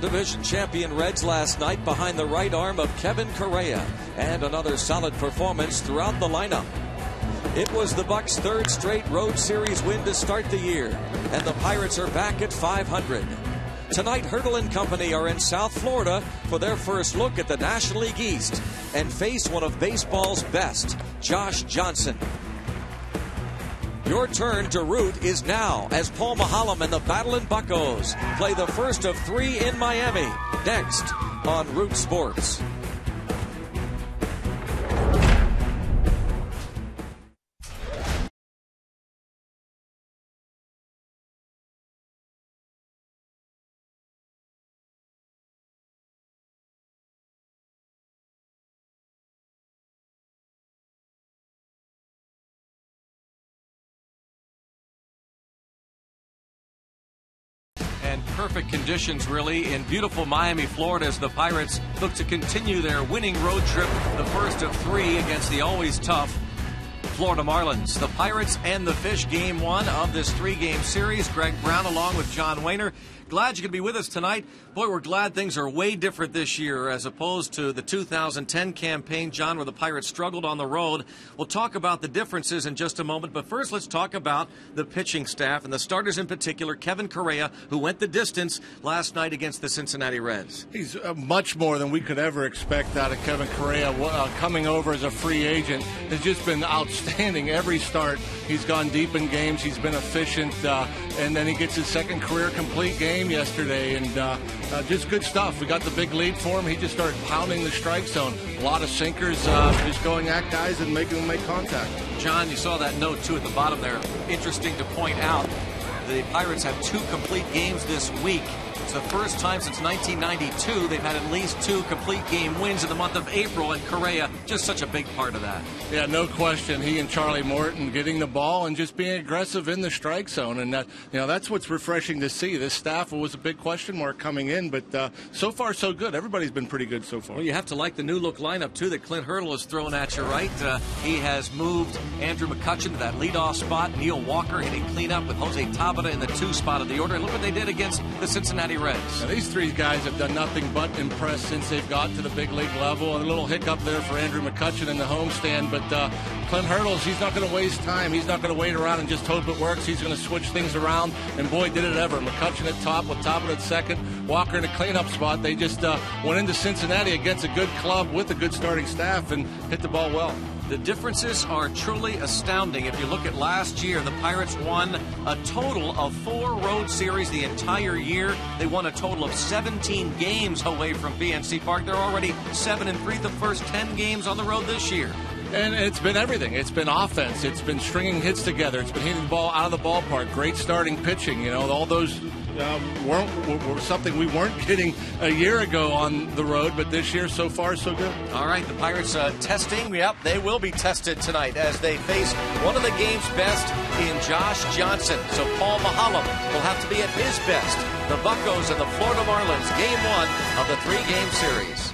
Division champion Reds last night behind the right arm of Kevin Correa, and another solid performance throughout the lineup. It was the Bucs' third straight road series win to start the year, and the Pirates are back at 500. Tonight, Hurdle and company are in South Florida for their first look at the National League East and face one of baseball's best, Josh Johnson. Your turn to root is now as Paul Mahallam and the Battlin' Buccos play the first of 3 in Miami. Next on Root Sports. And perfect conditions, really, in beautiful Miami, Florida, as the Pirates look to continue their winning road trip, the first of 3 against the always tough Florida Marlins. The Pirates and the Fish, game 1 of this 3-game series. Greg Brown along with John Wehner. Glad you could be with us tonight. Boy, we're glad things are way different this year as opposed to the 2010 campaign, John, where the Pirates struggled on the road. We'll talk about the differences in just a moment, but first let's talk about the pitching staff and the starters in particular. Kevin Correa, who went the distance last night against the Cincinnati Reds. He's much more than we could ever expect out of Kevin Correa. Coming over as a free agent has just been outstanding. Every start, he's gone deep in games. He's been efficient, and then he gets his second career complete game yesterday, and just good stuff. We got the big lead for him. He just started pounding the strike zone. A lot of sinkers, just going at guys and making them make contact. John, you saw that note too at the bottom there. Interesting to point out, the Pirates have 2 complete games this week. It's the first time since 1992 they've had at least 2 complete game wins in the month of April, and Correa just such a big part of that. Yeah, no question. He and Charlie Morton getting the ball and just being aggressive in the strike zone, and that's what's refreshing to see. This staff was a big question mark coming in, but so far so good. Everybody's been pretty good so far. Well, you have to like the new look lineup too that Clint Hurdle has thrown at you, right? He has moved Andrew McCutchen to that leadoff spot. Neil Walker hitting cleanup with Jose Tabata in the 2 spot of the order. And look what they did against the Cincinnati Reds. Now, these 3 guys have done nothing but impress since they've got to the big league level. And a little hiccup there for Andrew McCutchen in the homestand, but Clint Hurdle, he's not going to waste time. He's not going to wait around and just hope it works. He's going to switch things around, and boy, did it ever. McCutchen at top with Tabata at second, Walker in a cleanup spot. They just went into Cincinnati against a good club with a good starting staff and hit the ball well. The differences are truly astounding. If you look at last year, the Pirates won a total of 4 road series the entire year. They won a total of 17 games away from PNC Park. They're already 7-3 the first 10 games on the road this year. And it's been everything. It's been offense. It's been stringing hits together. It's been hitting the ball out of the ballpark. Great starting pitching. You know, all those were something we weren't getting a year ago on the road, but this year, so far, so good. All right, the Pirates testing. Yep, they will be tested tonight as they face one of the game's best in Josh Johnson. So Paul Mahallam will have to be at his best. The Buccos and the Florida Marlins, game 1 of the 3-game series.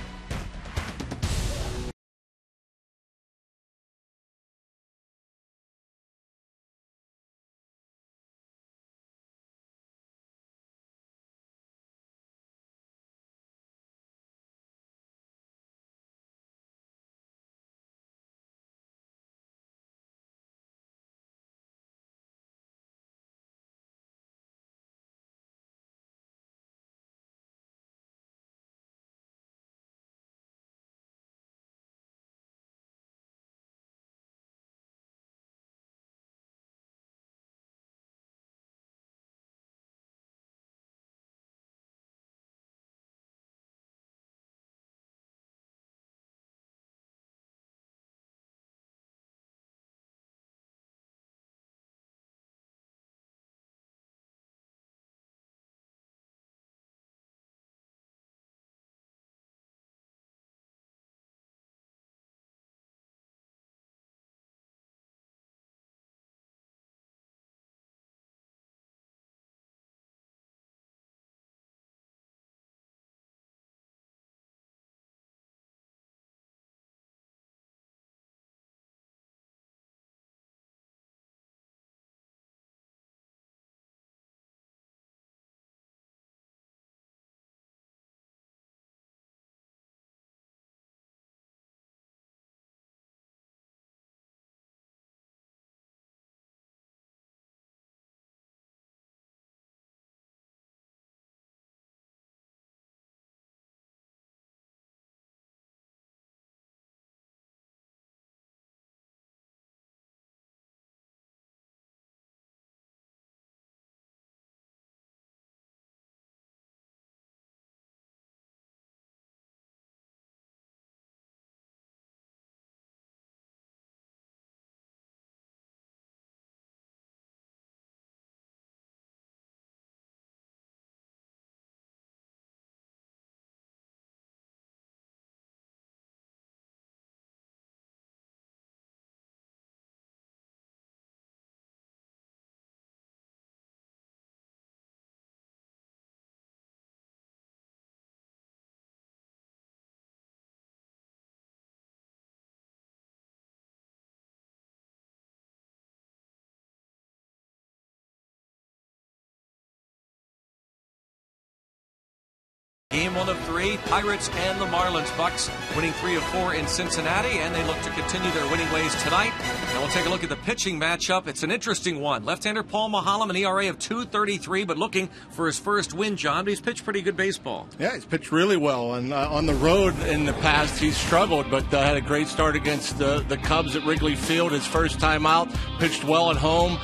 game 1 of 3. Pirates and the Marlins. Bucks winning 3 of 4 in Cincinnati, and they look to continue their winning ways tonight. And we'll take a look at the pitching matchup. It's an interesting one. Left-hander Paul Maholm, an ERA of 2.33, but looking for his first win, John. But he's pitched pretty good baseball. Yeah, he's pitched really well. And on the road in the past, he's struggled, but had a great start against the Cubs at Wrigley Field. His first time out, pitched well at home.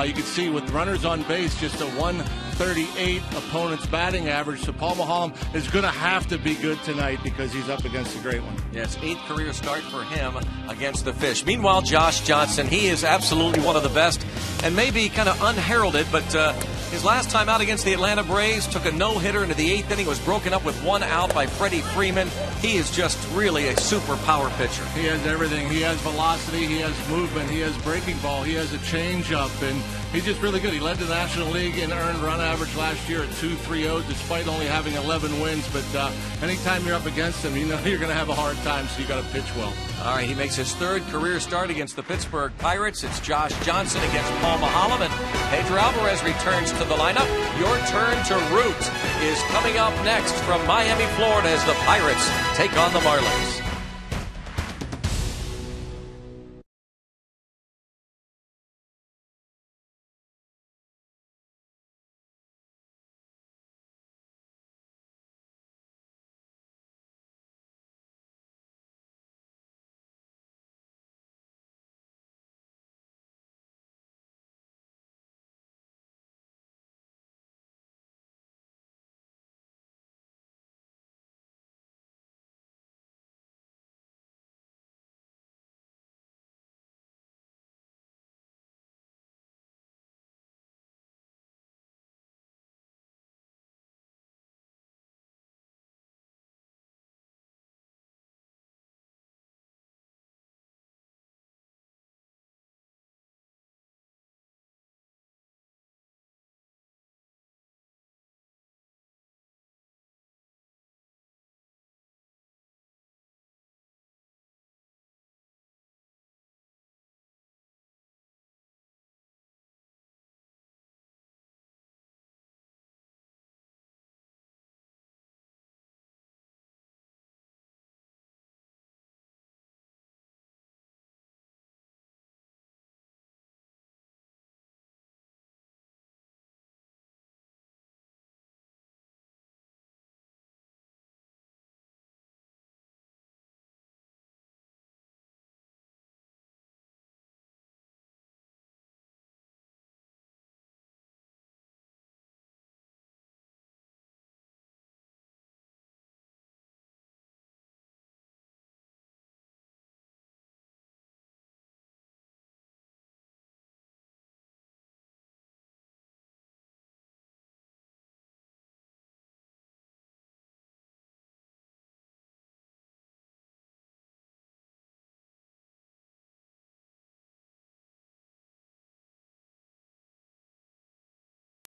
You can see with runners on base, just a 138 opponent's batting average. So Paul Maholm is going to have to be good tonight because he's up against a great one. Yes, 8th career start for him against the Fish. Meanwhile, Josh Johnson, he is absolutely one of the best and maybe kind of unheralded, but his last time out against the Atlanta Braves took a no-hitter into the 8th inning, was broken up with 1 out by Freddie Freeman. He is just really a super power pitcher. He has everything. He has velocity, he has movement, he has breaking ball, he has a changeup, and he's just really good. He led the National League in earned run average last year at 2.30, despite only having 11 wins. But anytime you're up against him, you know you're going to have a hard time, so you got to pitch well. All right, he makes his 3rd career start against the Pittsburgh Pirates. It's Josh Johnson against Paul Maholm, and Pedro Alvarez returns to the lineup. Your turn to root is coming up next from Miami, Florida, as the Pirates take on the Marlins.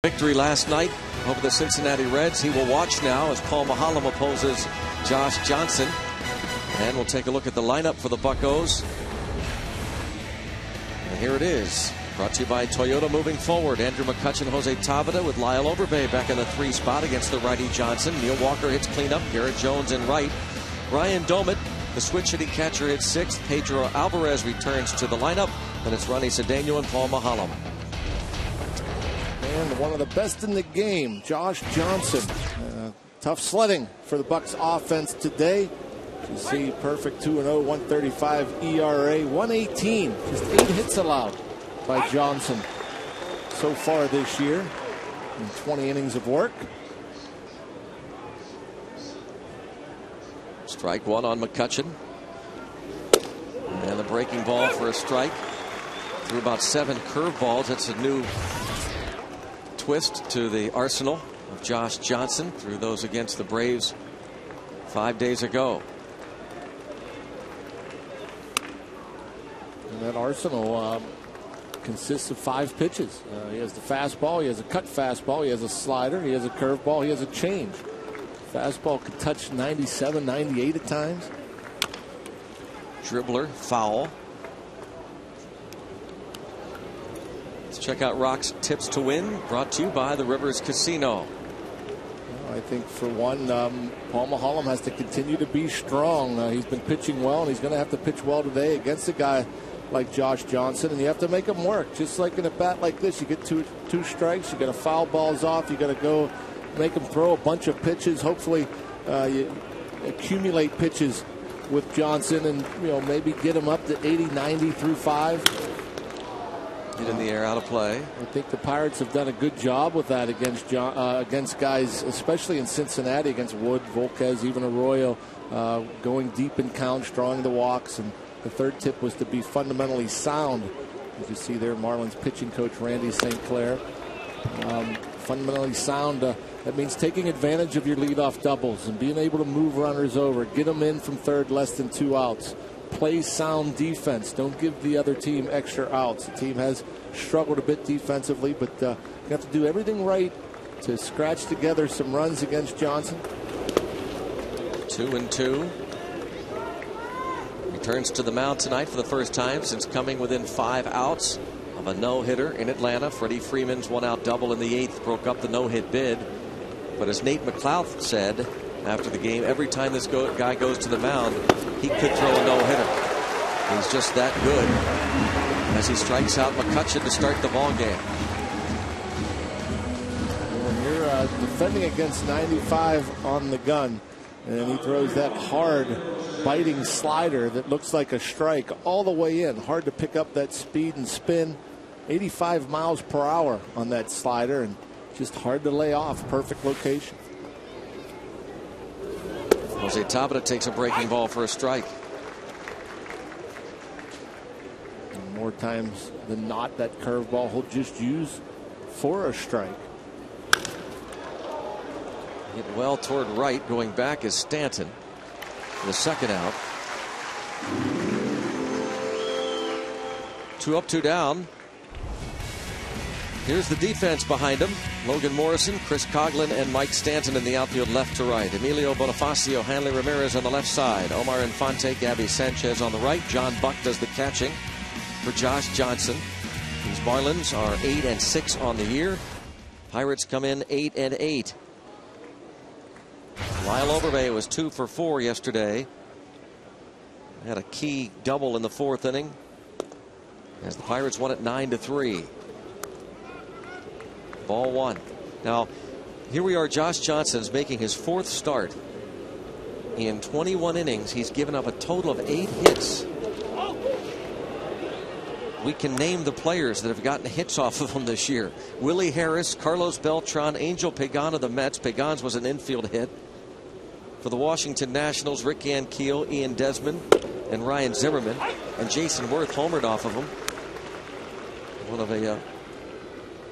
Victory last night over the Cincinnati Reds. He will watch now as Paul Maholm opposes Josh Johnson. And we'll take a look at the lineup for the Buccos. And here it is. Brought to you by Toyota moving forward. Andrew McCutchen, Jose Tabata with Lyle Overbay back in the 3 spot against the righty Johnson. Neil Walker hits cleanup. Garrett Jones in right. Ryan Domit, the switch-hitting catcher, hits 6th. Pedro Alvarez returns to the lineup. And it's Ronnie Cedeno and Paul Maholm. And one of the best in the game, Josh Johnson. Tough sledding for the Bucs offense today. You see, perfect 2-0, 135 ERA, 118. Just 8 hits allowed by Johnson so far this year in 20 innings of work. Strike 1 on McCutchen. And the breaking ball for a strike. Threw about 7 curveballs. That's a new twist to the arsenal of Josh Johnson. Threw those against the Braves 5 days ago. And that arsenal consists of 5 pitches. He has the fastball, he has a cut fastball, he has a slider, he has a curveball, he has a change. Fastball could touch 97, 98 at times. Dribbler, foul. Let's check out Rock's Tips to Win, brought to you by the Rivers Casino. I think for one, Paul Maholm has to continue to be strong. He's been pitching well, and he's going to have to pitch well today against a guy like Josh Johnson, and you have to make him work. Just like in a bat like this, you get two strikes, you got to foul balls off, you got to go make him throw a bunch of pitches. Hopefully, you accumulate pitches with Johnson, and maybe get him up to 80, 90 through 5. Hit in the air, out of play. I think the Pirates have done a good job with that against guys, especially in Cincinnati, against Wood, Volquez, even Arroyo, going deep in counts, drawing the walks. And the third tip was to be fundamentally sound. As you see there, Marlins pitching coach Randy St. Clair. Fundamentally sound, that means taking advantage of your leadoff doubles and being able to move runners over, get them in from third less than 2 outs. Play sound defense. Don't give the other team extra outs. The team has struggled a bit defensively, but you have to do everything right to scratch together some runs against Johnson. 2-2. Returns to the mound tonight for the first time since coming within 5 outs of a no-hitter in Atlanta. Freddie Freeman's 1-out double in the 8th broke up the no-hit bid. But as Nate McLouth said after the game, every time this guy goes to the mound, he could throw a no-hitter. He's just that good. As he strikes out McCutchen to start the ball game. When you're defending against 95 on the gun, and he throws that hard biting slider that looks like a strike all the way in, hard to pick up that speed and spin. 85 miles per hour on that slider, and just hard to lay off. Perfect location. Jose Tabata takes a breaking ball for a strike. And more times than not, that curveball he'll just use for a strike. Hit well toward right. Going back is Stanton. The second out. 2 up, 2 down. Here's the defense behind him. Logan Morrison, Chris Coughlin, and Mike Stanton in the outfield left to right. Emilio Bonifacio, Hanley Ramirez on the left side. Omar Infante, Gabby Sanchez on the right. John Buck does the catching for Josh Johnson. These Marlins are 8-6 on the year. Pirates come in 8-8. Lyle Overbay was 2 for 4 yesterday. Had a key double in the 4th inning as the Pirates won it 9-3. Ball 1. Now, here we are. Josh Johnson's making his 4th start. In 21 innings, he's given up a total of 8 hits. We can name the players that have gotten hits off of him this year. Willie Harris, Carlos Beltran, Angel Pagan of the Mets. Pagan's was an infield hit. For the Washington Nationals, Rick Ankiel, Ian Desmond, and Ryan Zimmerman. And Jason Worth homered off of him. One of a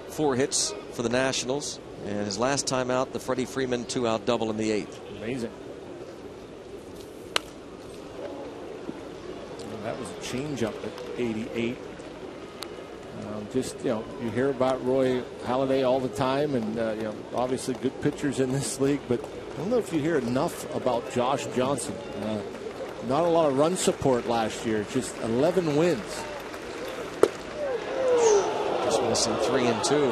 4 hits for the Nationals, and his last time out, the Freddie Freeman 2-out double in the 8th. Amazing. And that was a changeup at 88. You hear about Roy Halladay all the time, and obviously good pitchers in this league, but I don't know if you hear enough about Josh Johnson. Not a lot of run support last year, just 11 wins. Just missing 3 and 2.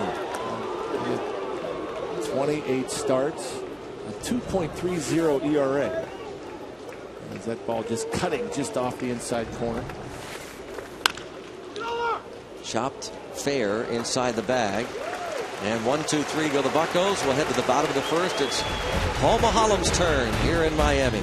28 starts, a 2.30 ERA. As that ball just cutting just off the inside corner. Chopped fair inside the bag. And 1, 2, 3 go the Buccos. We'll head to the bottom of the 1st. It's Paul Maholm's turn here in Miami.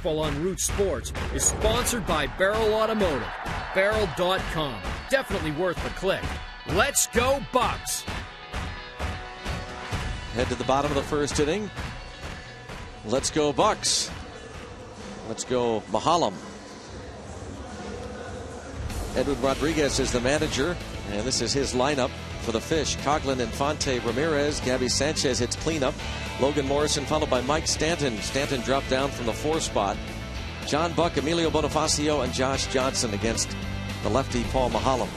Baseball on Root Sports is sponsored by Barrel Automotive. Barrel.com. Definitely worth the click. Let's go Bucks! Head to the bottom of the first inning. Let's go Bucks. Let's go Mahalam. Edwin Rodriguez is the manager, and this is his lineup for the Fish. Coghlan, Infante, Ramirez, Gabby Sanchez hits cleanup. Logan Morrison followed by Mike Stanton. Stanton dropped down from the 4 spot. John Buck, Emilio Bonifacio, and Josh Johnson against the lefty Paul Mahalam.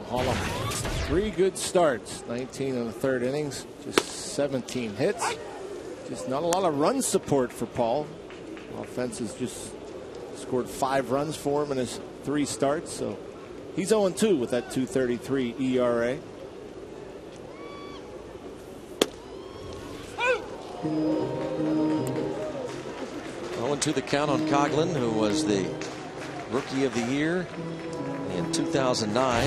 Mahalam, 3 good starts, 19 in the 3rd innings, just 17 hits. Just not a lot of run support for Paul. Offense has just scored 5 runs for him in his 3 starts, so he's 0-2 with that 2.33 ERA. To the count on Coghlan, who was the Rookie of the Year in 2009.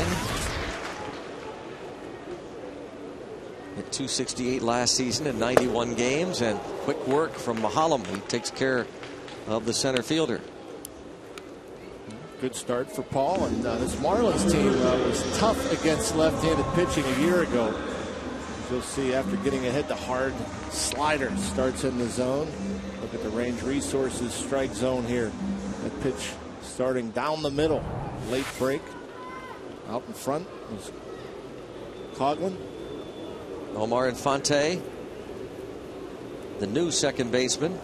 Hit 268 last season in 91 games, and quick work from Mahalam. He takes care of the center fielder. Good start for Paul, and this Marlins team was tough against left-handed pitching a year ago. As you'll see, after getting ahead, the hard slider starts in the zone. Look at the Range Resources strike zone here. That pitch starting down the middle. Late break. Out in front was Coghlan. Omar Infante, the new second baseman,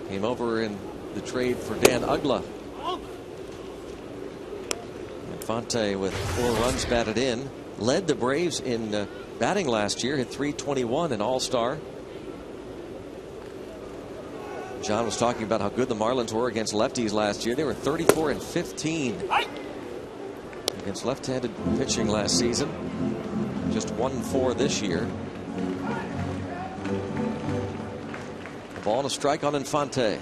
came over in the trade for Dan Ugla. Infante with 4 runs batted in. Led the Braves in batting last year. Hit .321 in All-Star. John was talking about how good the Marlins were against lefties last year. They were 34-15 against left-handed pitching last season. Just 1-4 this year. A ball and a strike on Infante.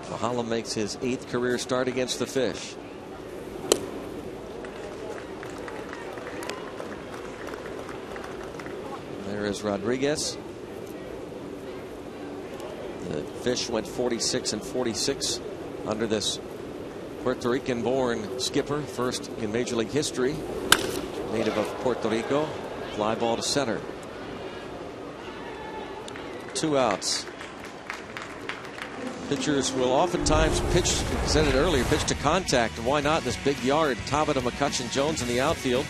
Mahalam makes his 8th career start against the Fish. There is Rodriguez. The Fish went 46-46 under this Puerto Rican-born skipper, first in Major League history, native of Puerto Rico. Fly ball to center. 2 outs. Pitchers will oftentimes pitch, I said it earlier, pitch to contact. Why not this big yard? Tabata, McCutchen, Jones in the outfield.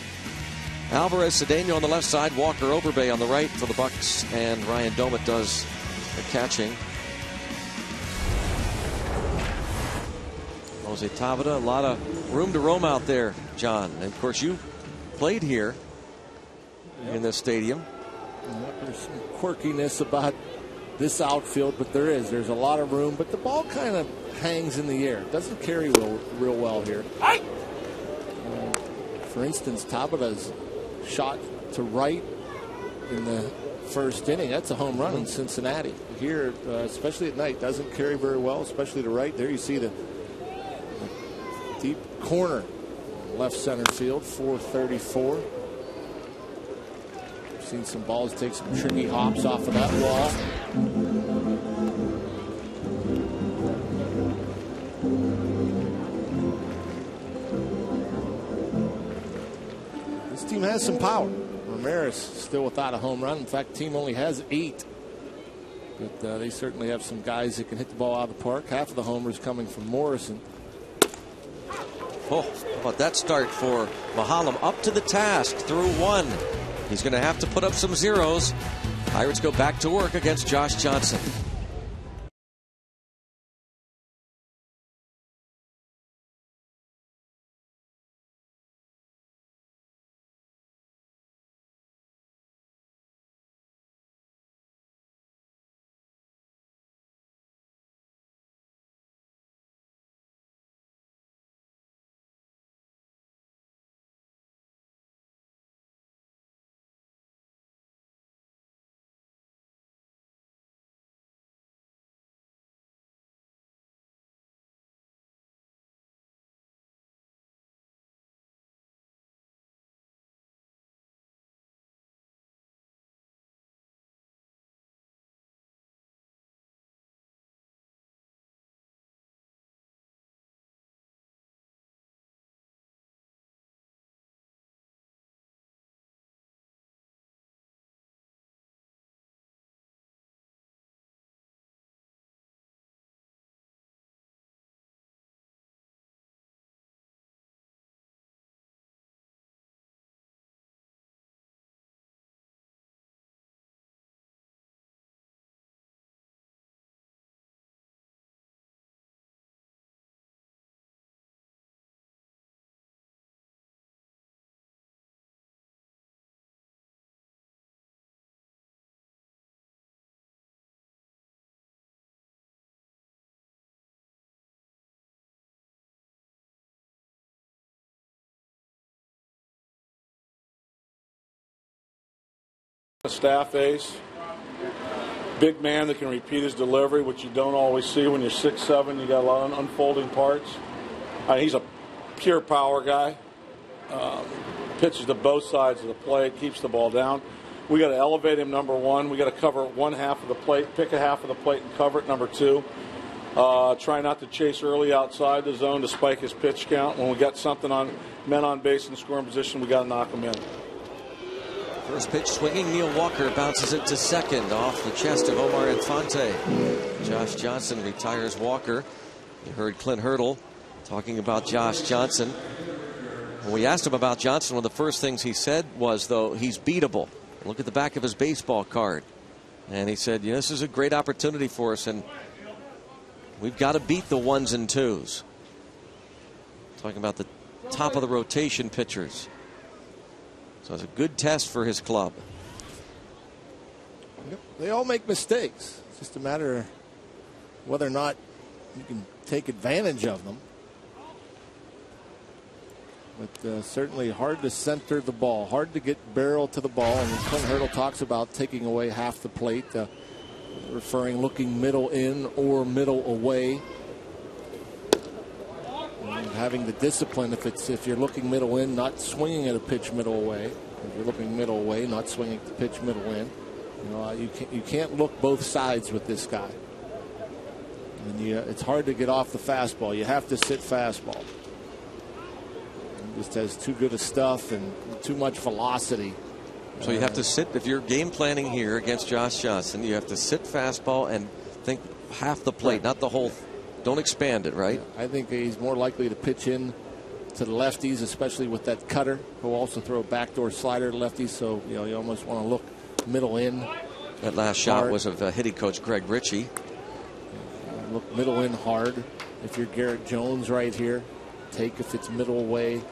Alvarez, Cedeno on the left side. Walker, Overbay on the right for the Bucks, and Ryan Domet does the catching. Jose Tabata, a lot of room to roam out there, John. And of course, you played here in this stadium. There's some quirkiness about this outfield, but there's a lot of room, but the ball kind of hangs in the air. It doesn't carry real well here. For instance, Tabata's shot to right in the 1st inning. That's a home run in Cincinnati. Here, especially at night, doesn't carry very well, especially to right. There you see the deep corner, left center field, 434. Seen some balls take some tricky hops off of that wall. This team has some power. Ramirez still without a home run. In fact, the team only has 8. But they certainly have some guys that can hit the ball out of the park. Half of the homers coming from Morrison. Oh, how about that start for Mahalam? Up to the task through 1. He's going to have to put up some zeros. Pirates go back to work against Josh Johnson. A staff ace. Big man that can repeat his delivery, which you don't always see when you're 6'7". You got a lot of unfolding parts. He's a pure power guy. Pitches to both sides of the plate, keeps the ball down. We got to elevate him, number one. We got to cover one half of the plate, pick a half of the plate and cover it, number two. Try not to chase early outside the zone to spike his pitch count. When we got something on men on base in scoring position, we got to knock them in. First pitch swinging. Neil Walker bounces it to second off the chest of Omar Infante. Josh Johnson retires Walker. You heard Clint Hurdle talking about Josh Johnson. When we asked him about Johnson, one of the first things he said was, though, he's beatable. Look at the back of his baseball card. And he said, you know, this is a great opportunity for us, and we've got to beat the ones and twos. Talking about the top of the rotation pitchers. So it's a good test for his club. Yep. They all make mistakes. It's just a matter of whether or not you can take advantage of them. But certainly hard to center the ball, hard to get barrel to the ball. And Clint Hurdle talks about taking away half the plate, referring looking middle in or middle away. And having the discipline, if you're looking middle in, not swinging at a pitch middle away. If you're looking middle away, not swinging at the pitch middle in. You know, you can't look both sides with this guy. And it's hard to get off the fastball. You have to sit fastball. He just has too good of stuff and too much velocity. So you have to sit, if you're game planning here against Josh Johnson, you have to sit fastball and think half the plate, not the whole. Don't expand it, right? Yeah, I think he's more likely to pitch in to the lefties, especially with that cutter. He'll also throw a backdoor slider to lefties, so you know you almost want to look middle in. That last shot was of hitting coach Greg Ritchie. Look middle in hard. If you're Garrett Jones right here, take if it's middle away.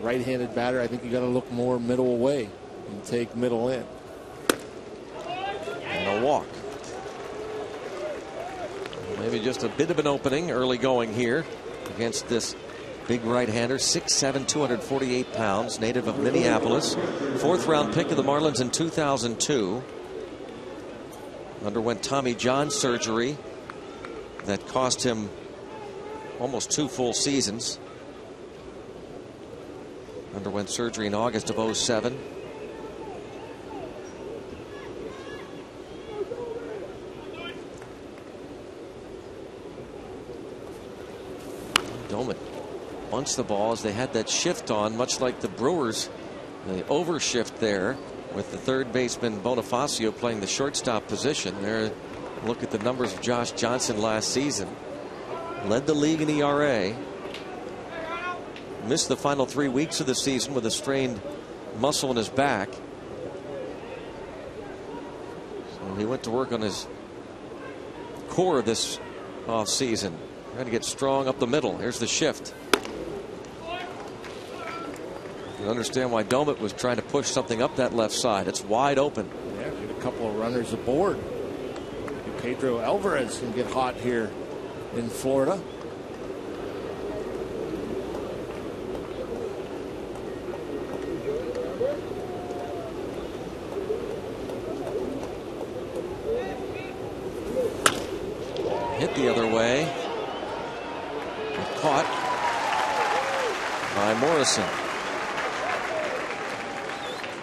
Right-handed batter, I think you got to look more middle away and take middle in. And a walk. Maybe just a bit of an opening early going here against this big right-hander, 6'7", 248 pounds, native of Minneapolis. Fourth-round pick of the Marlins in 2002. Underwent Tommy John surgery that cost him almost 2 full seasons. Underwent surgery in August of 2007. Doman bunts the ball as they had that shift on, much like the Brewers. The overshift there with the third baseman Bonifacio playing the shortstop position. There, look at the numbers of Josh Johnson last season. Led the league in ERA. Missed the final 3 weeks of the season with a strained muscle in his back. So he went to work on his core this off season. Trying to get strong up the middle. Here's the shift. You understand why Domet was trying to push something up that left side. It's wide open. Yeah, get a couple of runners aboard. Pedro Alvarez can get hot here in Florida. Hit the other way. Caught by Morrison.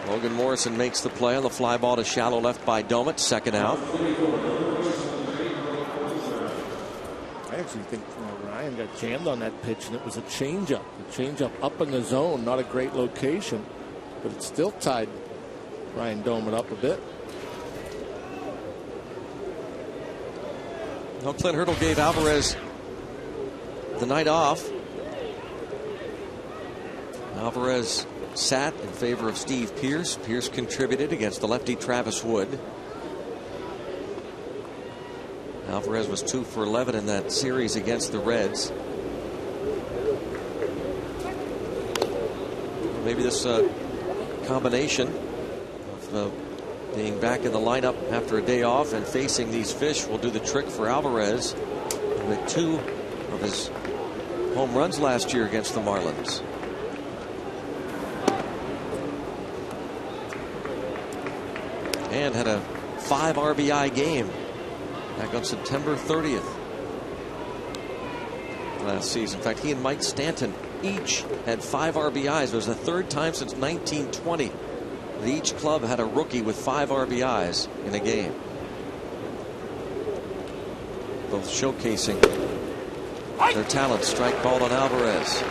Logan Morrison makes the play on the fly ball to shallow left by Domet. Second out. I actually think Ryan got jammed on that pitch, and it was a changeup. A changeup up in the zone. Not a great location, but it still tied Ryan Domet up a bit. Well, Clint Hurdle gave Alvarez the night off. Alvarez sat in favor of Steve Pearce. Pearce contributed against the lefty Travis Wood. Alvarez was 2 for 11 in that series against the Reds. Maybe this combination of being back in the lineup after a day off and facing these fish will do the trick for Alvarez, with 2 of his home runs last year against the Marlins. and had a 5 RBI game back on September 30th last season. In fact, he and Mike Stanton each had 5 RBIs. It was the 3rd time since 1920 that each club had a rookie with 5 RBIs in a game. Both showcasing their talent. Strike ball on Alvarez.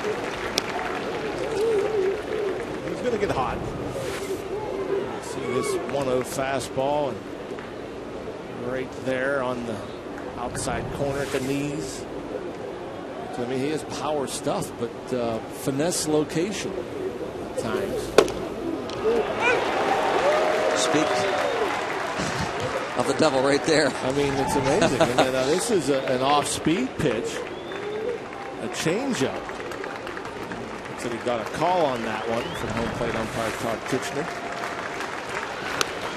He's going to get hot. See this 1-0 fastball and right there on the outside corner at the knees. So, I mean, he has power stuff, but finesse location at times. Speak of the devil right there. I mean, it's amazing. And then, this is an off-speed pitch, a changeup. So he got a call on that one from home plate umpire Todd Kitchener.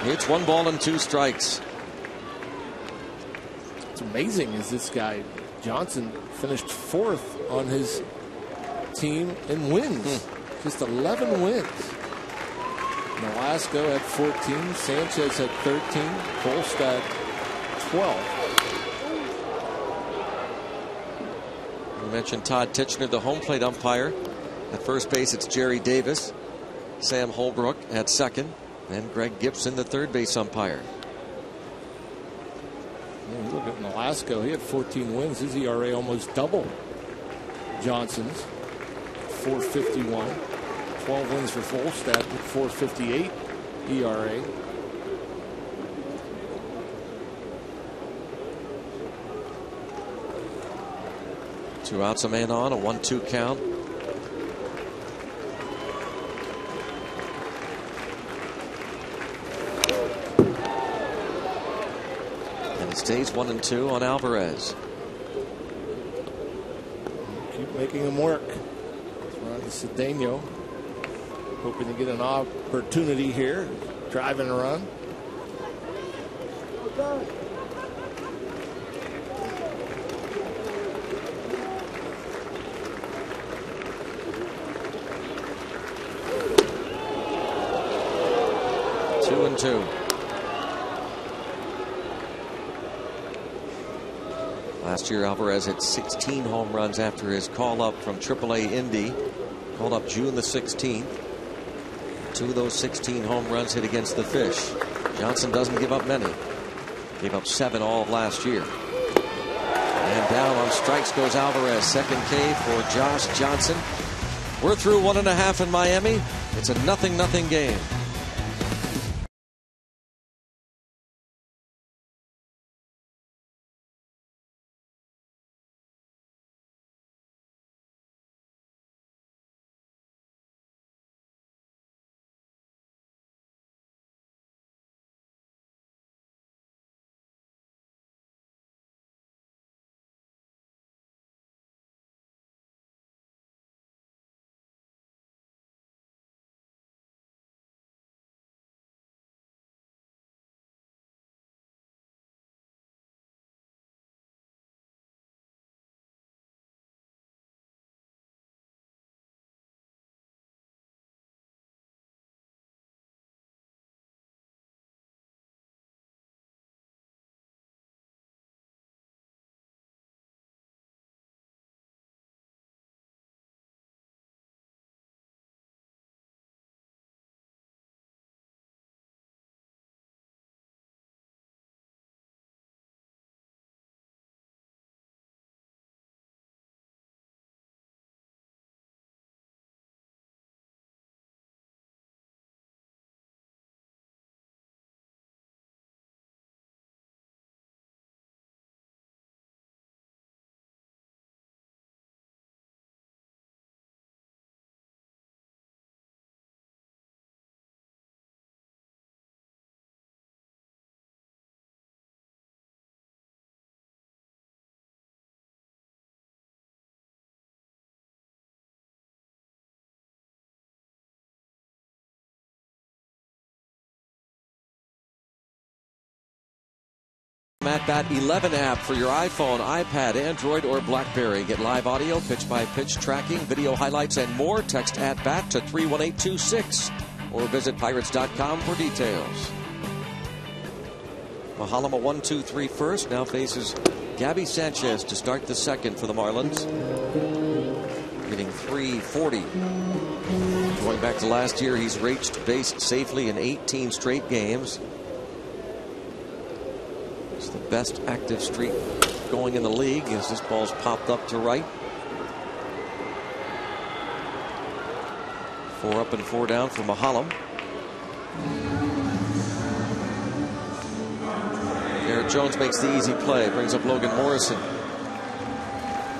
It's 1 ball and 2 strikes. It's amazing as this guy Johnson finished 4th on his team in wins. Just 11 wins. Nolasco had 14. Sanchez had 13. Volstad 12. We mentioned Todd Kitchener, the home plate umpire. At first base, it's Jerry Davis. Sam Holbrook at second. And Greg Gibson, the third base umpire. Yeah, you look at Nolasco. He had 14 wins. His ERA almost double Johnson's. 4.51. 12 wins for Volstad with 4.58 ERA. Two outs, a man on, a 1-2 count. And it stays 1-2 on Alvarez. Keep making him work. Ron Cedeno hoping to get an opportunity here, driving a run. Two and two. Last year, Alvarez had 16 home runs after his call up from AAA Indy. Called up June the 16th. 2 of those 16 home runs hit against the Fish. Johnson doesn't give up many. Gave up 7 all of last year. And down on strikes goes Alvarez. Second K for Josh Johnson. We're through 1.5 in Miami. It's a 0-0 game. At-Bat 11 app for your iPhone, iPad, Android, or BlackBerry. Get live audio, pitch-by-pitch tracking, video highlights, and more. Text at-bat to 31826 or visit Pirates.com for details. Mahalem a 1-2-3 first. Now faces Gabby Sanchez to start the second for the Marlins. Hitting .340. Going back to last year, he's reached base safely in 18 straight games. It's the best active streak going in the league as this ball's popped up to right. 4 up and 4 down for Mahalem. Garrett Jones makes the easy play, brings up Logan Morrison.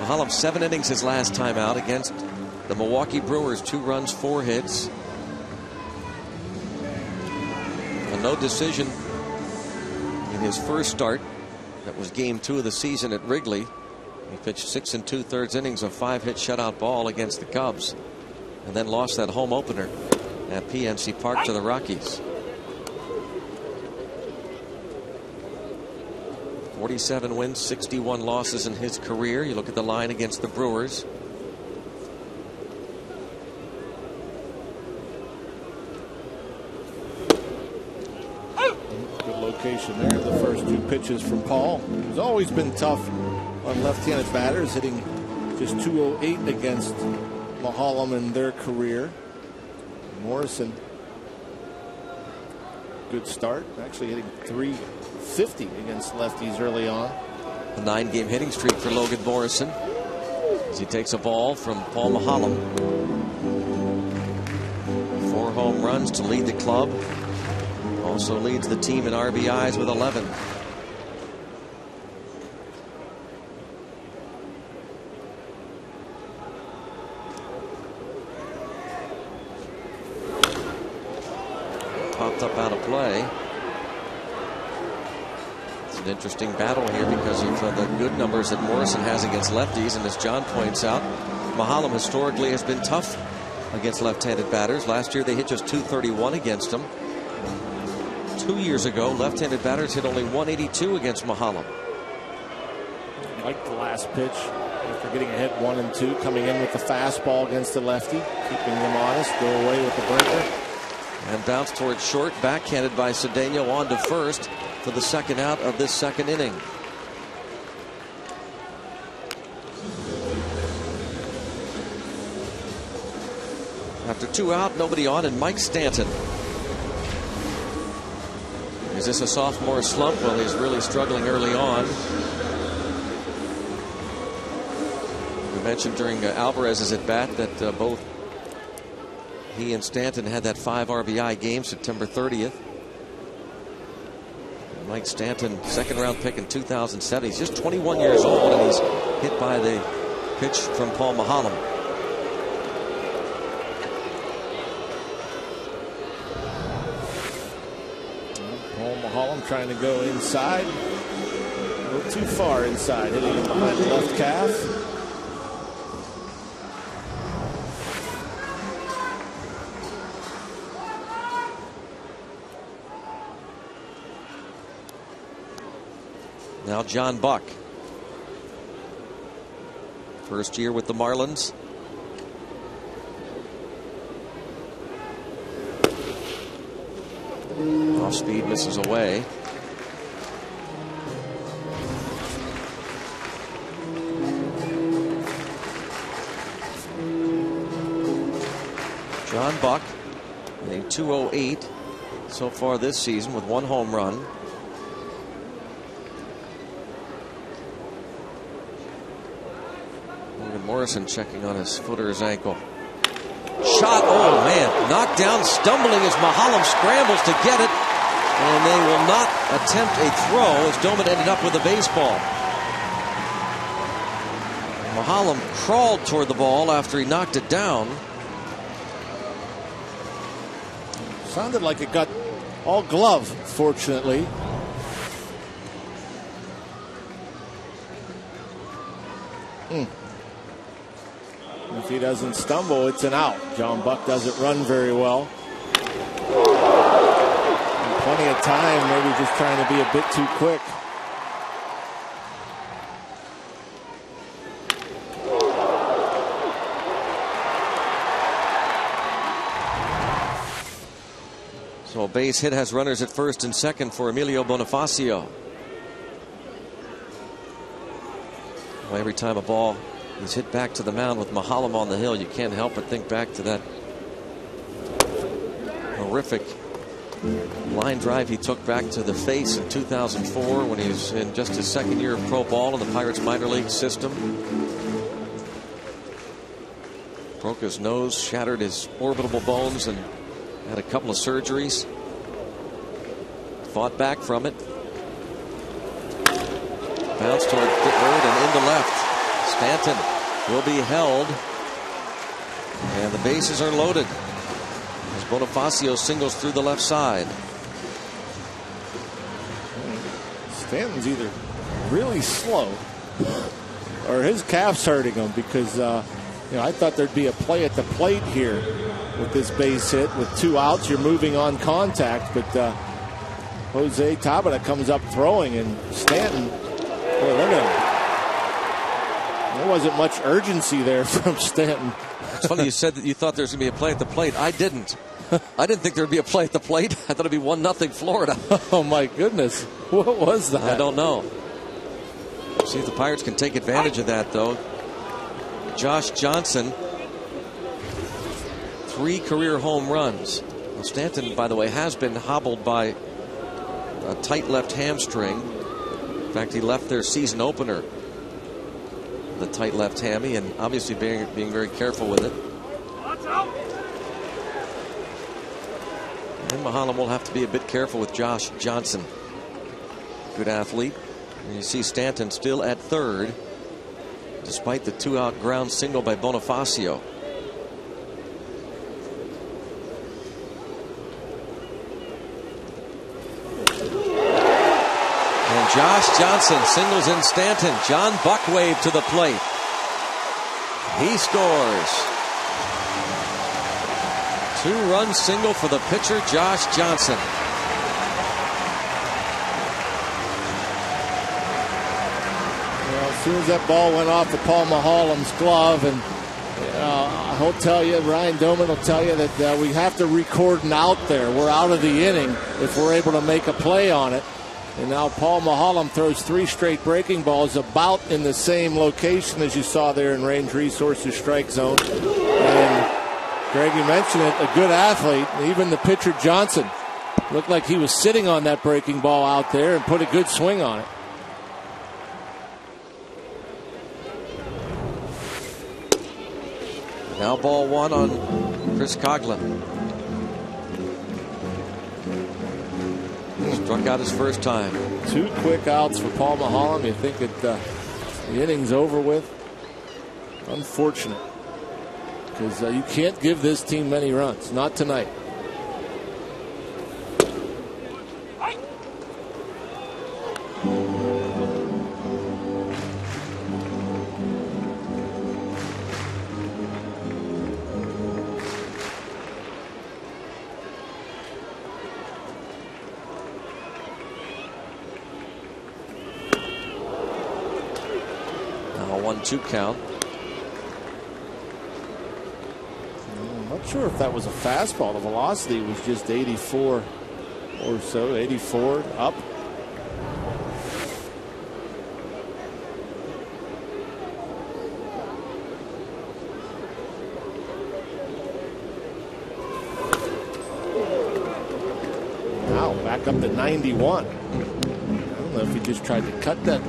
Mahalem 7 innings his last time out against the Milwaukee Brewers. 2 runs, 4 hits. A no decision in his first start. That was game 2 of the season at Wrigley. He pitched 6 2/3 innings of 5-hit shutout ball against the Cubs, and then lost that home opener at PNC Park to the Rockies. 47 wins, 61 losses in his career. You look at the line against the Brewers. Good location there. The first 2 pitches from Paul. He's always been tough on left-handed batters, hitting just .208 against Mahalem in their career. Morrison, good start, actually hitting .350 against lefties early on. A 9-game hitting streak for Logan Morrison as he takes a ball from Paul Mahalem. 4 home runs to lead the club. Also leads the team in RBIs with 11. Popped up out of play. It's an interesting battle here because of the good numbers that Morrison has against lefties, and as John points out, Mahalem historically has been tough against left-handed batters. Last year they hit just .231 against him. 2 years ago, left-handed batters hit only .182 against Mahalem. Like the last pitch, after getting a hit 1 and 2, coming in with the fastball against the lefty, keeping them honest, go away with the breaker. And bounce towards short, backhanded by Cedeno on to first for the second out of this second inning. After 2 out, nobody on, and Mike Stanton. Is this a sophomore slump? Well, he's really struggling early on. We mentioned during Alvarez's at bat that both he and Stanton had that 5 RBI game September 30th. Mike Stanton, 2nd round pick in 2007. He's just 21 years old, and he's hit by the pitch from Paul Mahalem. Paul Mahalem trying to go inside. A little too far inside, hitting him behind the left calf. Now John Buck. First year with the Marlins. Off speed, misses away. John Buck, hitting .208 so far this season with 1 home run. Morrison checking on his foot or his ankle. Shot, oh man, knocked down, stumbling as Mahalem scrambles to get it, and they will not attempt a throw as Doman ended up with a baseball. Mahalem crawled toward the ball after he knocked it down. Sounded like it got all glove, fortunately. If he doesn't stumble, it's an out. John Buck doesn't run very well. And plenty of time, maybe just trying to be a bit too quick. So a base hit has runners at first and second for Emilio Bonifacio. Well, every time a ball is hit back to the mound with Mahalam on the hill, you can't help but think back to that horrific line drive he took back to the face in 2004 when he was in just his second year of pro ball in the Pirates minor league system. Broke his nose, shattered his orbital bones, and had a couple of surgeries. Fought back from it. Bounced toward third and into left. Stanton will be held. And the bases are loaded as Bonifacio singles through the left side. Stanton's either really slow or his calf's hurting him, because I thought there'd be a play at the plate here with this base hit. With 2 outs, you're moving on contact, but Jose Tabata comes up throwing, and Stanton, boy, look at him. There wasn't much urgency there from Stanton. It's funny you said that you thought there was going to be a play at the plate. I didn't. I didn't think there would be a play at the plate. I thought it'd be 1-0 Florida. Oh my goodness. What was that? I don't know. See if the Pirates can take advantage of that, though. Josh Johnson, 3 career home runs. Well, Stanton, by the way, has been hobbled by a tight left hamstring. In fact, he left their season opener, the tight left hammy, and obviously being very careful with it. And Mahalam will have to be a bit careful with Josh Johnson. Good athlete. And you see Stanton still at third, despite the 2-out ground single by Bonifacio. And Josh Johnson singles in Stanton. John Buckwave to the plate. He scores. 2-run single for the pitcher, Josh Johnson. Well, as soon as that ball went off of Paul Mahalam's glove, and I'll tell you, Ryan Doman will tell you that we have to record an out there. We're out of the inning if we're able to make a play on it. And now Paul Mahalam throws 3 straight breaking balls about in the same location as you saw there in Range Resources strike zone. And Greg, you mentioned it, a good athlete. Even the pitcher Johnson looked like he was sitting on that breaking ball out there and put a good swing on it. Now ball 1 on Chris Coghlan. Struck out his first time. 2 quick outs for Paul Mahalam. You think that the inning's over with? Unfortunate, because you can't give this team many runs. Not tonight. Now 1-2 count. I'm not sure if that was a fastball. The velocity was just 84 or so, 84 up. Now back up to 91. I don't know if he just tried to cut that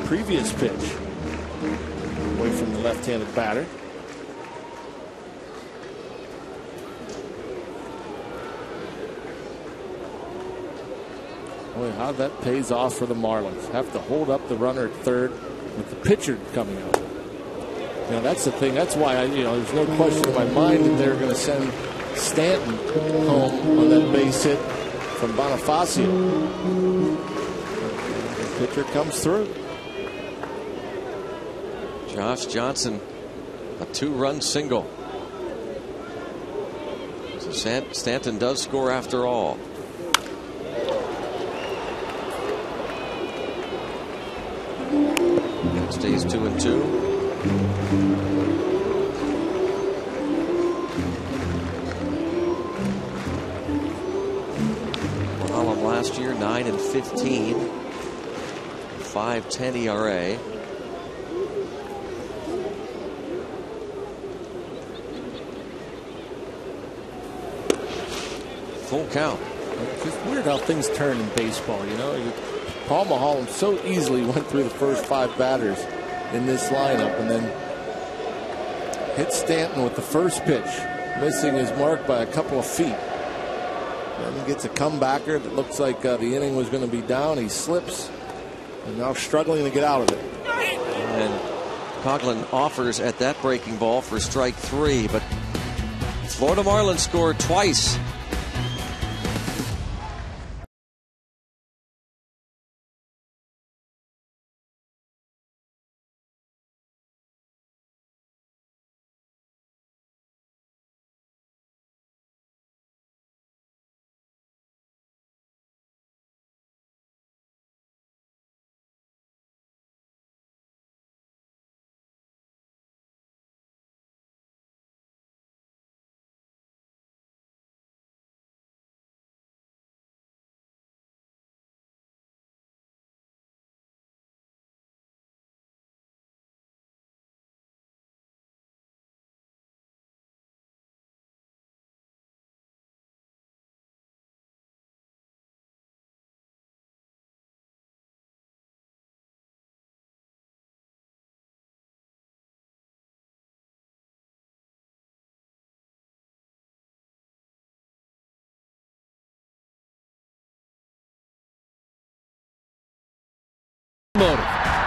previous pitch away from the left-handed batter. Boy, how that pays off for the Marlins. Have to hold up the runner at third with the pitcher coming up. You know, that's the thing. That's why there's no question in my mind that they're going to send Stanton home on that base hit from Bonifacio. The pitcher comes through. Josh Johnson, a 2-run single. So Stanton does score after all. It stays 2-2. 9-15, 5.10 ERA. Full count. It's just weird how things turn in baseball, you know. Paul Maholm so easily went through the first 5 batters in this lineup and then hit Stanton with the first pitch, missing his mark by a couple of feet. Then he gets a comebacker that looks like the inning was going to be down. He slips and now struggling to get out of it. And Coughlin offers at that breaking ball for strike 3, but Florida Marlins scored twice.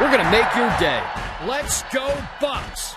We're going to make your day. Let's go Bucks!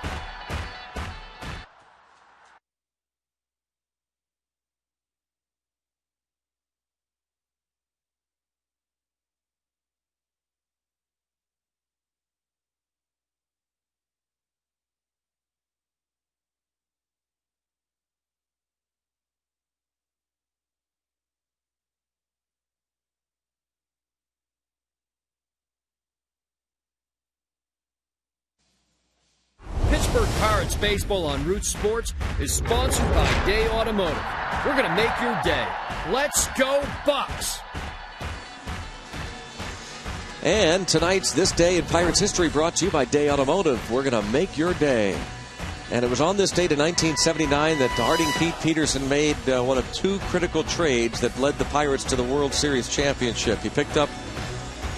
Pittsburgh Pirates baseball on Root Sports is sponsored by Day Automotive. We're going to make your day. Let's go Bucks! And tonight's This Day in Pirates history brought to you by Day Automotive. We're going to make your day. And it was on this date in 1979 that Harding Pete Peterson made one of 2 critical trades that led the Pirates to the World Series championship. He picked up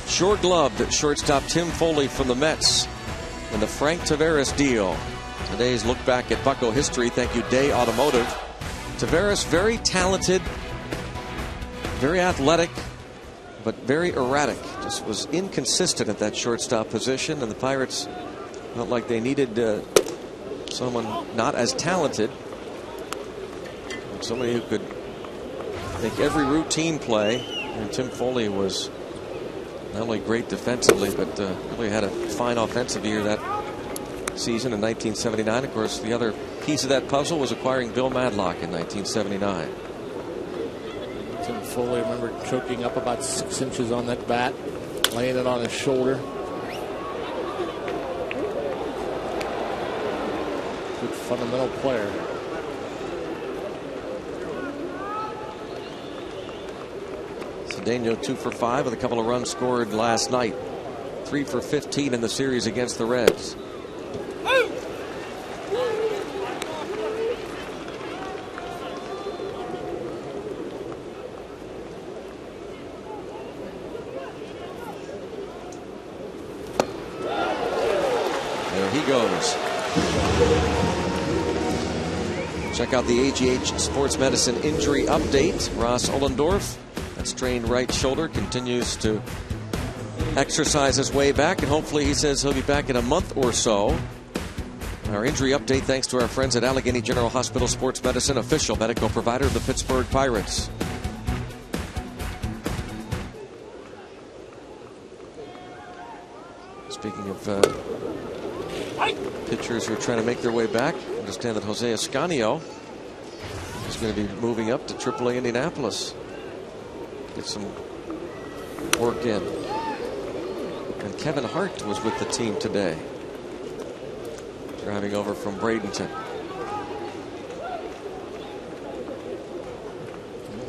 short-gloved shortstop Tim Foley from the Mets in the Frank Taveras deal. Today's look back at Bucco history. Thank you, Day Automotive. Taveras, very talented, very athletic, but very erratic. Just was inconsistent at that shortstop position, and the Pirates felt like they needed someone not as talented, somebody who could make every routine play. And Tim Foley was not only great defensively, but really had a fine offensive year that season in 1979. Of course, the other piece of that puzzle was acquiring Bill Madlock in 1979. Tim Foley, I remember choking up about 6 inches on that bat, laying it on his shoulder. Good fundamental player. Cedeno 2 for 5 with a couple of runs scored last night. 3 for 15 in the series against the Reds. There he goes. Check out the AGH Sports Medicine injury update. Ross Ollendorf, that strained right shoulder, continues to exercise his way back, and hopefully he says he'll be back in a month or so. Our injury update thanks to our friends at Allegheny General Hospital Sports Medicine, official medical provider of the Pittsburgh Pirates. Speaking of pitchers who are trying to make their way back, I understand that Jose Ascanio is going to be moving up to AAA Indianapolis. Get some work in. And Kevin Hart was with the team today, driving over from Bradenton.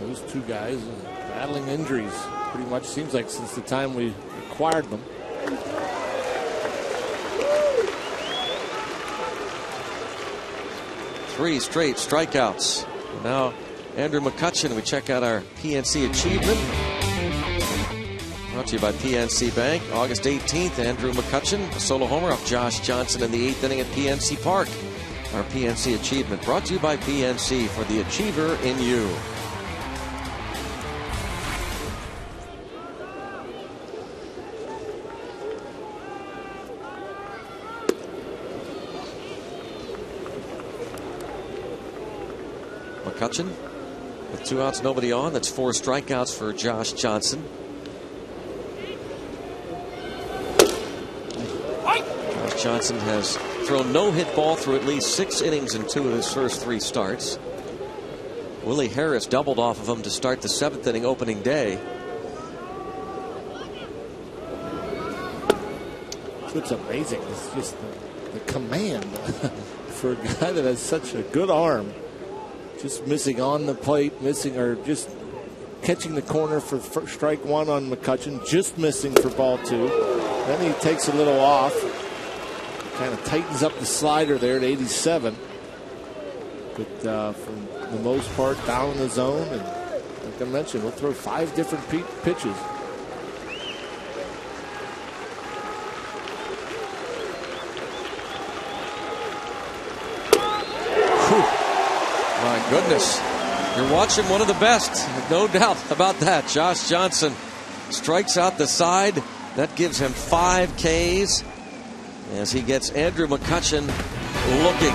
Those 2 guys battling injuries pretty much seems like since the time we acquired them. Three straight strikeouts. Now Andrew McCutchen. We check out our PNC achievement. Brought to you by PNC Bank. August 18th, Andrew McCutchen, a solo homer off Josh Johnson in the 8th inning at PNC Park. Our PNC achievement brought to you by PNC for the achiever in you. McCutchen with 2 outs, nobody on. That's 4 strikeouts for Josh Johnson. Josh Johnson has thrown no hit ball through at least 6 innings in 2 of his first 3 starts. Willie Harris doubled off of him to start the 7th inning opening day. It's amazing. It's just the command for a guy that has such a good arm. Just missing on the plate, missing or just catching the corner for strike 1 on McCutchen, just missing for ball 2. Then he takes a little off, kind of tightens up the slider there at 87. But for the most part, down in the zone, and like I mentioned, we'll throw 5 different pitches. My goodness, you're watching one of the best, no doubt about that. Josh Johnson strikes out the side. That gives him 5 Ks as he gets Andrew McCutchen looking.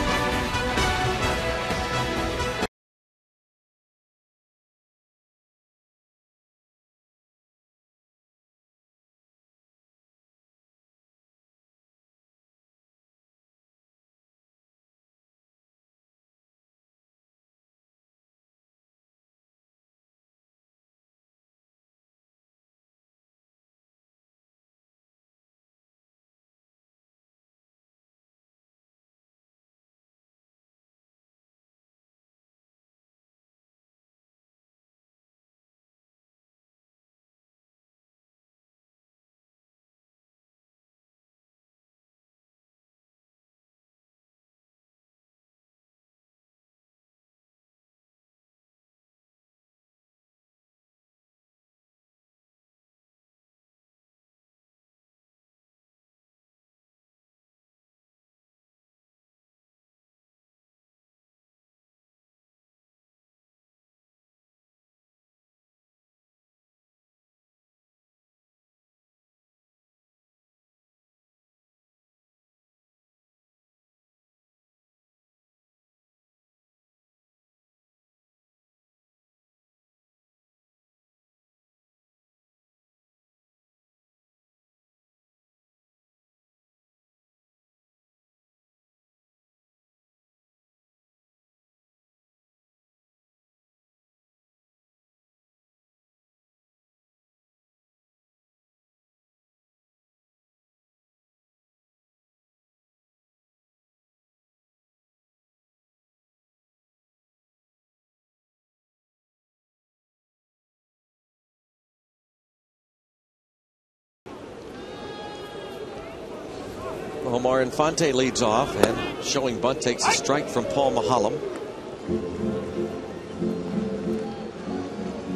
Omar Infante leads off, and showing bunt takes a strike from Paul Mahalam.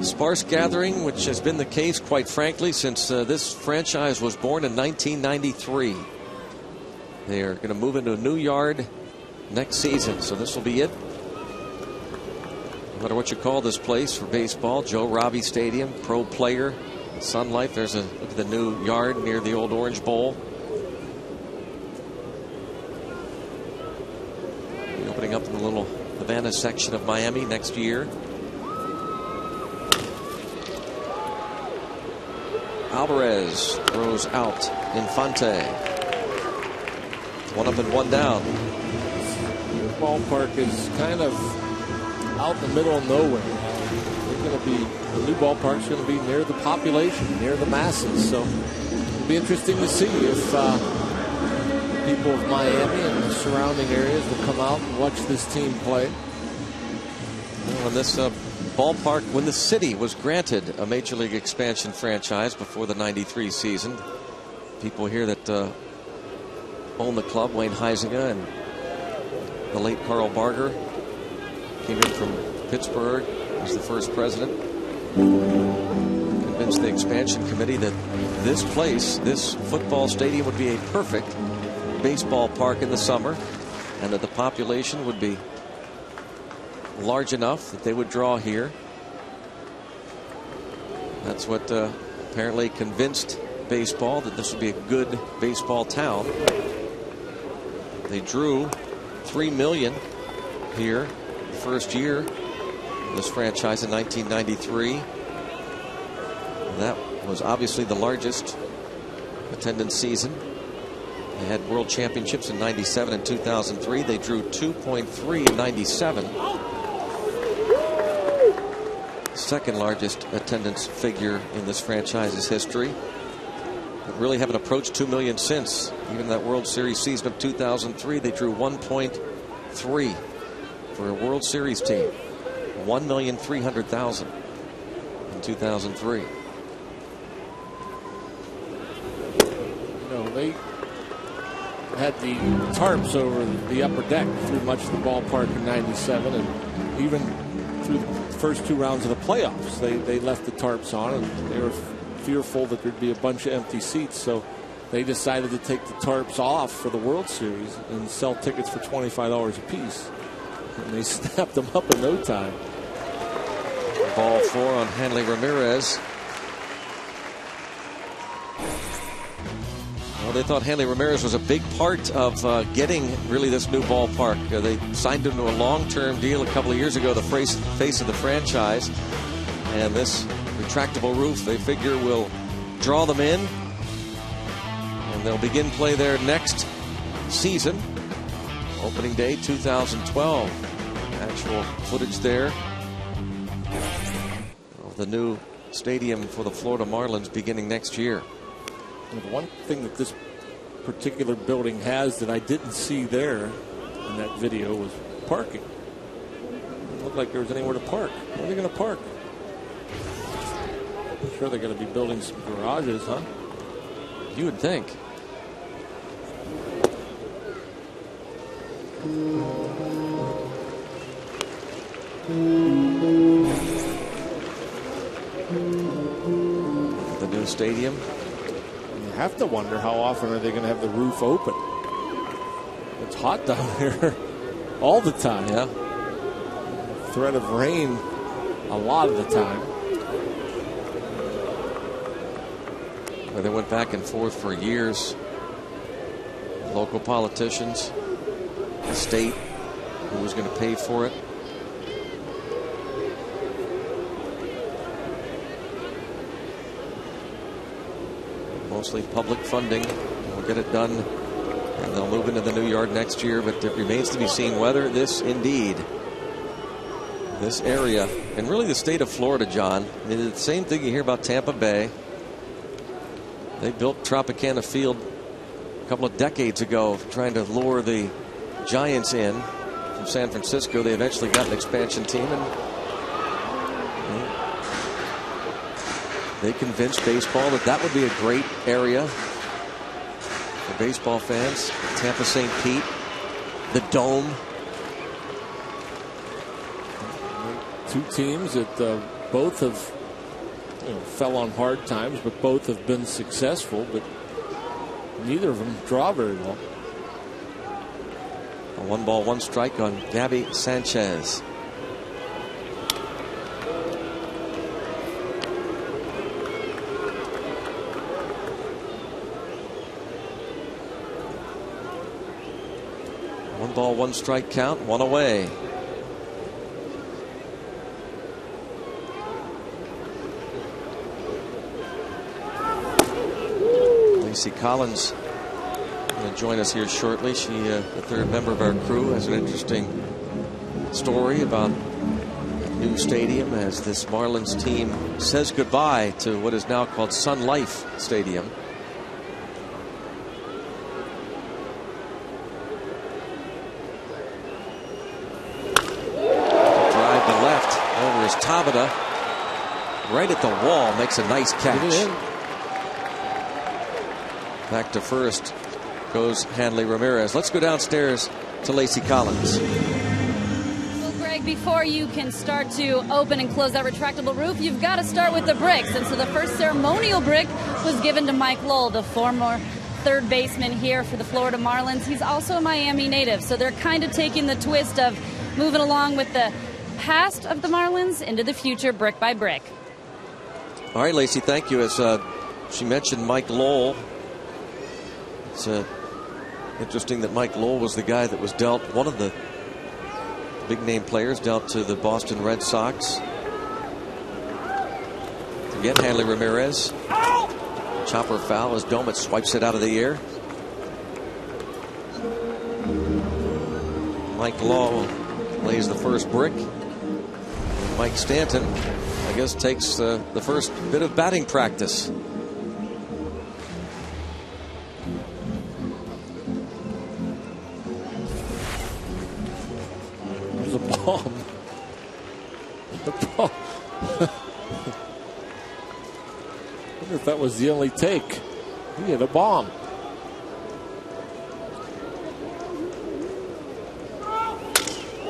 Sparse gathering, which has been the case, quite frankly, since this franchise was born in 1993. They are going to move into a new yard next season, so this will be it. No matter what you call this place for baseball, Joe Robbie Stadium, Pro Player, Sun Life. There's a look at the new yard near the old Orange Bowl. Opening up in the little Havana section of Miami next year. Alvarez throws out Infante. 1 up and 1 down. The ballpark is kind of out in the middle of nowhere. They're going to be, the new ballpark's going to be near the population, near the masses. So it'll be interesting to see if people of Miami and the surrounding areas will come out and watch this team play. Well, and this ballpark when the city was granted a Major League expansion franchise before the '93 season. People here that own the club, Wayne Huizinga and the late Carl Barger, came in from Pittsburgh as the first president. Convinced the expansion committee that this place, this football stadium, would be a perfect baseball park in the summer, and that the population would be large enough that they would draw here. That's what apparently convinced baseball that this would be a good baseball town. They drew 3 million here the first year of this franchise in 1993. And that was obviously the largest attendance season. They had world championships in '97 and 2003. They drew 2.3 in '97. Second largest attendance figure in this franchise's history. But really haven't approached 2 million since. Even that World Series season of 2003, they drew 1.3 for a World Series team. 1,300,000 in 2003. They had the tarps over the upper deck through much of the ballpark in '97, and even through the first 2 rounds of the playoffs, they left the tarps on, and they were fearful that there'd be a bunch of empty seats, so they decided to take the tarps off for the World Series and sell tickets for $25 a piece, and they snapped them up in no time. Ball 4 on Hanley Ramirez. Well, they thought Hanley Ramirez was a big part of getting really this new ballpark. They signed him to a long-term deal a couple of years ago, the face of the franchise. And this retractable roof, they figure, will draw them in. And they'll begin play there next season. Opening day 2012. Actual footage there of the new stadium for the Florida Marlins beginning next year. And one thing that this particular building has that I didn't see there in that video was parking. It didn't look like there was anywhere to park. Where are they going to park? I'm sure they're going to be building some garages, huh? You would think. The new stadium. You have to wonder how often are they going to have the roof open. It's hot down here all the time. Yeah. Threat of rain a lot of the time. Well, they went back and forth for years. Local politicians, the state, who was going to pay for it. Mostly public funding. We'll get it done, and they'll move into the new yard next year. But it remains to be seen whether this area, and really the state of Florida, John. I mean, the same thing you hear about Tampa Bay. They built Tropicana Field a couple of decades ago, trying to lure the Giants in from San Francisco. They eventually got an expansion team, and they convinced baseball that that would be a great area for baseball fans. Tampa St. Pete, the Dome. Two teams that both have fell on hard times, but both have been successful, but neither of them draw very well. A 1-ball, 1 strike on Gabby Sanchez. One ball, 1 strike count, 1 away. Lacey Collins going to join us here shortly. She, the third member of our crew, has an interesting story about a new stadium as this Marlins team says goodbye to what is now called Sun Life Stadium. Tabata right at the wall, makes a nice catch. Back to first goes Hanley Ramirez. Let's go downstairs to Lacey Collins. Well, Greg, before you can start to open and close that retractable roof, you've got to start with the bricks. And so the first ceremonial brick was given to Mike Lowell, the former third baseman here for the Florida Marlins. He's also a Miami native, so they're kind of taking the twist of moving along with the past of the Marlins into the future, brick by brick. All right, Lacey, thank you. As she mentioned Mike Lowell, it's interesting that Mike Lowell was the guy that was dealt, one of the big name players dealt to the Boston Red Sox. Again, Hanley Ramirez. Chopper foul as Domet swipes it out of the air. Mike Lowell lays the first brick. Mike Stanton, I guess, takes the first bit of batting practice. There's a bomb. The bomb. I wonder if that was the only take. He hit a bomb.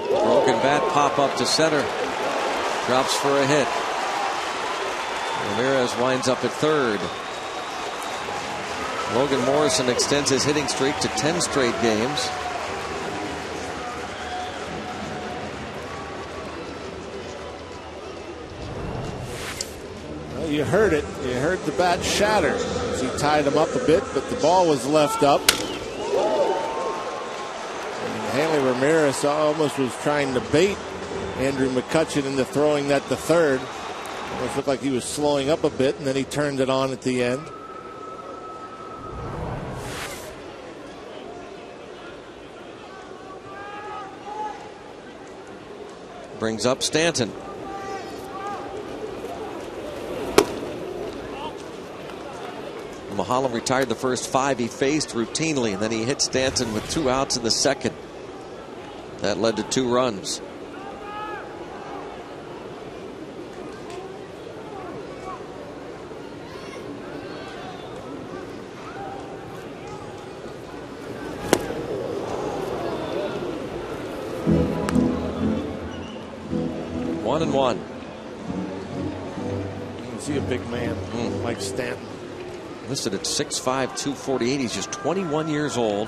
Broken bat pop up to center. Drops for a hit. Ramirez winds up at third. Logan Morrison extends his hitting streak to 10 straight games. Well, you heard it. You heard the bat shatter as he tied him up a bit, but the ball was left up. And Hanley Ramirez almost was trying to bait Andrew McCutchen into throwing that to third. Almost looked like he was slowing up a bit, and then he turned it on at the end. Brings up Stanton. Mahalam retired the first 5 he faced routinely, and then he hit Stanton with 2 outs in the second. That led to 2 runs. One and one. You can see a big man, Mike Stanton. Listed at 6'5", 248. He's just 21 years old.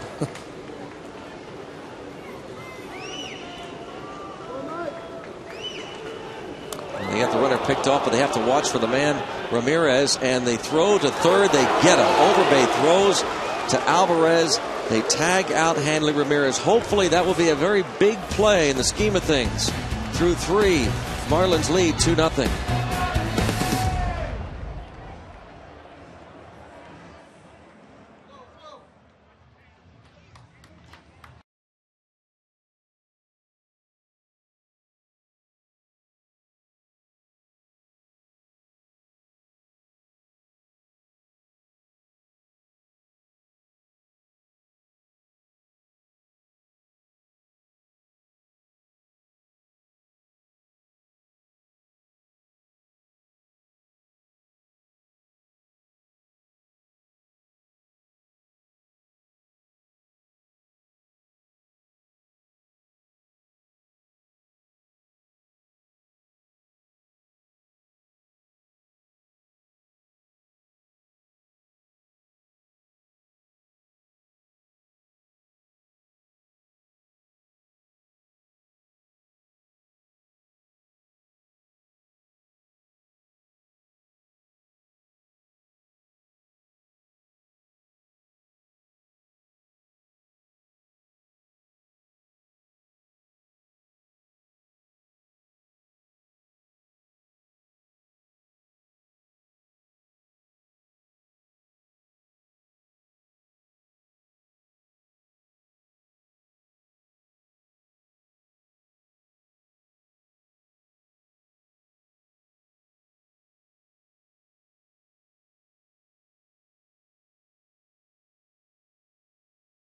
And they have the runner picked off, but they have to watch for the man Ramirez, and they throw to third. They get him. Overbay throws to Alvarez. They tag out Hanley Ramirez. Hopefully that will be a very big play in the scheme of things. Through 3, Marlins lead 2-0.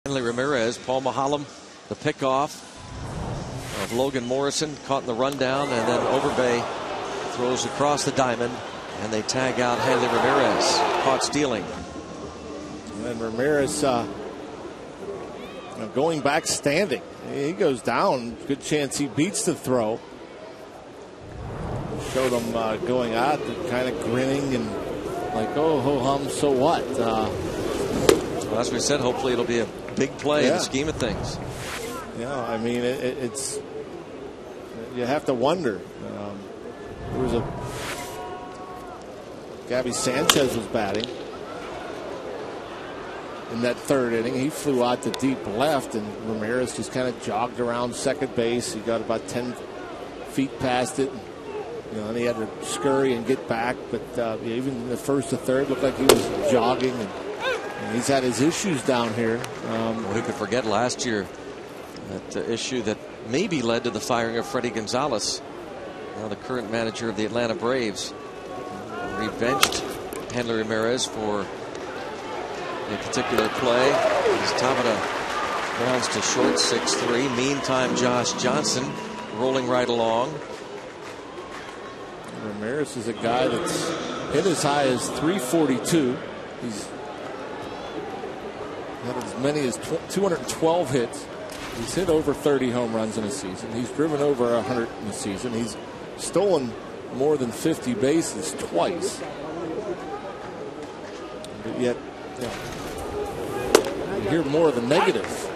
Hanley Ramirez, Paul Mahalam, the pickoff of Logan Morrison, caught in the rundown, and then Overbay Throws across the diamond, and they tag out Hanley Ramirez, caught stealing. And Ramirez going back standing. He goes down. Good chance he beats the throw. Showed him going out, kind of grinning and like, oh, ho hum, so what? Well, as we said, hopefully it'll be a big play in the scheme of things. Yeah, I mean, it's you have to wonder. There was Gabby Sanchez was batting in that third inning. He flew out to deep left, and Ramirez just kind of jogged around second base. He got about 10 feet past it. And he had to scurry and get back. But even in the first to third, looked like he was jogging. And he's had his issues down here. Who could forget last year that issue that maybe led to the firing of Freddie Gonzalez, now the current manager of the Atlanta Braves. Rebenched Hanley Ramirez for a particular play. As Tabata grounds to short 6-3. Meantime, Josh Johnson rolling right along. Ramirez is a guy that's hit as high as 342. He's had as many as 212 hits. He's hit over 30 home runs in a season. He's driven over 100 in a season. He's stolen more than 50 bases twice. But yet, you hear more of the negative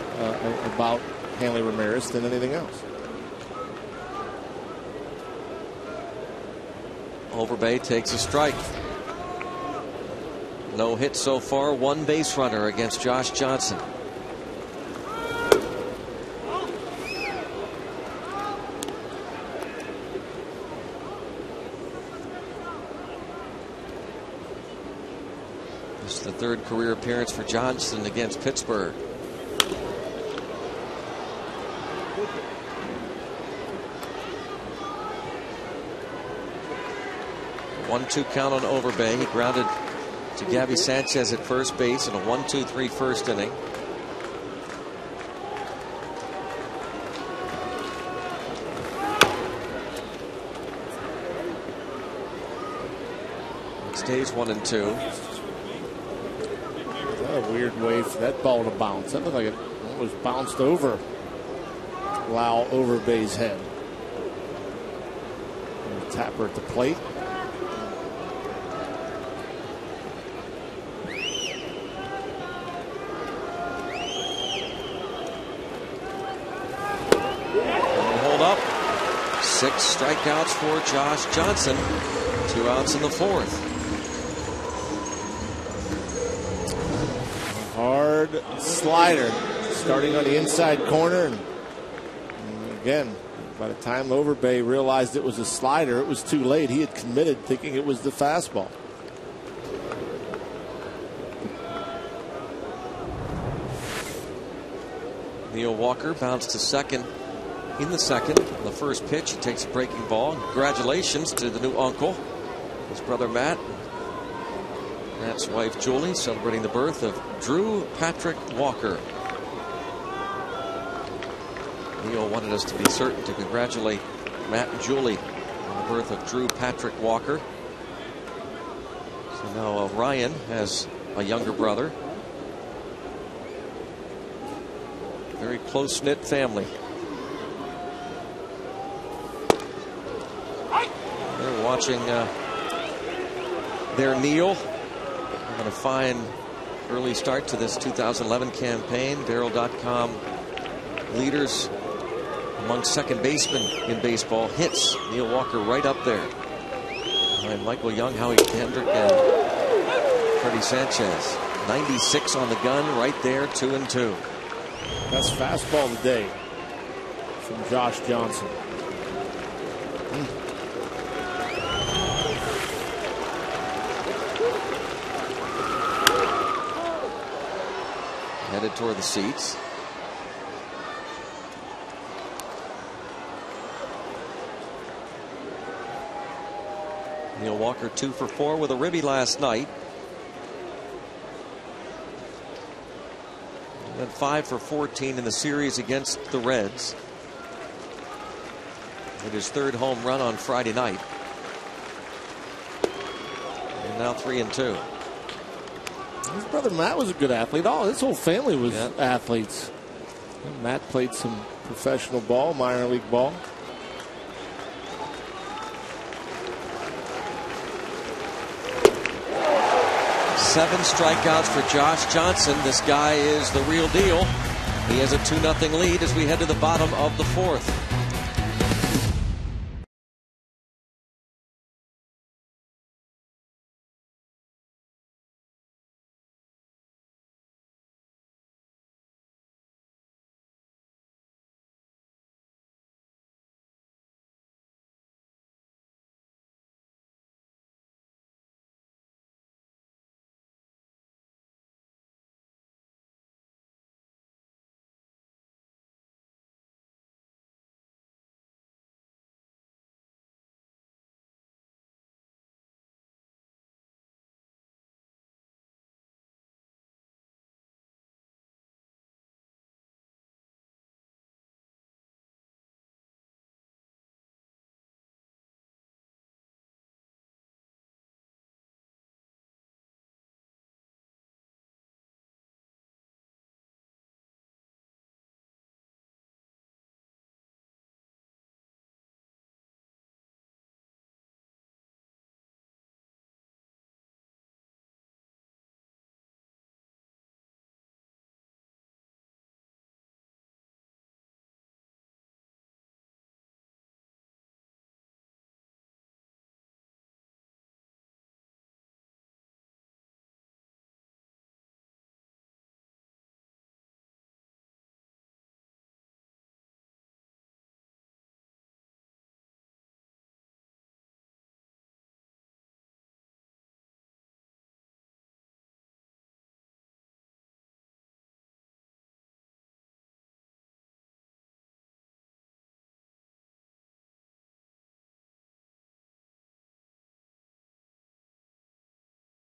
about Hanley Ramirez than anything else. Overbay takes a strike. No hit so far. One base runner against Josh Johnson. This is the third career appearance for Johnson against Pittsburgh. 1-2 count on Overbay. He grounded to Gabby Sanchez at first base in a 1-2-3 first inning. It stays 1-2. What a weird way for that ball to bounce. That looked like it was bounced over Lau Overbay's head. Tapper at the plate. Six strikeouts for Josh Johnson. 2 outs in the fourth. Hard slider starting on the inside corner. And again, by the time Overbay realized it was a slider, it was too late. He had committed thinking it was the fastball. Neil Walker bounced to second in the second. On the first pitch, he takes a breaking ball. Congratulations to the new uncle, his brother Matt. Matt's wife Julie celebrating the birth of Drew Patrick Walker. Neil wanted us to be certain to congratulate Matt and Julie on the birth of Drew Patrick Walker. So now Ryan has a younger brother. Very close-knit family. They're watching their Neil. Having a fine early start to this 2011 campaign. Barrel.com leaders among second basemen in baseball. Hits. Neil Walker right up there. And Michael Young, Howie Kendrick, and Freddie Sanchez. 96 on the gun right there, 2-2. Best fastball today from Josh Johnson. Headed toward the seats. Neil Walker 2 for 4 with a ribby last night. And then 5 for 14 in the series against the Reds. Hit his third home run on Friday night. now 3-2. His brother Matt was a good athlete. His whole family was athletes. Matt played some professional ball, minor league ball. Seven strikeouts for Josh Johnson. This guy is the real deal. He has a 2-0 lead as we head to the bottom of the fourth.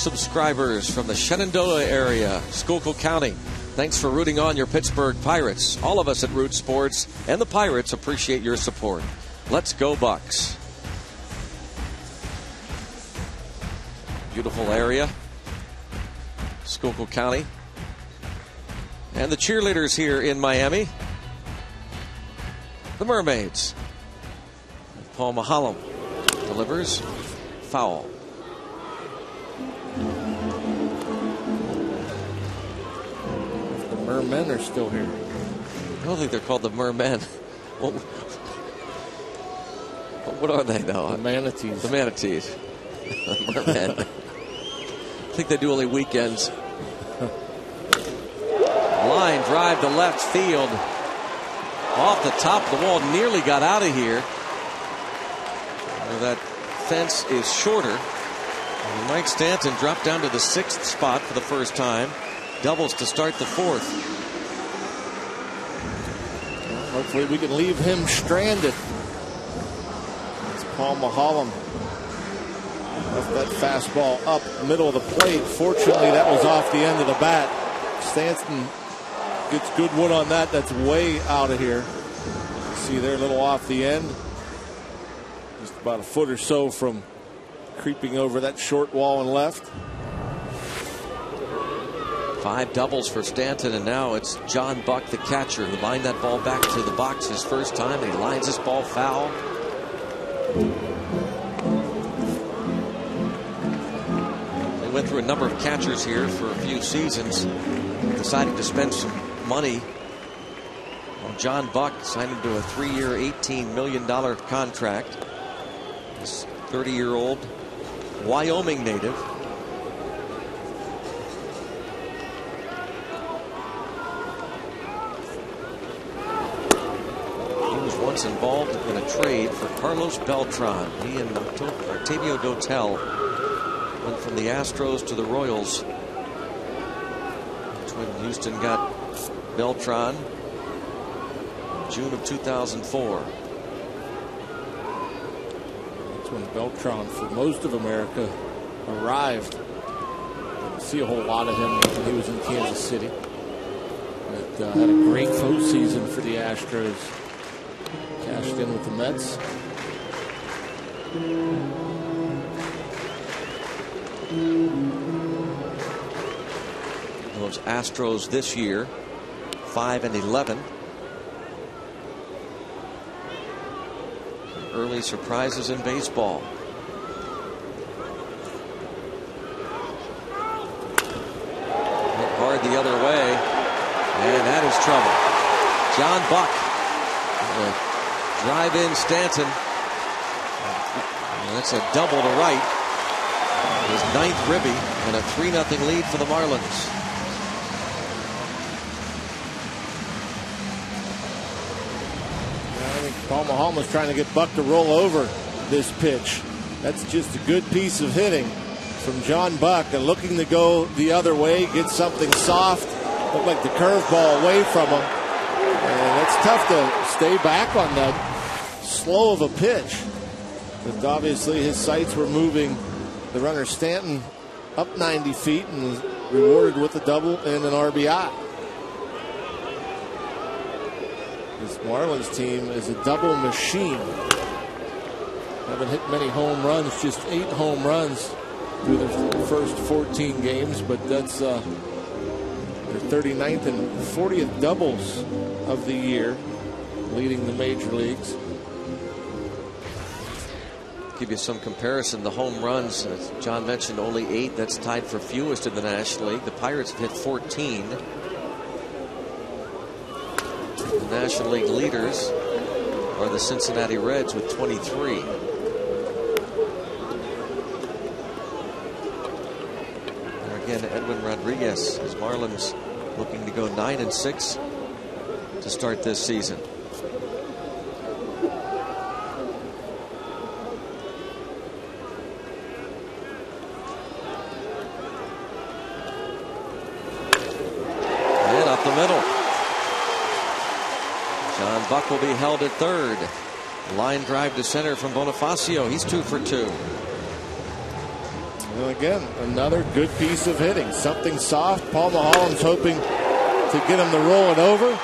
Subscribers from the Shenandoah area, Schuylkill County. Thanks for rooting on your Pittsburgh Pirates. All of us at Root Sports and the Pirates appreciate your support. Let's go Bucks. Beautiful area, Schuylkill County. And the cheerleaders here in Miami, the Mermaids. Paul Mahalam delivers foul. The Mermen are still here. I don't think they're called the Mermen. Well, what are they though? The Manatees. The Manatees. The Mermen. I think they do only weekends. Line drive to left field. Off the top of the wall. Nearly got out of here. That fence is shorter. And Mike Stanton dropped down to the 6th spot for the first time. Doubles to start the 4th. Well, hopefully we can leave him stranded. It's Paul Mahalam. Left that fastball up middle of the plate. Fortunately, that was off the end of the bat. Stanton gets good wood on that. That's way out of here. See there, a little off the end. Just about a foot or so from creeping over that short wall and left. 5 doubles for Stanton, and now it's John Buck, the catcher, who lined that ball back to the box his first time, and he lines this ball foul. They went through a number of catchers here for a few seasons, deciding to spend some money on John Buck, signed him to a 3-year, $18 million contract. This 30-year-old Wyoming native. He was once involved in a trade for Carlos Beltran. He and Octavio Dotel went from the Astros to the Royals. That's when Houston got Beltran in June of 2004. When Beltran, for most of America, arrived. Didn't see a whole lot of him when he was in Kansas City. But had a great postseason for the Astros. Cashed in with the Mets. Those Astros this year, 5-11. Early surprises in baseball. Hit hard the other way, and that is trouble. John Buck, drive in Stanton. That's a double to right. His 9th ribby, and a 3-0 lead for the Marlins. I think Paul Maholm trying to get Buck to roll over this pitch. That's just a good piece of hitting from John Buck, and looking to go the other way, get something soft. Looked like the curveball away from him. And it's tough to stay back on that slow of a pitch. But obviously his sights were moving the runner Stanton up 90 feet and was rewarded with a double and an RBI. This Marlins team is a double machine. Haven't hit many home runs, just 8 home runs through the first 14 games, but that's their 39th and 40th doubles of the year, leading the major leagues. Give you some comparison. The home runs, as John mentioned, only 8. That's tied for fewest in the National League. The Pirates have hit 14. The National League leaders are the Cincinnati Reds with 23. There again, Edwin Rodriguez. His Marlins looking to go 9-6 to start this season. Buck will be held at third. Line drive to center from Bonifacio. He's 2 for 2. Well, again, another good piece of hitting. Something soft. Paul Maholm's hoping to get him to roll it over.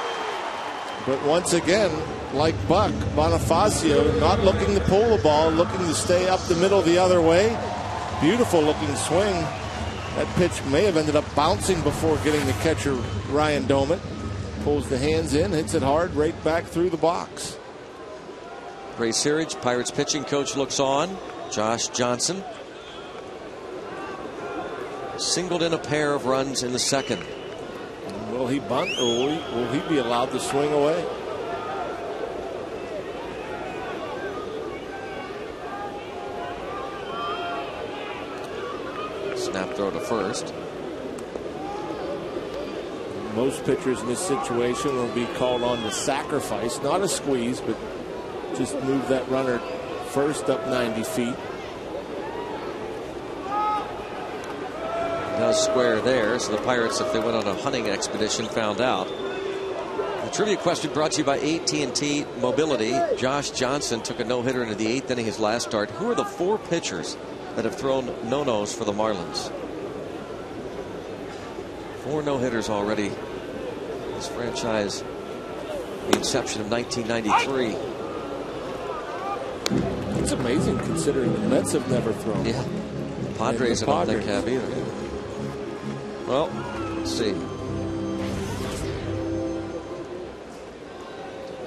But once again, like Buck, Bonifacio not looking to pull the ball, looking to stay up the middle the other way. Beautiful looking swing. That pitch may have ended up bouncing before getting the catcher Ryan Doman. Pulls the hands in, hits it hard, right back through the box. Ray Searage, Pirates pitching coach, looks on. Josh Johnson singled in a pair of runs in the second. Will he bunt, or will he be allowed to swing away? Snap throw to first. Most pitchers in this situation will be called on to sacrifice, not a squeeze, but just move that runner first up 90 feet. Does square there, so the Pirates, if they went on a hunting expedition, found out. The trivia question brought to you by AT Mobility. Josh Johnson took a no-hitter into the 8th inning his last start. Who are the 4 pitchers that have thrown no-nos for the Marlins? 4 no-hitters already. This franchise, the inception of 1993. It's amazing considering the Mets have never thrown. Yeah. The Padres, I don't think have either. Yeah. Well, let's see.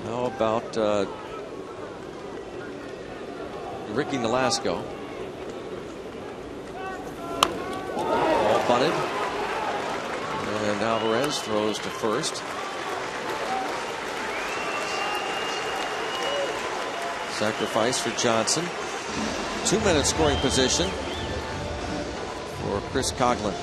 How about Ricky Nolasco? All bunted. And Alvarez throws to first. Sacrifice for Johnson. 2-minute scoring position for Chris Coughlin.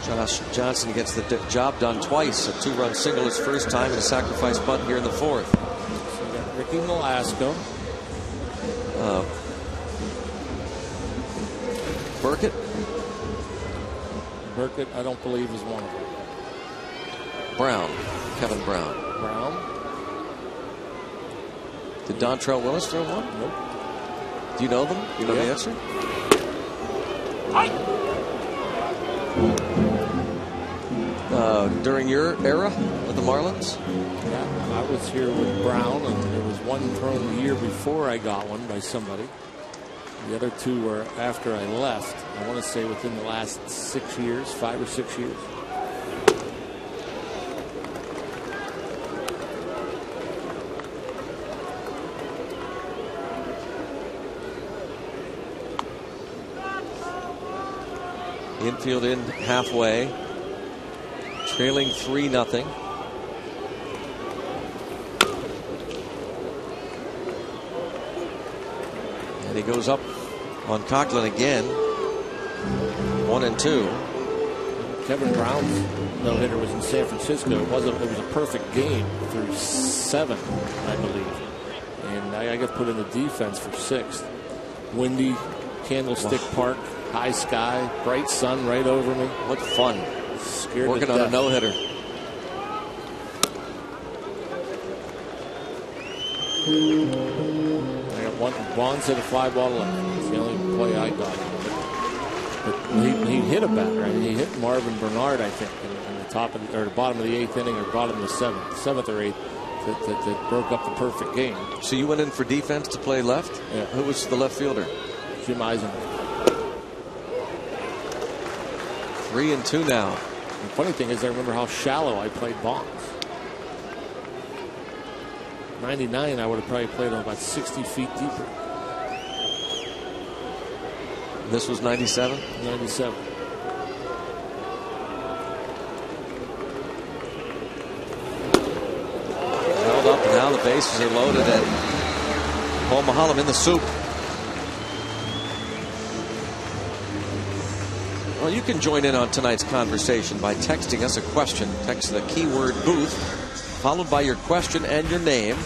Josh Johnson gets the job done twice. A 2-run single his first time and a sacrifice bunt here in the 4th. So we got Ricky Nolasco. Burkett, I don't believe, is one of them. Brown. Kevin Brown. Brown. Did Dontrell Willis throw one? Nope. Do you know them? Do you know the answer? During your era with the Marlins? Yeah, I was here with Brown, and there was one thrown the year before I got one by somebody. The other two were after I left. I want to say within the last 6 years, 5 or 6 years. Infield in halfway, trailing 3-0. And he goes up on Conklin again. 1-2. Kevin Brown's no-hitter was in San Francisco. It was a perfect game through 7, I believe. And I got put in the defense for 6th. Windy, Candlestick Park, high sky, bright sun right over me. What fun. Scared working on a no-hitter. I got one. Bonds hit a fly ball to left. It's the only play I got. But he hit a batter. I mean, he hit Marvin Bernard, I think, in the top of the, or the bottom of the 8th inning, or bottom of the 7th or 8th, that broke up the perfect game. So you went in for defense to play left? Yeah. Who was the left fielder? Jim Eisenman. 3-2 now. The funny thing is, I remember how shallow I played Bonds. 99, I would have probably played him about 60 feet deeper. This was 97? 97. Held up, and now the bases are loaded, and Paul Maholm in the soup. Well, you can join in on tonight's conversation by texting us a question. Text the keyword booth, followed by your question and your name,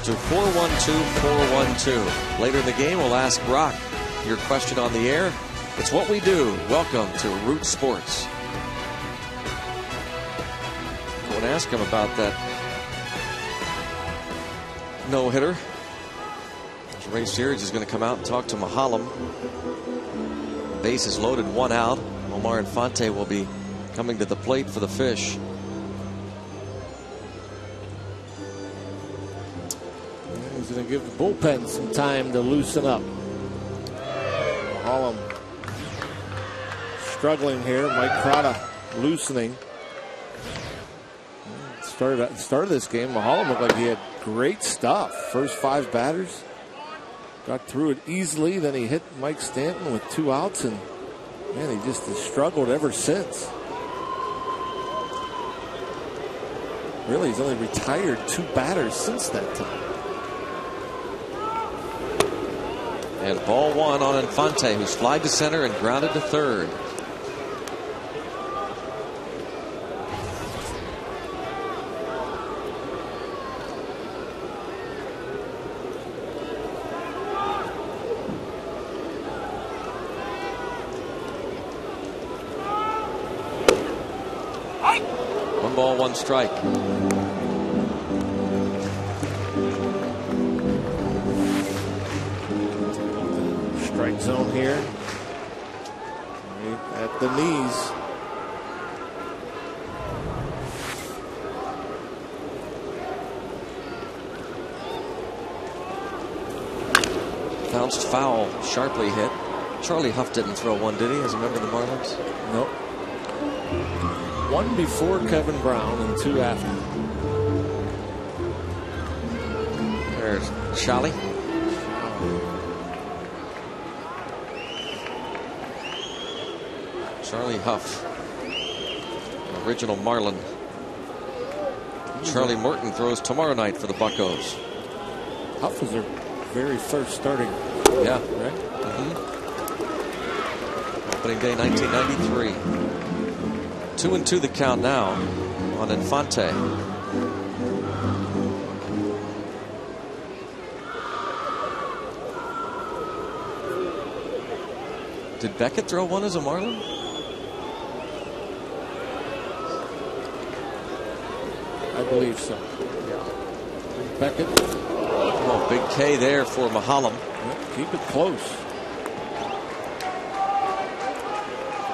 to 412-412. Later in the game, we'll ask Brock your question on the air. It's what we do. Welcome to Root Sports. I want to ask him about that no-hitter. Ray Searage is going to come out and talk to Maholm. Base is loaded, 1 out. Omar Infante will be coming to the plate for the Fish. He's going to give the bullpen some time to loosen up. Maholm struggling here. Mike Crotta loosening. Started of this game, Maholm looked like he had great stuff. First 5 batters, got through it easily. Then he hit Mike Stanton with 2 outs, and man, he just has struggled ever since. Really, he's only retired 2 batters since that time. And ball 1 on Infante, who's flied to center and grounded to third. One ball, 1 strike. Strike zone here. Right at the knees. Bounced foul, sharply hit. Charlie Huff didn't throw one, did he, as a member of the Marlins? Nope. 1 before Kevin Brown and 2 after. There's Charlie. Charlie Huff, original Marlin. Charlie Morton throws tomorrow night for the Buccos. Huff was their very first starting. Yeah. Right? Opening day 1993. 2-2 the count now on Infante. Did Beckett throw one as a Marlin? I believe so. Yeah. Beckett. Oh, big K there for Maholm. Yeah, keep it close.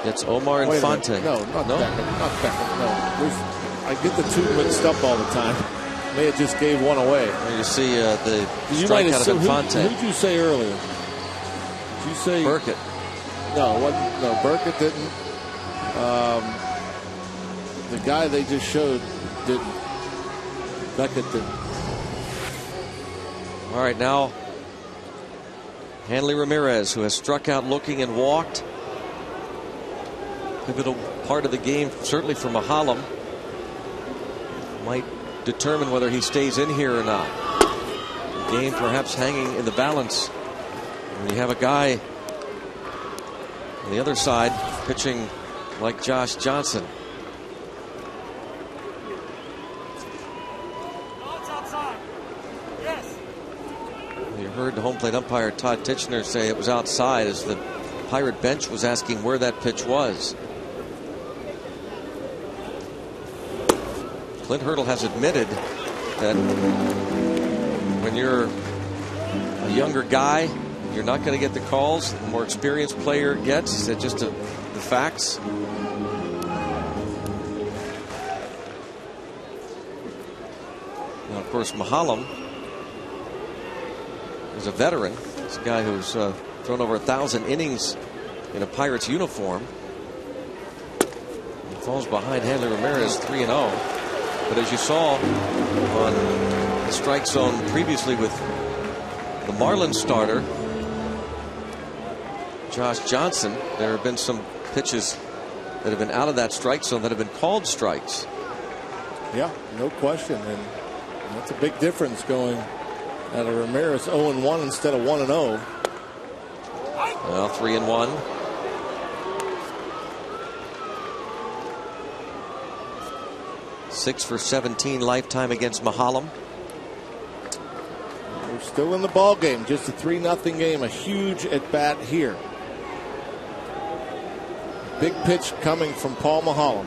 It's Omar Infante. No, not Beckett. Not Beckett. No. I get the 2 mixed up all the time. May have just gave one away. There you see the strikeout of Infante. Who did you say earlier? Did you say Burkett. No, Burkett didn't. The guy they just showed didn't. Beckett didn't. All right, now Hanley Ramirez, who has struck out looking and walked. Pivotal part of the game, certainly for Mahalam. Might determine whether he stays in here or not. The game perhaps hanging in the balance. When you have a guy on the other side pitching like Josh Johnson. You heard the home plate umpire Todd Tichenor say it was outside as the Pirate bench was asking where that pitch was. Clint Hurdle has admitted that when you're a younger guy, you're not going to get the calls. The more experienced player gets, he said, just the facts. Now, of course, Mahalam is a veteran. He's a guy who's thrown over 1,000 innings in a Pirates uniform. He falls behind Hanley Ramirez 3-0. But as you saw on the strike zone previously with the Marlins starter, Josh Johnson, there have been some pitches that have been out of that strike zone that have been called strikes. Yeah, no question. And that's a big difference going at a Ramirez 0-1 instead of 1-0. Well, 3-1. Six for 17 lifetime against Mahalam. We're still in the ball game. Just a 3-0 game. A huge at bat here. Big pitch coming from Paul Mahalam.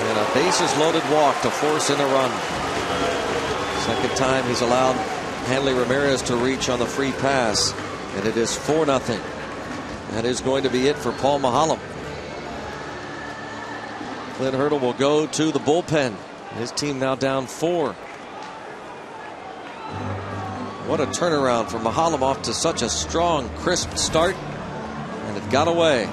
And a bases loaded walk to force in a run. Second time he's allowed Hanley Ramirez to reach on the free pass. And it is 4-0. That is going to be it for Paul Mahalam. Clint Hurdle will go to the bullpen. His team now down 4. What a turnaround for Mahalam, off to such a strong, crisp start. And it got away.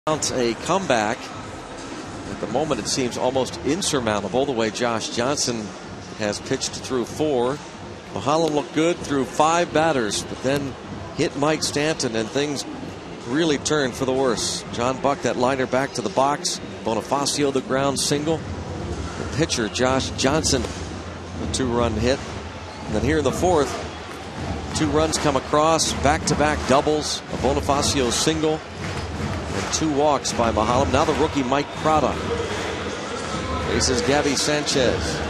A comeback. At the moment it seems almost insurmountable the way Josh Johnson has pitched through 4. Mahalam looked good through 5 batters, but then hit Mike Stanton and things really turned for the worse. John Buck, that liner back to the box. Bonifacio, the ground single. The pitcher Josh Johnson, a 2-run hit. And then here in the 4th, 2 runs come across, back-to-back doubles, a Bonifacio single, and 2 walks by Mahalam. Now the rookie Mike Prada faces Gabby Sanchez.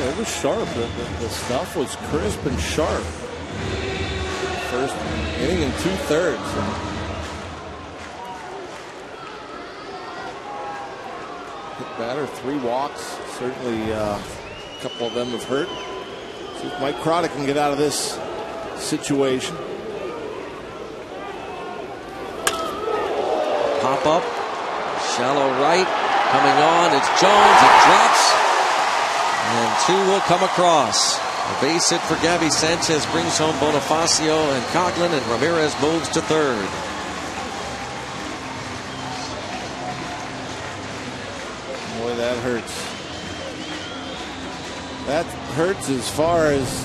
It was sharp. The stuff was crisp and sharp. first inning and 2/3. Hit batter, 3 walks. Certainly a couple of them have hurt. See if Mike Crotty can get out of this situation. Pop up, shallow right, coming on. It's Jones. It drops, and 2 will come across. A base hit for Gabby Sanchez brings home Bonifacio and Coughlin, and Ramirez moves to third. Boy, that hurts. That hurts as far as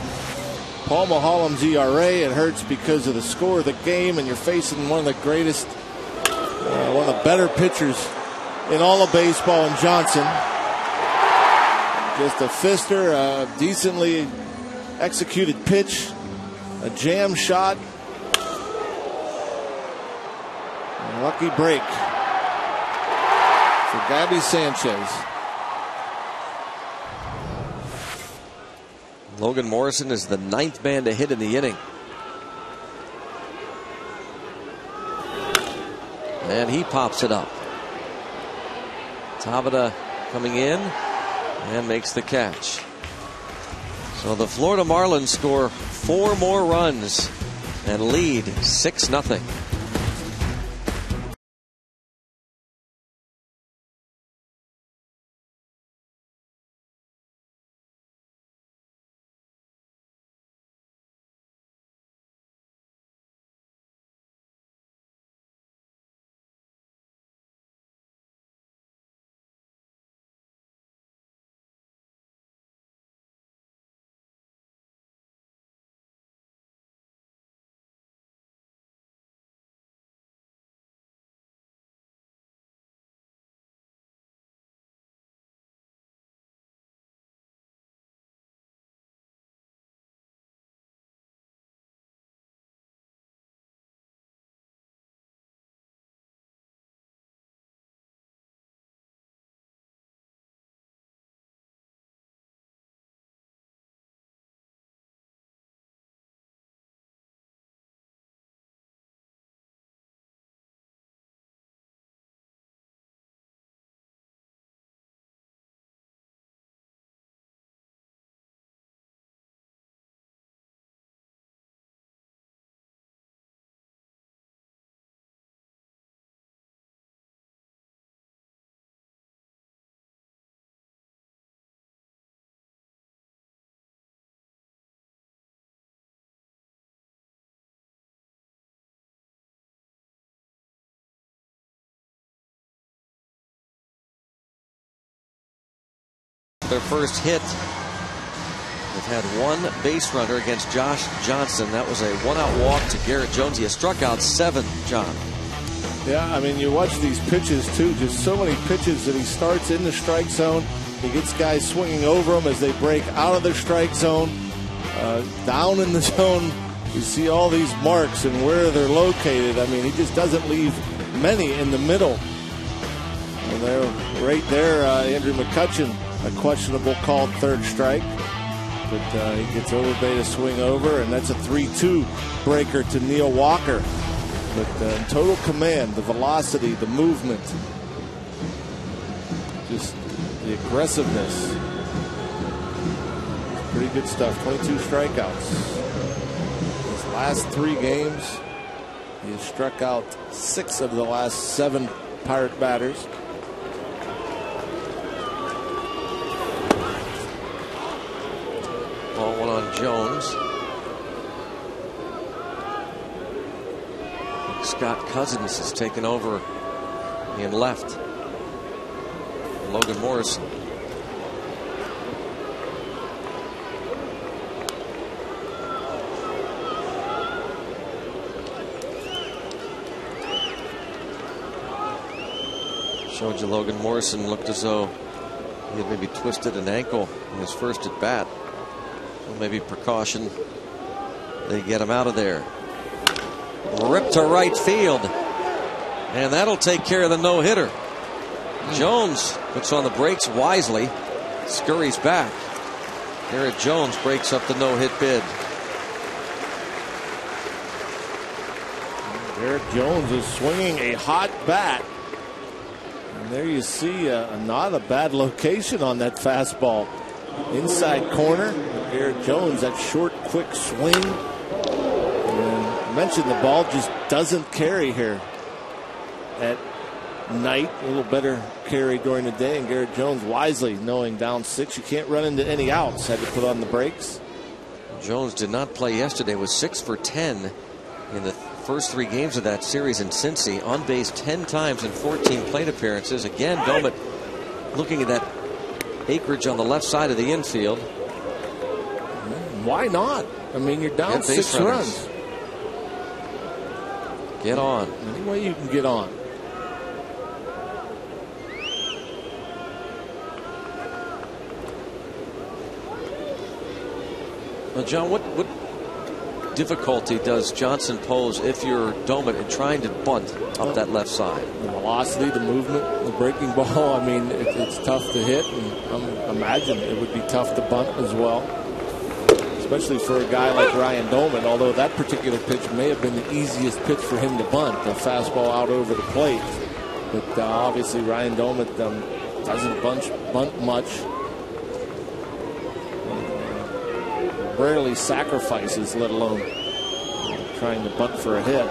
Paul Maholm's ERA. It hurts because of the score of the game, and you're facing one of the greatest, one of the better pitchers in all of baseball in Johnson. Just a fister, a decently executed pitch, a jam shot, a lucky break for Gabby Sanchez. Logan Morrison is the 9th man to hit in the inning. And he pops it up. Tabata coming in and makes the catch. So the Florida Marlins score 4 more runs and lead 6-0. Their first hit. They've had 1 base runner against Josh Johnson. That was a 1-out walk to Garrett Jones. He has struck out 7, John. Yeah, I mean, you watch these pitches too. Just so many pitches that he starts in the strike zone. He gets guys swinging over him as they break out of the strike zone. Down in the zone, you see all these marks and where they're located. I mean, he just doesn't leave many in the middle. And they're right there, Andrew McCutchen. A questionable called 3rd strike, but he gets Overbay to swing over, and that's a 3-2 breaker to Neil Walker. But total command, the velocity, the movement, just the aggressiveness. Pretty good stuff. 22 strikeouts. His last 3 games, he has struck out 6 of the last 7 Pirate batters. Ball 1 on Jones. Scott Cousins has taken over in left. Logan Morrison. Showed you Logan Morrison looked as though he had maybe twisted an ankle in his first at bat. So maybe precaution. They get him out of there. Ripped to right field. And that'll take care of the no-hitter. Jones puts on the brakes wisely. Scurries back. Garrett Jones breaks up the no-hit bid. Garrett Jones is swinging a hot bat. And there you see not a bad location on that fastball. Inside corner. Garrett Jones, that short, quick swing. And I mentioned the ball just doesn't carry here at night. A little better carry during the day. And Garrett Jones, wisely knowing down 6, you can't run into any outs, had to put on the brakes. Jones did not play yesterday, was 6 for 10 in the first 3 games of that series in Cincy. On base 10 times in 14 plate appearances. Again, Domet looking at that acreage on the left side of the infield. Why not? I mean, you're down 6 runs. Get on. Any way you can get on. Well, John, what difficulty does Johnson pose if you're Domet in trying to bunt up that left side? The velocity, the movement, the breaking ball. I mean, it's tough to hit, and I imagine it would be tough to bunt as well, especially for a guy like Ryan Domet. Although that particular pitch may have been the easiest pitch for him to bunt, the fastball out over the plate. But obviously, Ryan Domet doesn't bunt much. Rarely sacrifices, let alone trying to bunt for a hit.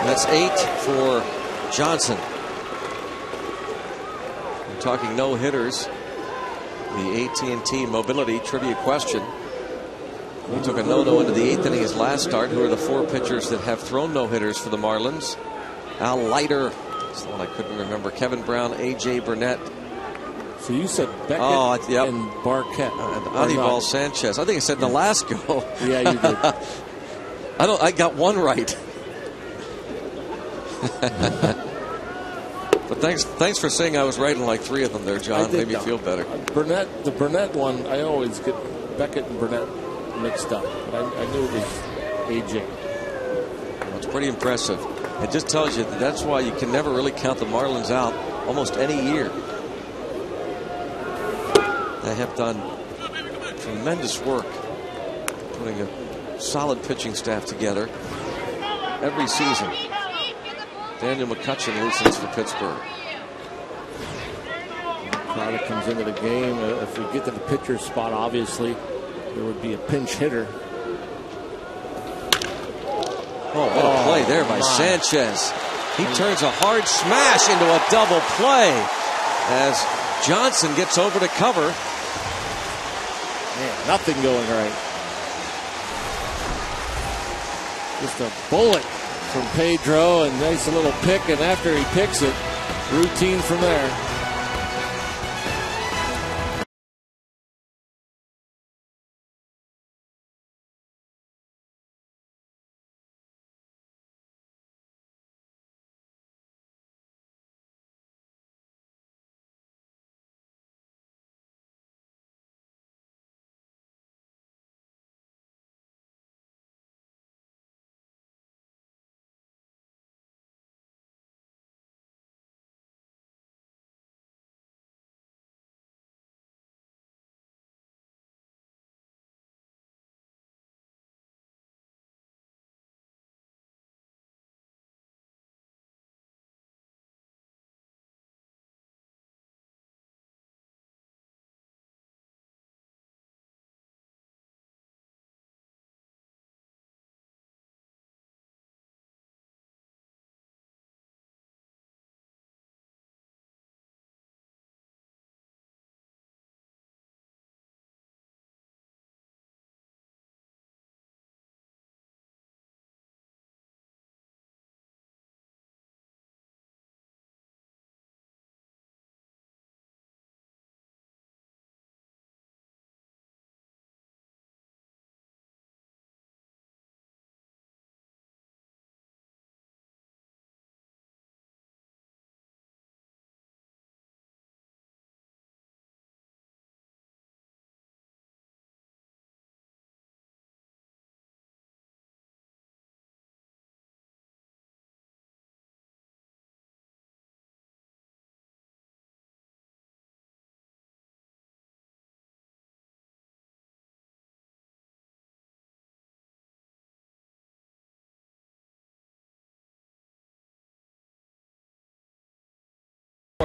That's 8 for Johnson. We're talking no hitters. The AT Mobility trivia question. He took a no-no into the 8th inning his last start. Who are the 4 pitchers that have thrown no hitters for the Marlins? Al Leiter. That's the one I couldn't remember. Kevin Brown, A.J. Burnett. So you said Beckett and Barquette. Anibal Sanchez. I think I said Nolasco. Yeah, you did. I got one right. But thanks for saying I was right in like 3 of them there, John. Made me feel better. The Burnett one, I always get Beckett and Burnett mixed up. But I knew it was A.J. Well, it's pretty impressive. It just tells you that's why you can never really count the Marlins out almost any year. They have done tremendous work putting a solid pitching staff together every season. Daniel McCutchen loosens for Pittsburgh. Crowder comes into the game. If we get to the pitcher's spot, obviously there would be a pinch hitter. Oh, what a play there by Sanchez. He turns a hard smash into a double play as Johnson gets over to cover. Man, nothing going right. Just a bullet from Pedro, and nice little pick, and after he picks it, routine from there.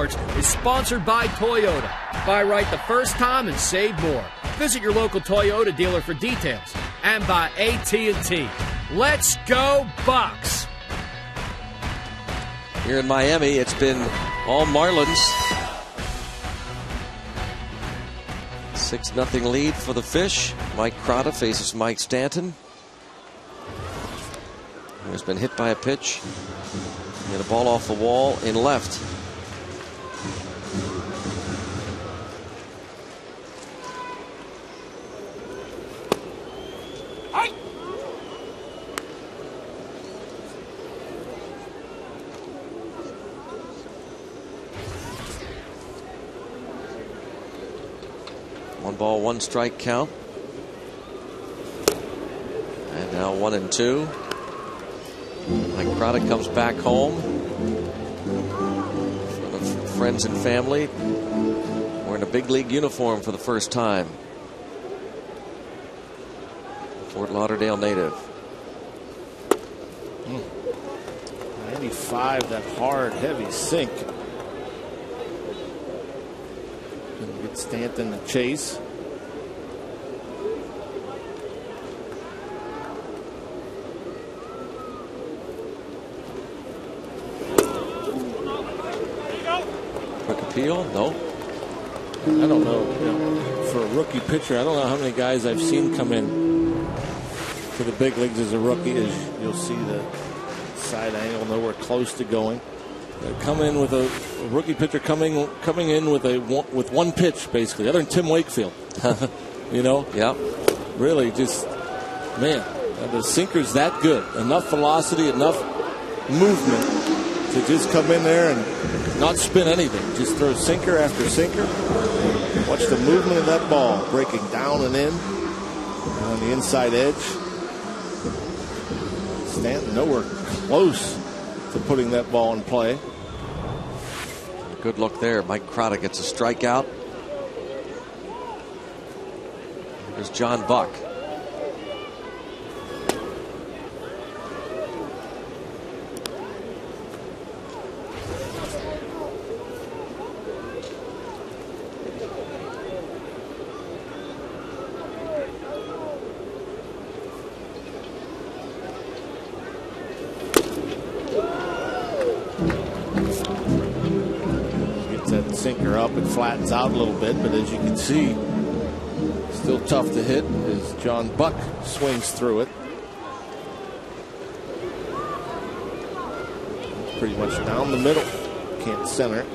is sponsored by Toyota. Buy right the first time and save more. Visit your local Toyota dealer for details. And by AT&T. Let's go Bucks! Here in Miami, it's been all Marlins. 6-0 lead for the Fish. Mike Crotta faces Mike Stanton, who has been hit by a pitch and a ball off the wall in left. One ball, one strike count. And now 1-2. Mike Crotta comes back home in front of friends and family, wearing a big league uniform for the first time. Fort Lauderdale native. 95, that hard, heavy sink. Gonna get Stanton to chase. Quick appeal? No. I don't know. For a rookie pitcher, I don't know how many guys I've seen come in to the big leagues as a rookie. As you'll see the side angle, nowhere close to going. Come in with a rookie pitcher coming in with one pitch basically, other than Tim Wakefield. You know, yeah, really just man, the sinker's that good, enough velocity, enough movement to just come in there and not spin anything, just throw sinker after sinker. Watch the movement of that ball breaking down and in on the inside edge. Stanton nowhere close to putting that ball in play. Good look there. Mike Crotta gets a strikeout. There's John Buck. Sinker up, it flattens out a little bit, but as you can see, still tough to hit as John Buck swings through it. Pretty much down the middle, can't center it.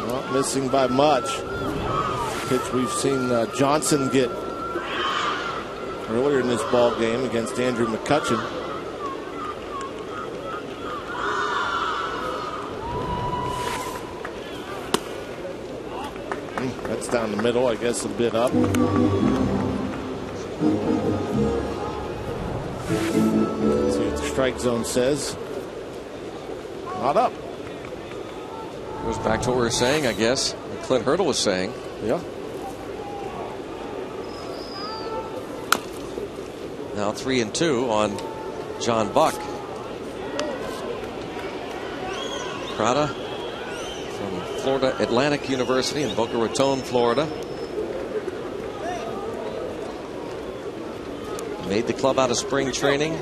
Not missing by much. Pitch we've seen Johnson get earlier in this ball game against Andrew McCutchen. That's down the middle, I guess a bit up. See what the strike zone says. Not up. Goes back to what we were saying, I guess. What Clint Hurdle was saying. Yeah. Now 3-2 on John Buck. Crotta from Florida Atlantic University in Boca Raton, Florida. Made the club out of spring training,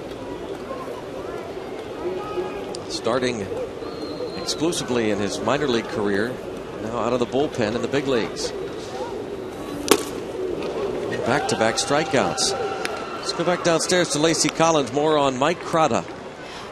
starting exclusively in his minor league career, now out of the bullpen in the big leagues. Back-to-back strikeouts. Let's go back downstairs to Lacey Collins. More on Mike Crotta.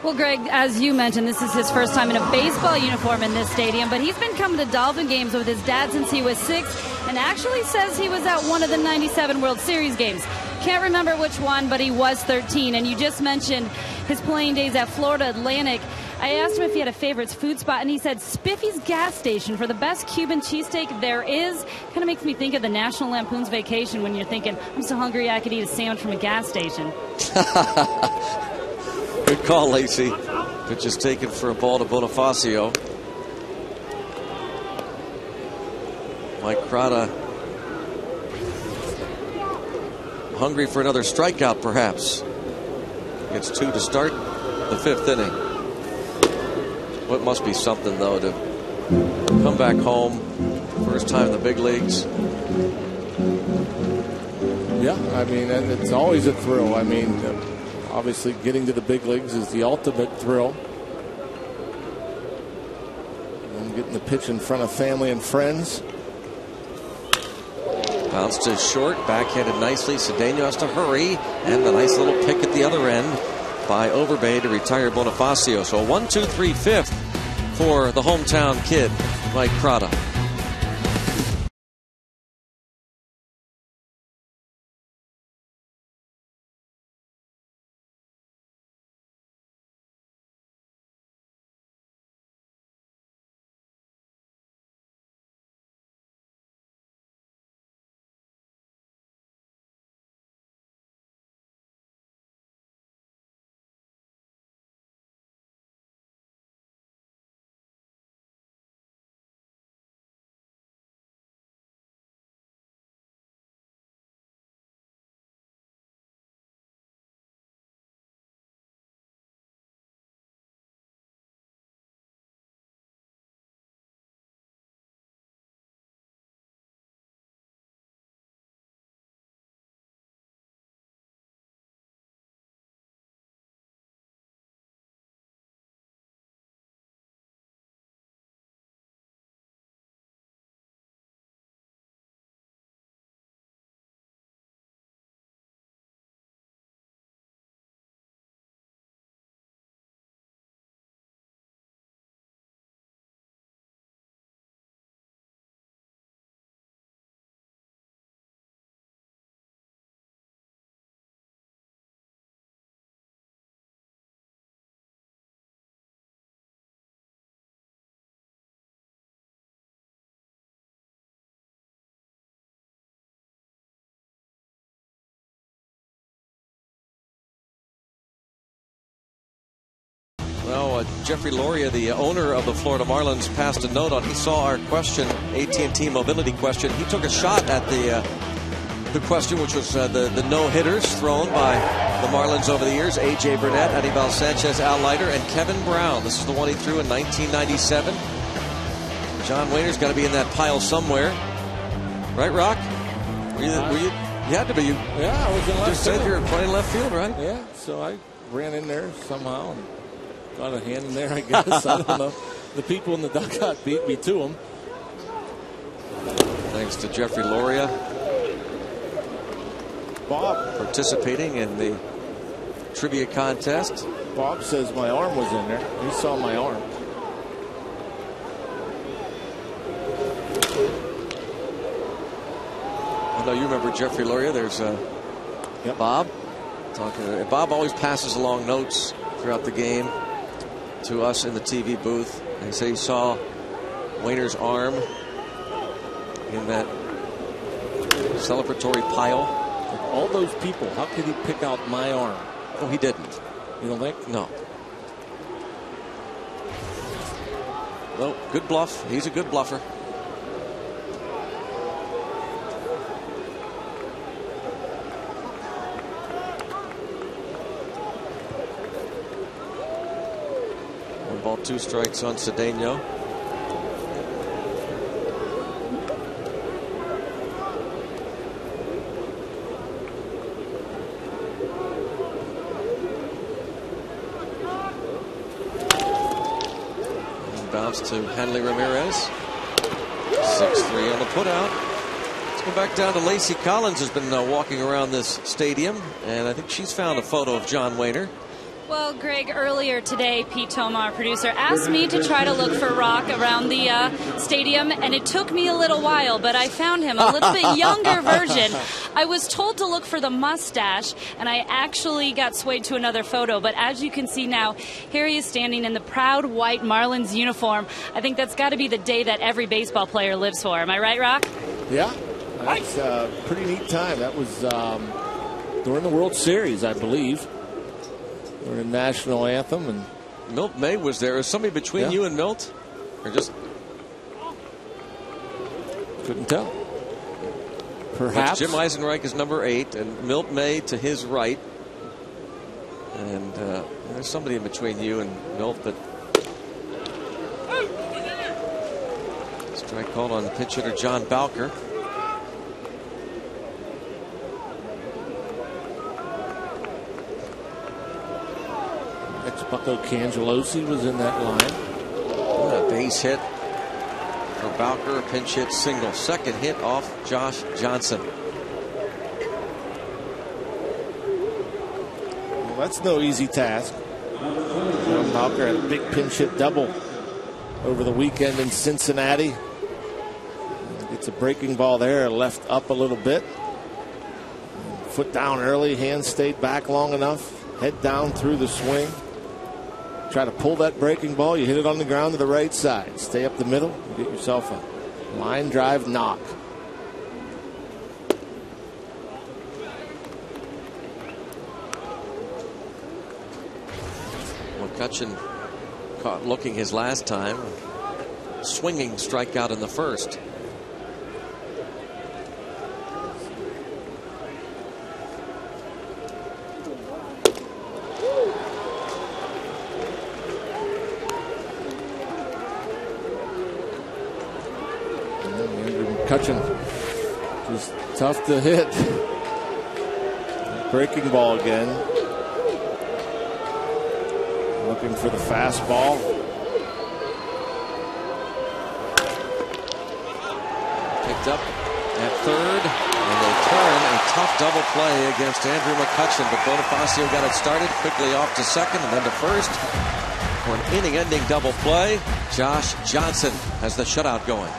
Well, Greg, as you mentioned, this is his first time in a baseball uniform in this stadium, but he's been coming to Dolphin games with his dad since he was 6, and actually says he was at one of the '97 World Series games. Can't remember which one, but he was 13. And you just mentioned his playing days at Florida Atlantic. I asked him if he had a favorite food spot, and he said Spiffy's gas station for the best Cuban cheesesteak there is. Kind of makes me think of the National Lampoon's Vacation when you're thinking, I'm so hungry I could eat a sandwich from a gas station. Good call, Lacey. Pitch is taken for a ball to Bonifacio. Mike Crotta hungry for another strikeout, perhaps. Gets 2 to start the 5th inning. Well, it must be something, though, to come back home, first time in the big leagues. Yeah, I mean, it's always a thrill. I mean, obviously getting to the big leagues is the ultimate thrill. And getting the pitch in front of family and friends. Bounced to short, backhanded nicely. Cedeno has to hurry, and the nice little pick at the other end by Overbay to retire Bonifacio. So a 1-2-3 fifth for the hometown kid, Mike Prada. Well, Jeffrey Loria, the owner of the Florida Marlins, passed a note on. He saw our question, AT&T mobility question. He took a shot at the question, which was the no-hitters thrown by the Marlins over the years. A.J. Burnett, Anibal Sanchez, Al Leiter, and Kevin Brown. This is the one he threw in 1997. John Wehner's got to be in that pile somewhere. Right, Rock? Were you had to be. Yeah, I was in left just said you're playing left field, right? Yeah, so I ran in there somehow and got a hand in there, I guess. I don't know. The people in the dugout beat me to them. Thanks to Jeffrey Loria. Bob participating in the trivia contest. Bob says my arm was in there. He saw my arm. I know you remember Jeffrey Loria. There's yep. Bob talking. Bob always passes along notes throughout the game to us in the TV booth. And he said he saw Wehner's arm in that celebratory pile. Of all those people, how could he pick out my arm? Oh, he didn't. You don't think? No. Well, good bluff. He's a good bluffer. One ball, 2 strikes on Cedeno. To Hanley Ramirez. 6-3 on the putout. Let's go back down to Lacey Collins, who's been walking around this stadium, and I think she's found a photo of John Wehner. Well, Greg, earlier today, Pete Thoma, our producer, asked me to try to look for Rock around the stadium, and it took me a little while, but I found him, a little bit younger version. I was told to look for the mustache, and I actually got swayed to another photo, but as you can see now, here he is standing in the proud white Marlins uniform. I think that's got to be the day that every baseball player lives for. Am I right, Rock? Yeah, that's a pretty neat time. That was during the World Series, I believe. Or the national anthem, and Milt May was there. Is somebody between you and Milt, or just couldn't tell? Perhaps Jim Eisenreich is number 8, and Milt May to his right. And there's somebody in between you and Milt, but strike called on the pinch hitter John Bowker. Bucko Cangelosi was in that line. A base hit for Bowker, a pinch hit single. Second hit off Josh Johnson. Well, that's no easy task. John Bowker had a big pinch hit double over the weekend in Cincinnati. Gets a breaking ball there, left up a little bit. Foot down early, hands stayed back long enough. Head down through the swing. Try to pull that breaking ball. You hit it on the ground to the right side. Stay up the middle. You get yourself a line drive knock. McCutchen caught looking his last time. Swinging strikeout in the first. McCutchen just tough to hit. Breaking ball again. Looking for the fastball. Picked up at third, and they turn a tough double play against Andrew McCutchen, but Bonifacio got it started quickly off to second and then to first for an inning-ending double play. Josh Johnson has the shutout going.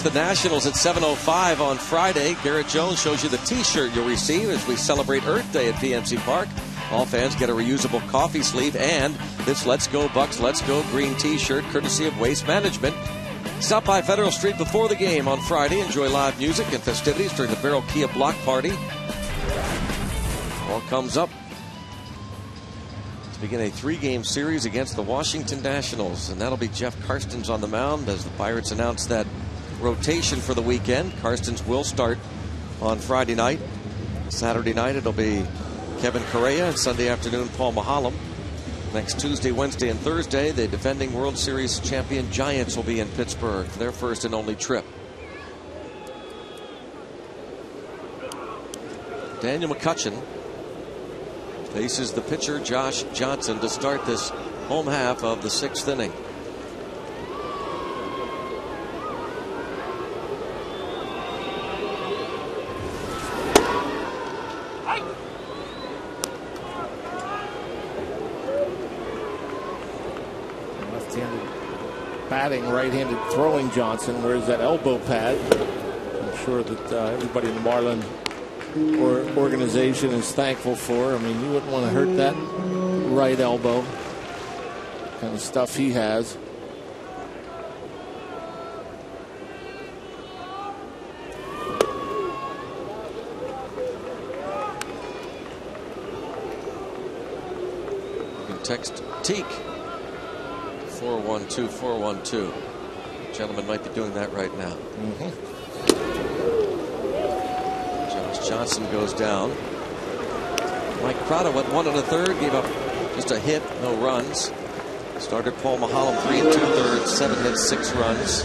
The Nationals at 7:05 on Friday. Garrett Jones shows you the t-shirt you'll receive as we celebrate Earth Day at PNC Park. All fans get a reusable coffee sleeve and this Let's Go Bucks, Let's Go Green t-shirt courtesy of Waste Management. Stop by Federal Street before the game on Friday. Enjoy live music and festivities during the Barrel Kia Block Party. All comes up to begin a 3-game series against the Washington Nationals, and that'll be Jeff Karstens on the mound as the Pirates announce that rotation for the weekend. Karstens will start on Friday night. Saturday night it'll be Kevin Correa, and Sunday afternoon Paul Mahalam. Next Tuesday, Wednesday, and Thursday, the defending World Series champion Giants will be in Pittsburgh for their first and only trip. Daniel McCutchen faces the pitcher Josh Johnson to start this home half of the 6th inning. Batting, right-handed throwing Johnson. Where's that elbow pad? I'm sure that everybody in the Marlin organization is thankful for. I mean, you wouldn't want to hurt that right elbow. Kind of stuff he has. text Teak 412-412. Gentleman might be doing that right now. Josh Johnson goes down. Mike Prado went 1 1/3, gave up just a hit, no runs. Started Paul Maholm 3 2/3, 7 hits, 6 runs.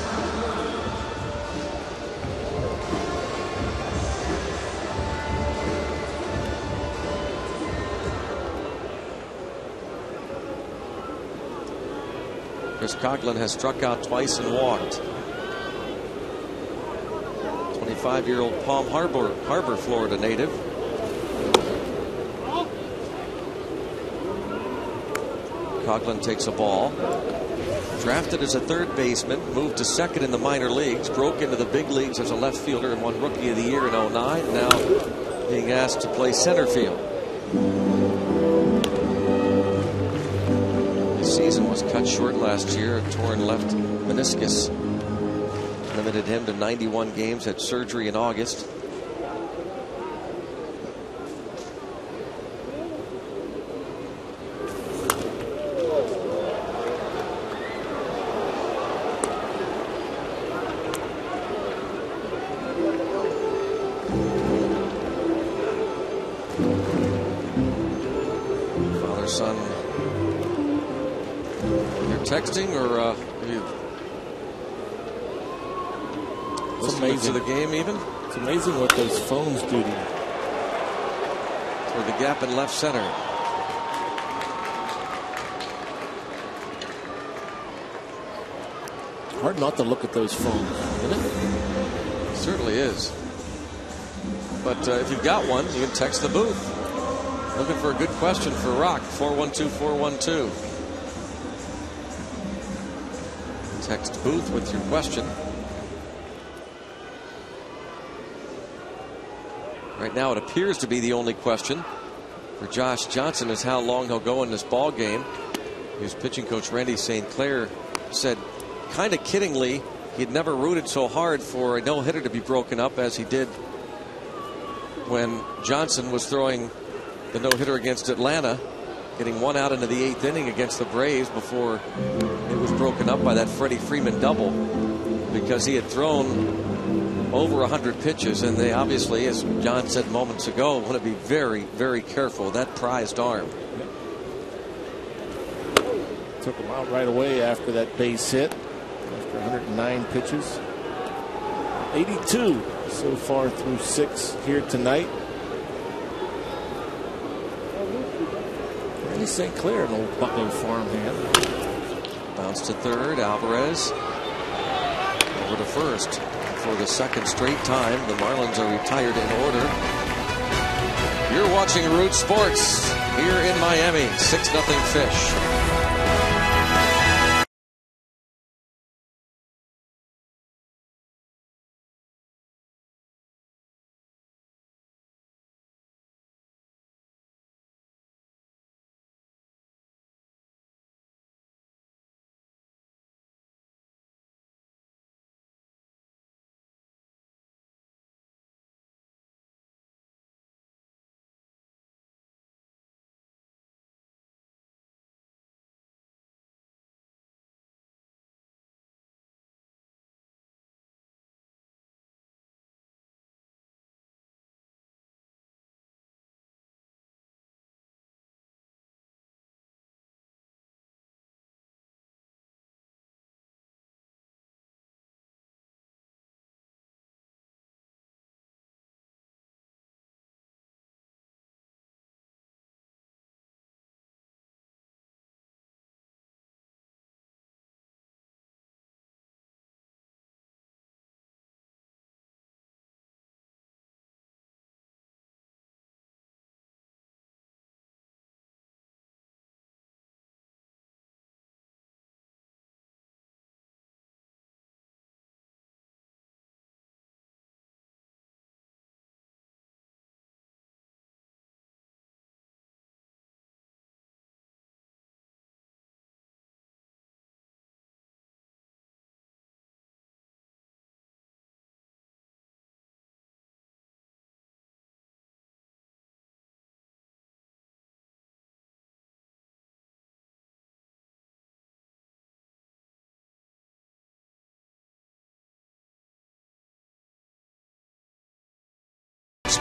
Chris Coughlin has struck out twice and walked. 25-year-old Palm Harbor, Florida native. Coughlin takes a ball. Drafted as a third baseman, moved to second in the minor leagues, broke into the big leagues as a left fielder and won Rookie of the Year in 09. Now being asked to play center field. His season was cut short last year. A torn left meniscus limited him to 91 games, had surgery in August. Father-son, you're texting or it's amazing. To the game even? It's amazing what those phones do to you. Toward the gap in left center. Hard not to look at those phones, isn't it? It certainly is. But if you've got one, you can text the booth. Looking for a good question for Rock, 412-412. Text booth with your question. Right now it appears to be the only question for Josh Johnson is how long he'll go in this ball game. His pitching coach Randy St. Clair said kind of kiddingly he'd never rooted so hard for a no-hitter to be broken up as he did when Johnson was throwing the no-hitter against Atlanta, getting 1 out into the 8th inning against the Braves before it was broken up by that Freddie Freeman double, because he had thrown over 100 pitches, and they obviously, as John said moments ago, want to be very, very careful of that prized arm. Took him out right away after that base hit after 109 pitches. 82 so far through 6 here tonight. Randy St. Clair, an old Bucko farmhand. Bounce to third. Alvarez over to first. For the second straight time, the Marlins are retired in order. You're watching Root Sports here in Miami. 6-0 Fish.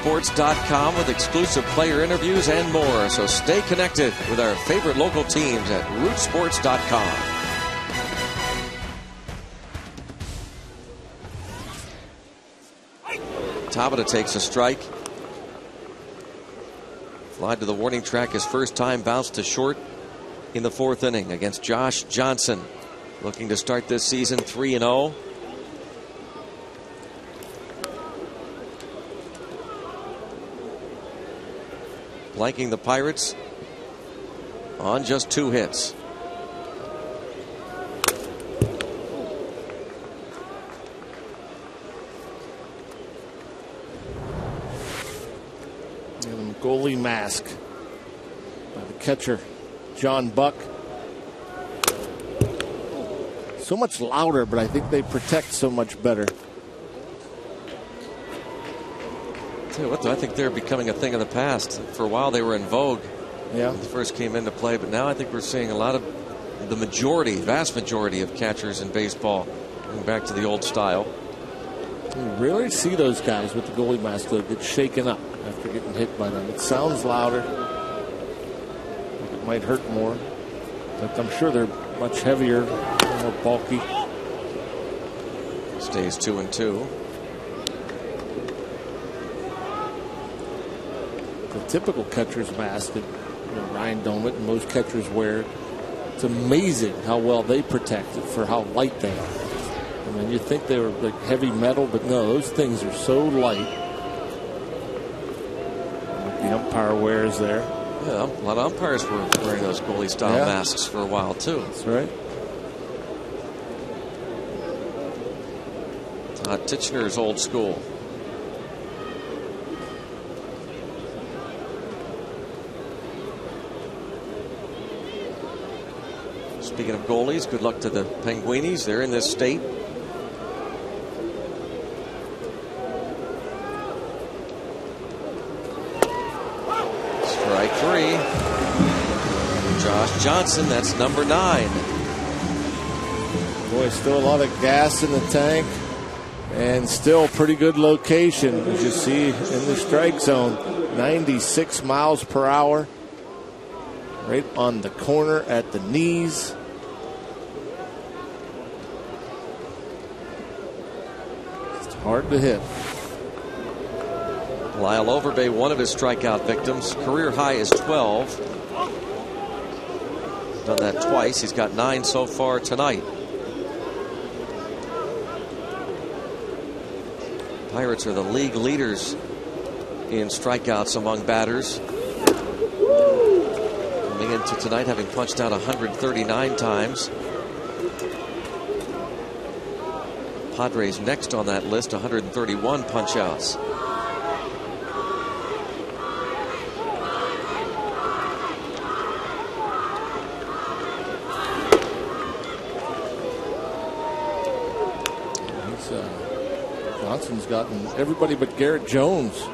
RootSports.com with exclusive player interviews and more. So stay connected with our favorite local teams at RootSports.com. Tabata takes a strike. Fly to the warning track his first time, bounced to short in the 4th inning against Josh Johnson. Looking to start this season 3-0. Blanking the Pirates on just 2 hits. And goalie mask by the catcher, John Buck. So much louder, but I think they protect so much better. Tell you what, though, I think they're becoming a thing of the past. For a while, they were in vogue. Yeah. When they first came into play, but now I think we're seeing a lot of the vast majority of catchers in baseball going back to the old style. You rarely see those guys with the goalie mask that get shaken up after getting hit by them. It sounds louder. It might hurt more, but I'm sure they're much heavier, more bulky. Stays 2-2. The typical catcher's mask that Ryan Domit and most catchers wear. It's amazing how well they protect it for how light they are. I mean, you think they were like heavy metal, but no, those things are so light. Like the umpire wears there. Yeah, a lot of umpires were wearing those goalie style masks for a while too. That's right. Titchener's old school. Speaking of goalies, good luck to the Penguinis. They're in this state. Strike 3. Josh Johnson, that's number 9. Boy, still a lot of gas in the tank. And still pretty good location, as you see in the strike zone. 96 miles per hour. Right on the corner at the knees. It's hard to hit. Lyle Overbay, one of his strikeout victims. Career high is 12. Done that twice. He's got 9 so far tonight. Pirates are the league leaders in strikeouts among batters. Coming into tonight having punched out 139 times. Padres next on that list, 131 punch-outs. Johnson's gotten everybody but Garrett Jones.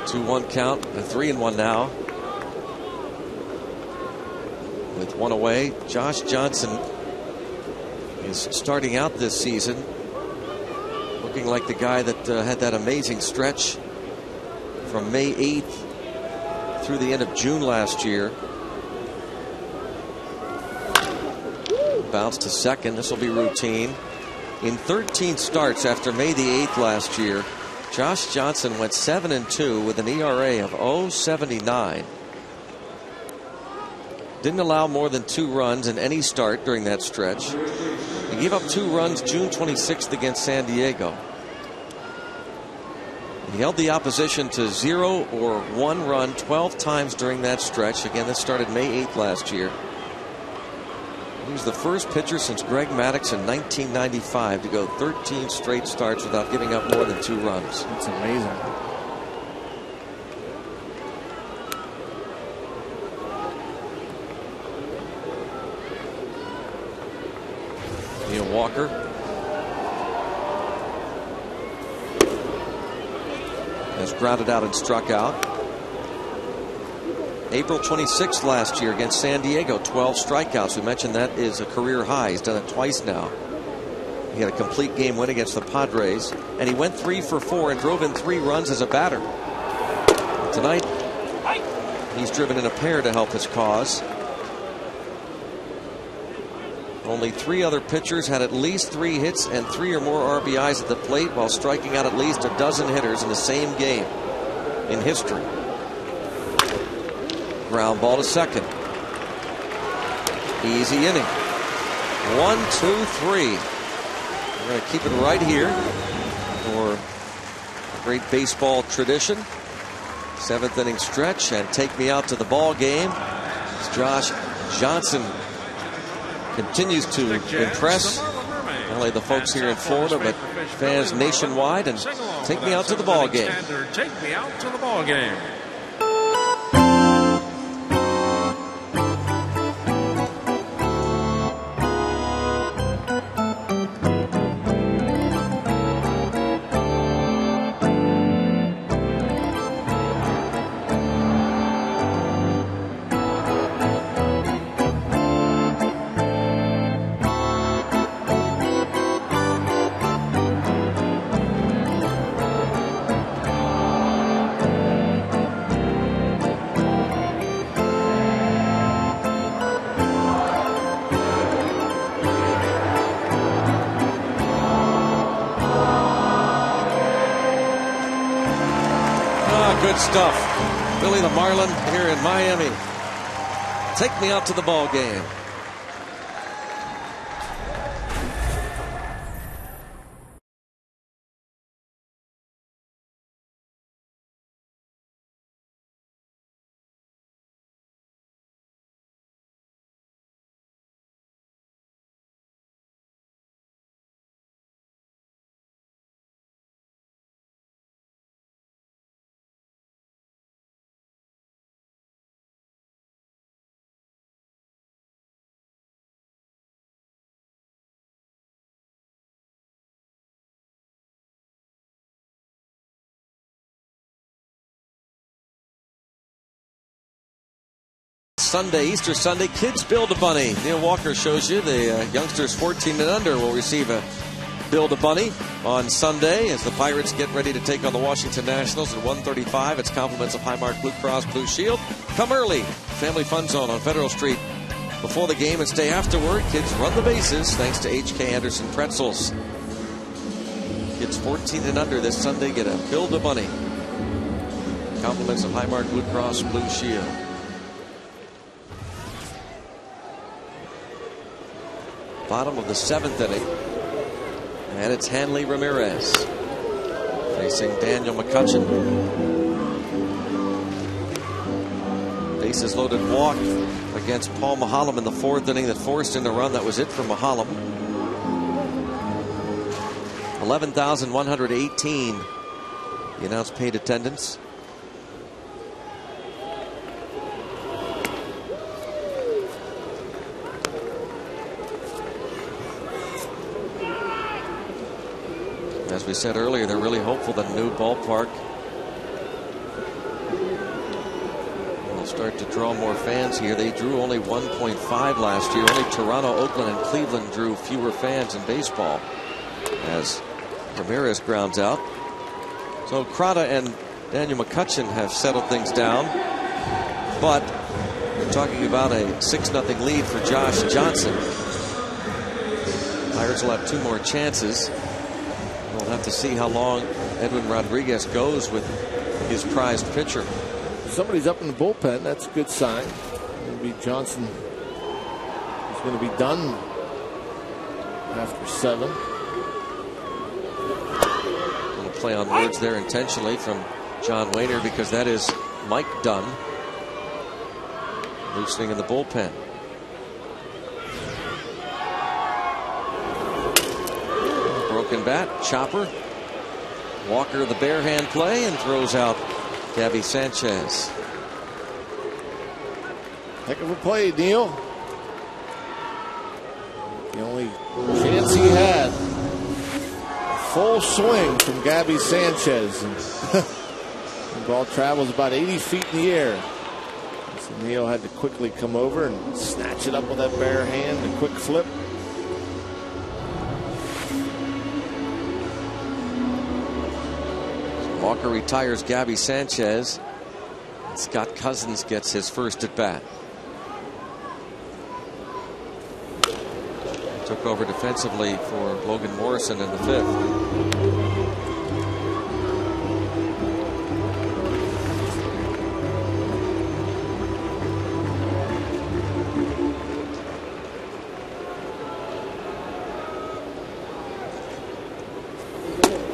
Two-one count, a 3-1 now. With 1 away, Josh Johnson is starting out this season looking like the guy that had that amazing stretch from May 8th through the end of June last year. Bounce to second. This will be routine. In 13 starts after May the 8th last year, Josh Johnson went 7-2 with an ERA of 0.79. Didn't allow more than 2 runs in any start during that stretch. He gave up 2 runs June 26th against San Diego. He held the opposition to 0 or 1 run 12 times during that stretch. Again, this started May 8th last year. He was the first pitcher since Greg Maddux in 1995 to go 13 straight starts without giving up more than 2 runs. That's amazing. Neil Walker. Has grounded out and struck out. April 26th last year against San Diego, 12 strikeouts. We mentioned that is a career high. He's done it twice now. He had a complete game win against the Padres, and he went 3 for 4 and drove in 3 runs as a batter. Tonight, he's driven in a pair to help his cause. Only 3 other pitchers had at least 3 hits and 3 or more RBIs at the plate while striking out at least a dozen hitters in the same game in history. Ground ball to second. Easy inning. 1, 2, 3. We're going to keep it right here for great baseball tradition. 7th inning stretch and take me out to the ball game as Josh Johnson continues to impress not only the folks here in Florida but fans nationwide, and take me out to the ball game. Take me out to the ball game. Good stuff. Billy the Marlin here in Miami. Take me out to the ball game. Sunday, Easter Sunday, kids build a bunny. Neil Walker shows you the youngsters 14 and under will receive a build a bunny on Sunday as the Pirates get ready to take on the Washington Nationals at 1:35. It's compliments of Highmark Blue Cross Blue Shield. Come early. Family Fun Zone on Federal Street before the game and stay afterward. Kids run the bases thanks to H.K. Anderson Pretzels. Kids 14 and under this Sunday get a build a bunny. Compliments of Highmark Blue Cross Blue Shield. Bottom of the 7th inning, and it's Hanley Ramirez facing Daniel McCutchen. Bases loaded walk against Paul Mahalem in the 4th inning that forced him to run. That was it for Mahalem. 11,118 the announced paid attendance. As we said earlier, they're really hopeful that a new ballpark will start to draw more fans here. They drew only 1.5 last year. Only Toronto, Oakland, and Cleveland drew fewer fans in baseball as Ramirez grounds out. So Crota and Daniel McCutchen have settled things down, but we're talking about a 6-0 lead for Josh Johnson. Pirates will have 2 more chances. We'll have to see how long Edwin Rodriguez goes with his prized pitcher. Somebody's up in the bullpen. That's a good sign. Maybe Johnson is going to be done after 7. I'm going to play on words there intentionally from John Wehner because that is Mike Dunn loosening in the bullpen. Broken bat, chopper. Walker the bare hand play and throws out Gabby Sanchez. Heck of a play, Neil. The only chance he had. A full swing from Gabby Sanchez. The ball travels about 80 feet in the air. So Neal had to quickly come over and snatch it up with that bare hand, a quick flip. Walker retires Gabby Sanchez. Scott Cousins gets his first at bat. Took over defensively for Logan Morrison in the 5th.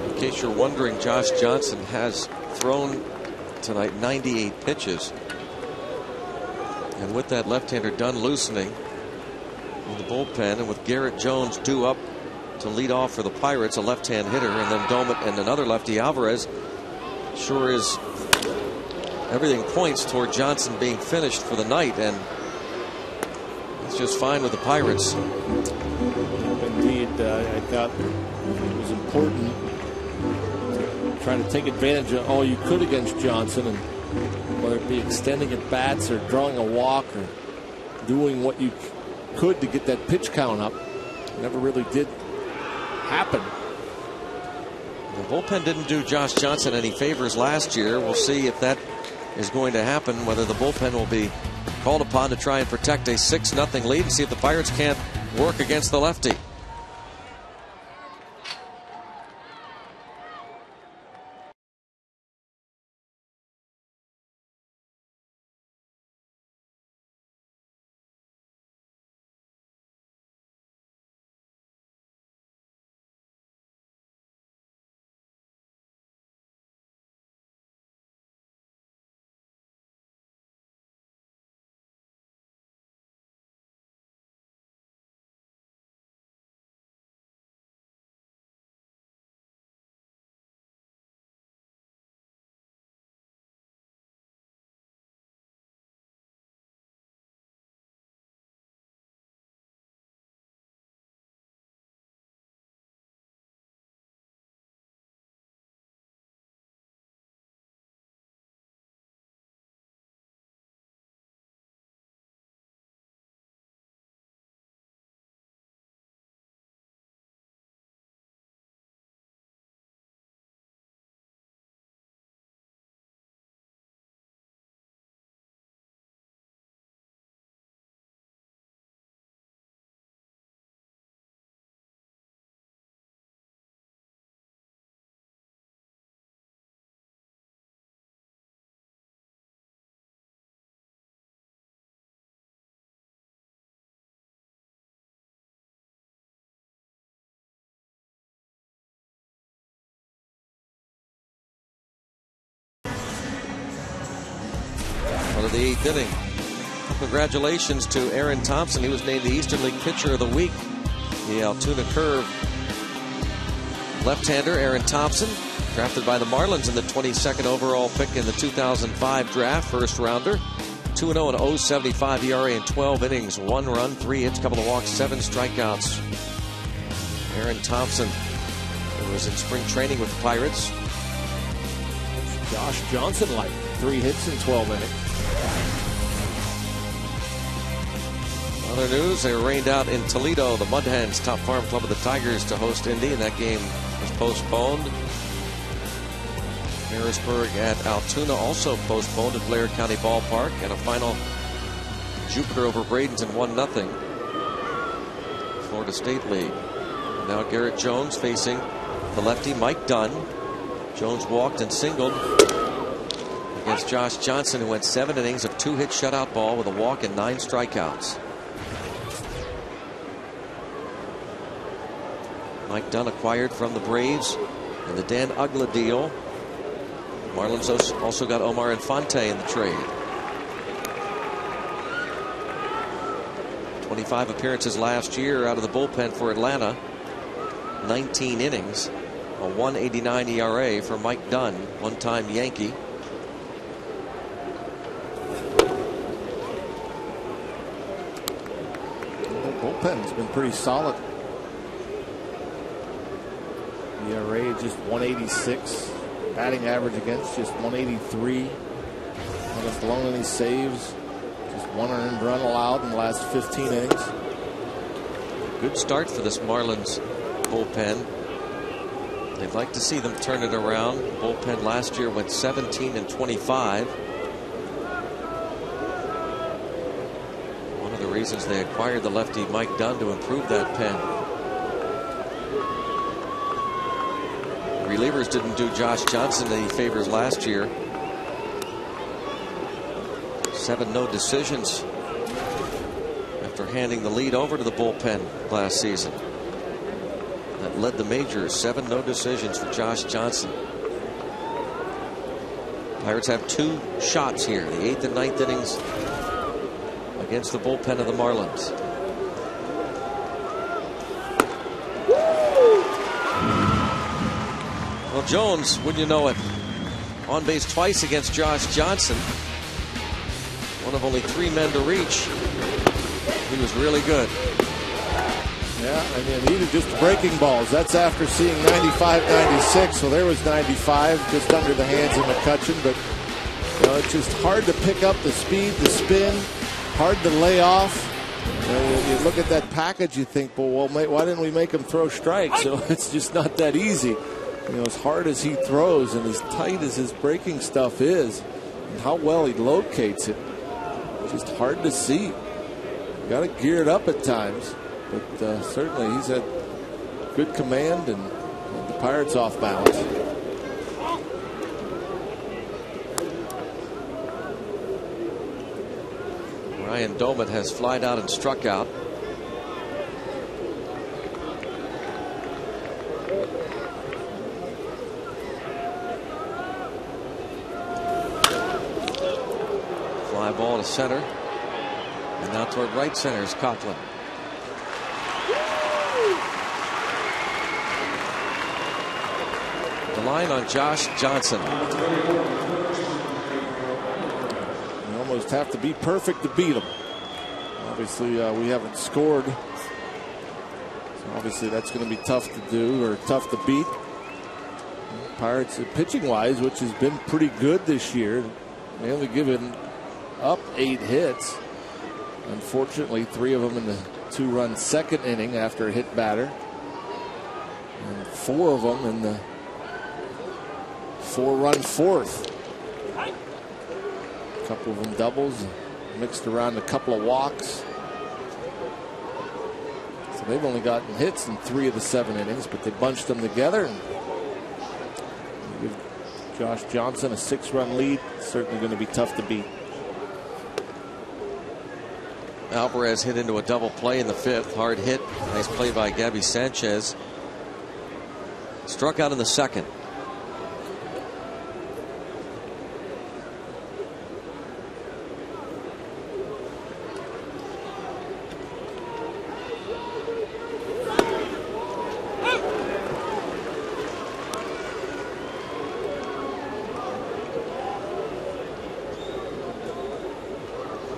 In case you're wondering, Josh Johnson has thrown tonight 98 pitches. And with that left-hander done loosening in the bullpen, and with Garrett Jones due up to lead off for the Pirates, a left-hand hitter, and then Domet and another lefty, Alvarez, sure is everything points toward Johnson being finished for the night, and it's just fine with the Pirates. Indeed, I thought it was important trying to take advantage of all you could against Johnson, and whether it be extending at bats or drawing a walk or doing what you could to get that pitch count up. It never really did happen. The bullpen didn't do Josh Johnson any favors last year. We'll see if that is going to happen, whether the bullpen will be called upon to try and protect a 6-0 lead, and see if the Pirates can't work against the lefty. Of the 8th inning. Congratulations to Aaron Thompson. He was named the Eastern League Pitcher of the Week. The Altoona Curve left-hander Aaron Thompson, drafted by the Marlins in the 22nd overall pick in the 2005 draft, first rounder. 2-0 and 0.75 ERA in 12 innings, 1 run, 3 hits, couple of walks, 7 strikeouts. Aaron Thompson, who was in spring training with the Pirates. Josh Johnson like 3 hits in 12 innings. Other news, they were rained out in Toledo. The Mud Hens, top farm club of the Tigers, to host Indy, and that game was postponed. Harrisburg at Altoona also postponed at Blair County Ballpark, and a final Jupiter over Bradenton 1-0. Florida State League. Now Garrett Jones facing the lefty Mike Dunn. Jones walked and singled against Josh Johnson, who went 7 innings of 2-hit shutout ball with a walk and 9 strikeouts. Mike Dunn acquired from the Braves in the Dan Ugla deal. Marlins also got Omar Infante in the trade. 25 appearances last year out of the bullpen for Atlanta. 19 innings. A 1.89 ERA for Mike Dunn, one-time Yankee. The bullpen's been pretty solid. ERA just 186. Batting average against just 183. Haven't blown any saves. Just one earned run allowed in the last 15 innings. Good start for this Marlins bullpen. They'd like to see them turn it around. Bullpen last year went 17-25. One of the reasons they acquired the lefty Mike Dunn to improve that pen. Relievers didn't do Josh Johnson any favors last year. 7 no decisions after handing the lead over to the bullpen last season. That led the majors. 7 no decisions for Josh Johnson. Pirates have 2 shots here, the 8th and 9th innings against the bullpen of the Marlins. Well, Jones, wouldn't you know it, on base twice against Josh Johnson. One of only 3 men to reach. He was really good. Yeah, I mean, needed just breaking balls. That's after seeing 95, 96. So there was 95 just under the hands of McCutchen. But you know, it's just hard to pick up the speed, the spin, hard to lay off. You look at that package, you think, well, why didn't we make him throw strikes? So it's just not that easy. You know, as hard as he throws and as tight as his breaking stuff is, and how well he locates it, it's just hard to see. You got to gear it up at times. But certainly he's had good command, and the Pirates off balance. Ryan Doman has flied out and struck out. Fly ball to center. And now toward right center is Coughlin. The line on Josh Johnson. You almost have to be perfect to beat him. Obviously, we haven't scored. So obviously, that's going to be tough to do, or tough to beat. Pirates, pitching-wise, which has been pretty good this year, they only given up 8 hits. Unfortunately, 3 of them in the 2-run second inning after a hit batter, and 4 of them in the 4-run fourth. A couple of them doubles, mixed around a couple of walks. So they've only gotten hits in 3 of the 7 innings, but they bunched them together and give Josh Johnson a 6-run lead. Certainly going to be tough to beat. Alvarez hit into a double play in the 5th. Hard hit. Nice play by Gabby Sanchez. Struck out in the 2nd.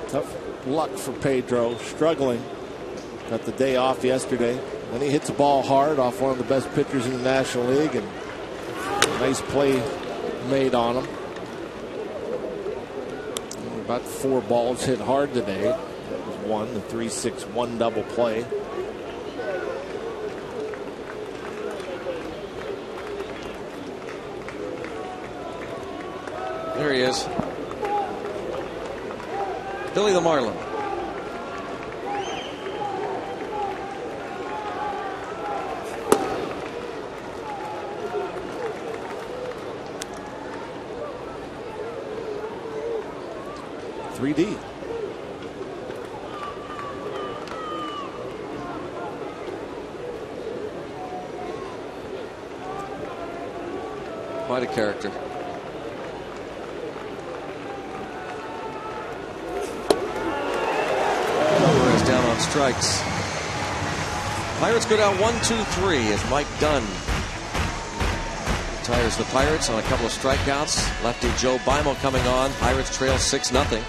Tough luck for Pedro, struggling. Got the day off yesterday. Then he hits a ball hard off one of the best pitchers in the National League, and nice play made on him. About 4 balls hit hard today. That was one, the 3-6-1 double play. There he is. Billy the Marlin. .3D. Quite a character. Alvarez down on strikes. Pirates go down 1-2-3 as Mike Dunn retires the Pirates on a couple of strikeouts. Lefty Joe Beimel coming on. Pirates trail 6-0.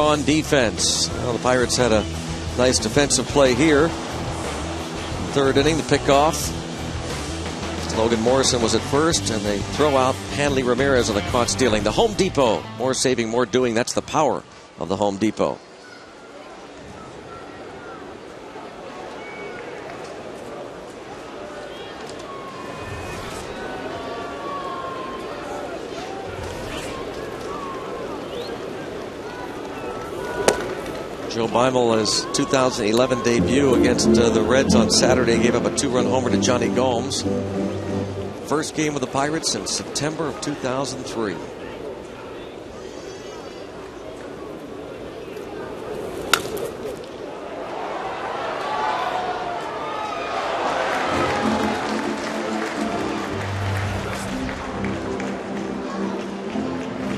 On defense. Well, the Pirates had a nice defensive play here. Third inning, the pickoff. Logan Morrison was at first, and they throw out Hanley Ramirez on the caught stealing. The Home Depot. More saving, more doing. That's the power of the Home Depot. Joe Beimel, his 2011 debut against the Reds on Saturday, gave up a 2-run homer to Johnny Gomes. First game with the Pirates in September of 2003.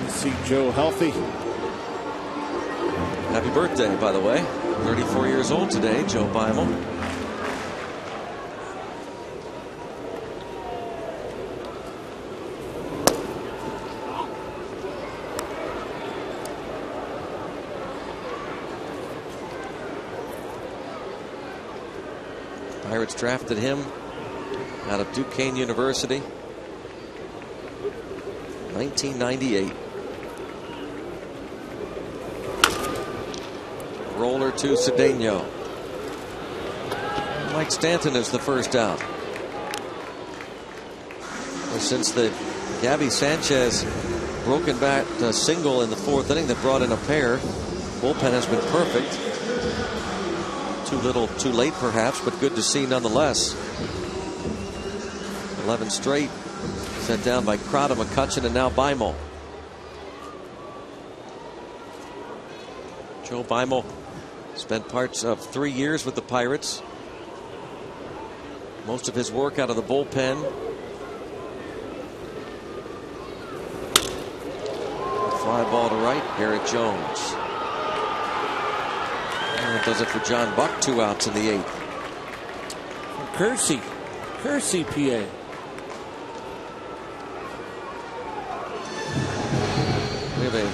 See Joe healthy. Happy birthday, by the way. 34 years old today, Joe Beimel. Pirates drafted him out of Duquesne University, 1998. Roller to Cedeno. Mike Stanton is the first out. Since the Gabby Sanchez broken bat single in the fourth inning that brought in a pair, bullpen has been perfect. Too little, too late perhaps, but good to see nonetheless. 11 straight set down by Crowder, McCutchen, and now Beimel. Joe Beimel spent parts of 3 years with the Pirates. Most of his work out of the bullpen. Fly ball to right, Garrett Jones. And that does it for John Buck. 2 outs in the 8th. Kersey, PA. We have a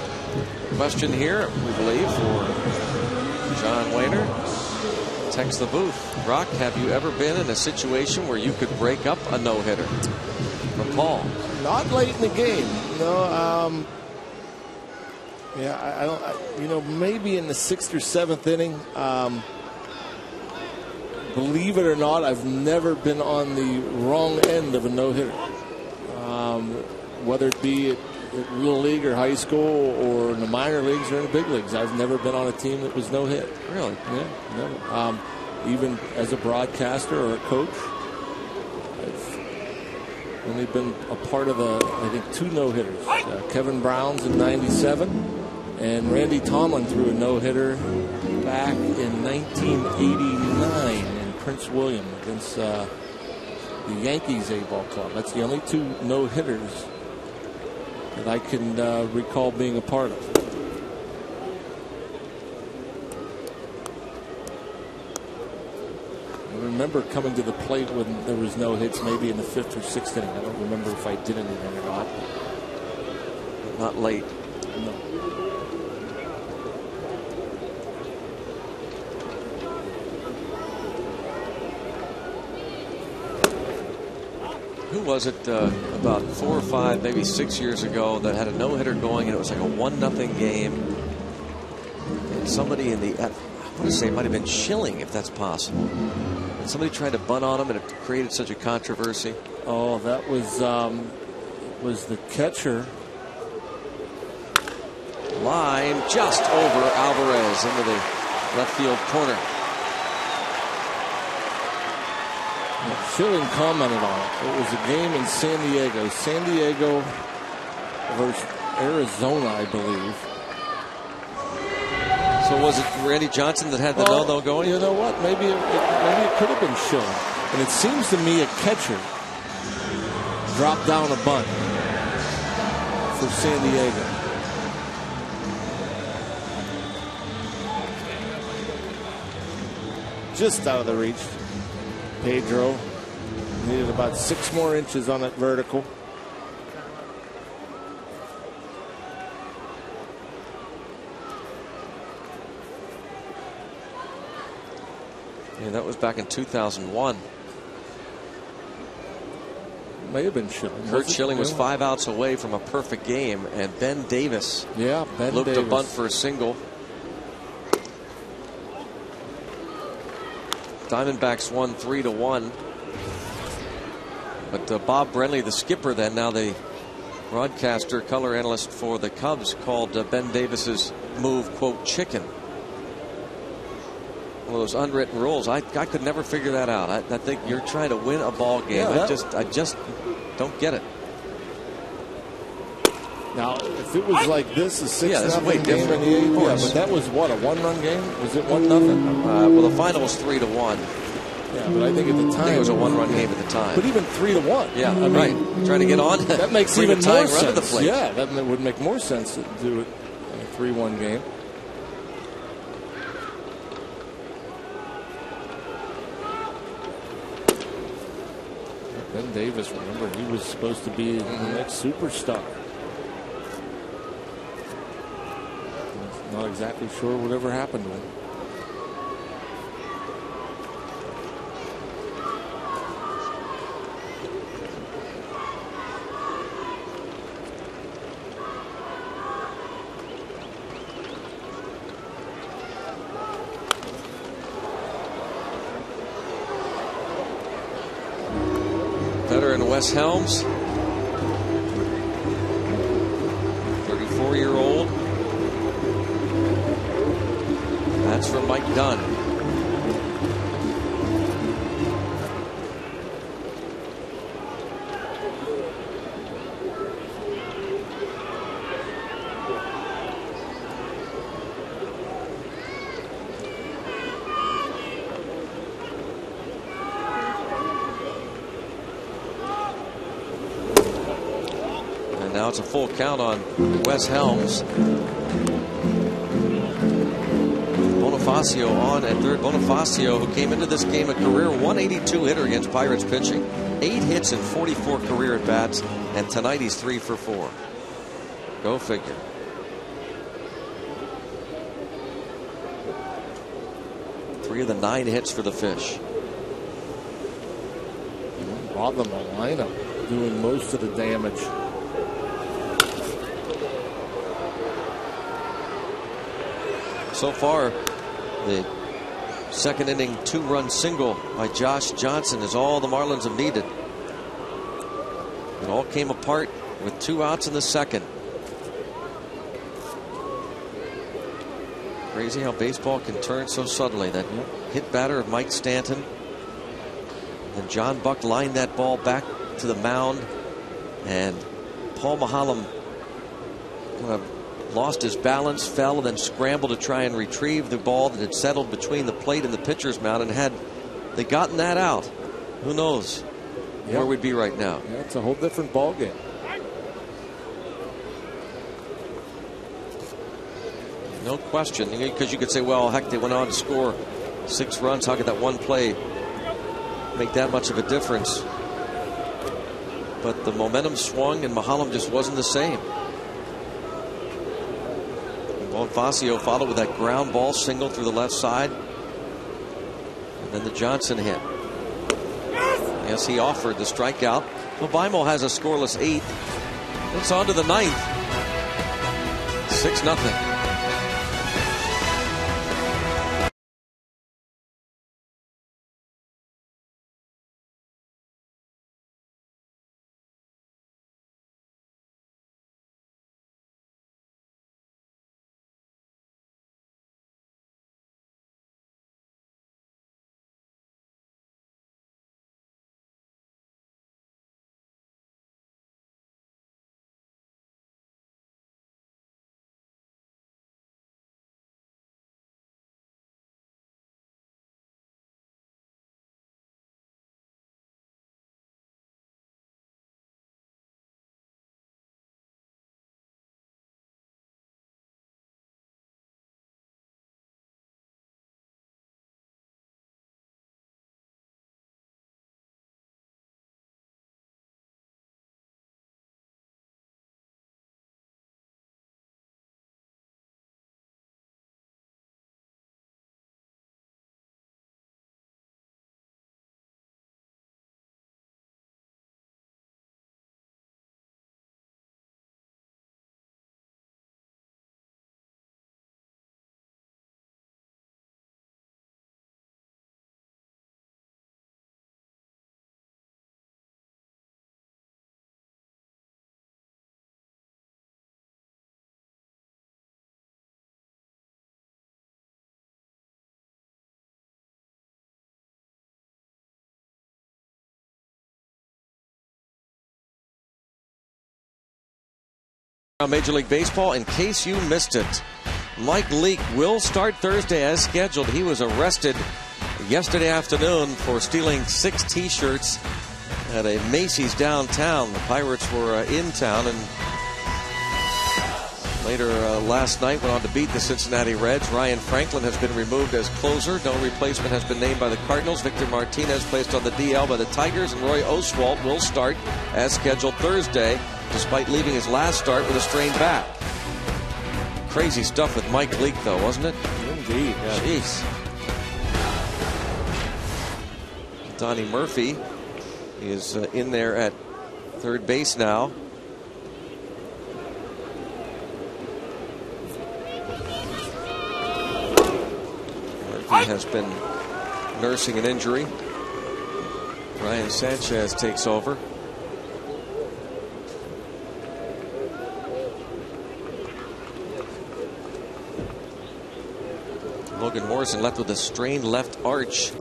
question here, we believe, for John Wayner. Text the booth. Brock, have you ever been in a situation where you could break up a no-hitter? From Paul. Not late in the game. No, yeah, I don't. You know, maybe in the 6th or 7th inning. Believe it or not, I've never been on the wrong end of a no-hitter. Whether it be at Little League or high school or in the minor leagues or in the big leagues, I've never been on a team that was no hit. Really? Yeah, never. Even as a broadcaster or a coach, I've only been a part of I think 2 no-hitters. Kevin Brown's in '97, and Randy Tomlin threw a no-hitter back in 1989 in Prince William against the Yankees A-ball club. That's the only 2 no-hitters that I can recall being a part of. I remember coming to the plate when there was no hits, maybe in the 5th or 6th inning. I don't remember if I did anything or not. Not late. No. Who was it about 4 or 5, maybe 6 years ago that had a no-hitter going, and it was like a 1-0 game? And somebody in the, I want to say it might have been Schilling, if that's possible. And somebody tried to bunt on him, and it created such a controversy. Oh, that was the catcher. Line just over Alvarez into the left field corner. Schilling commented on it. It was a game in San Diego versus Arizona, I believe. So was it Randy Johnson that had the no-no going? You know what? Maybe it could have been Schilling. And it seems to me a catcher dropped down a bunt for San Diego. Just out of the reach. Pedro needed about 6 more inches on that vertical. And that was back in 2001. May have been Schilling. Kurt Schilling was 5 outs away from a perfect game, and Ben Davis looked to bunt for a single. Diamondbacks won 3-1. But Bob Brenly, the skipper, then now the broadcaster, color analyst for the Cubs, called Ben Davis's move, quote, chicken. One of those unwritten rules. I could never figure that out. I think you're trying to win a ball game. I just don't get it. Now, if it was like this, a 6-0 game in the 8th, but that was what, a 1-run game? Was it 1-0? Well, the final was 3-1. Yeah, but I think at the time I think it was a 1-run game at the time. But even 3-1. Yeah, I mean, right. Trying to get on. That makes even more sense. Run to the plate. Yeah, that would make more sense to do it in a 3-1 game. Ben Davis, remember, he was supposed to be the next superstar. Not exactly sure whatever happened to him. Veteran Wes Helms, 34-year-old. That's from Mike Dunn. And now it's a full count on Wes Helms. Bonifacio on at third. Bonifacio, who came into this game a career 182 hitter against Pirates pitching. 8 hits and 44 career at bats. And tonight he's 3 for 4. Go figure. Three of the 9 hits for the Fish. Bottom of the lineup doing most of the damage. So far, the second inning 2-run single by Josh Johnson is all the Marlins have needed. It all came apart with 2 outs in the second. Crazy how baseball can turn so suddenly. That hit batter of Mike Stanton. And John Buck lined that ball back to the mound. And Paul Mahalem kind of lost his balance, fell, and then scrambled to try and retrieve the ball that had settled between the plate and the pitcher's mound. And had they gotten that out, who knows where we'd be right now. Yeah, it's a whole different ball game. No question, because you could say, well, heck, they went on to score 6 runs. How could that one play make that much of a difference? But the momentum swung, and Mahalem just wasn't the same. Bonifacio followed with that ground ball single through the left side. And then the Johnson hit. Yes, he offered the strikeout. Lobaimo has a scoreless 8. It's on to the 9th. 6-0. Major League Baseball, in case you missed it, Mike Leake will start Thursday as scheduled. He was arrested yesterday afternoon for stealing 6 T-shirts at a Macy's downtown. The Pirates were in town, and later last night went on to beat the Cincinnati Reds. Ryan Franklin has been removed as closer. No replacement has been named by the Cardinals. Victor Martinez placed on the DL by the Tigers, and Roy Oswalt will start as scheduled Thursday, despite leaving his last start with a strained back. Crazy stuff with Mike Leake, though, wasn't it? Indeed. Yeah. Jeez. Donnie Murphy is in there at third base now. Murphy has been nursing an injury. Ryan Sanchez takes over. Logan Morrison left with a strained left arch.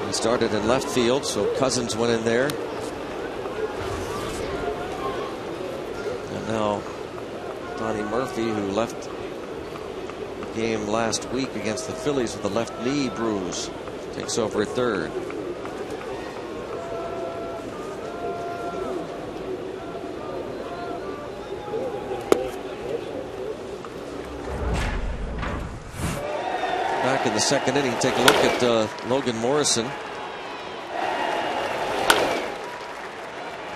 He started in left field, so Cousins went in there. And now Donnie Murphy, who left the game last week against the Phillies with a left knee bruise, takes over at third. Back in the second inning, take a look at Logan Morrison.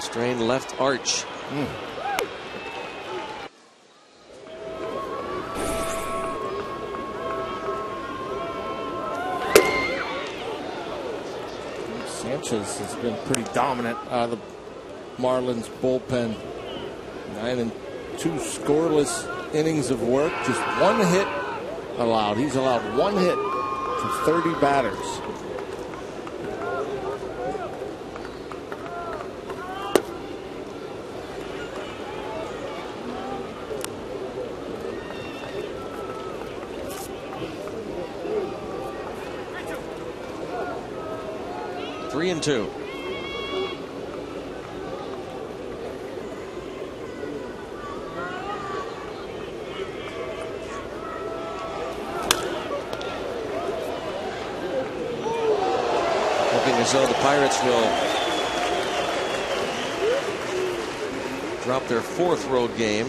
Strained left arch. Sanchez has been pretty dominant out of the Marlins bullpen. 9 2 scoreless innings of work, just 1 hit allowed. He's allowed 1 hit to 30 batters. Three and two. As though the Pirates will drop their 4th road game,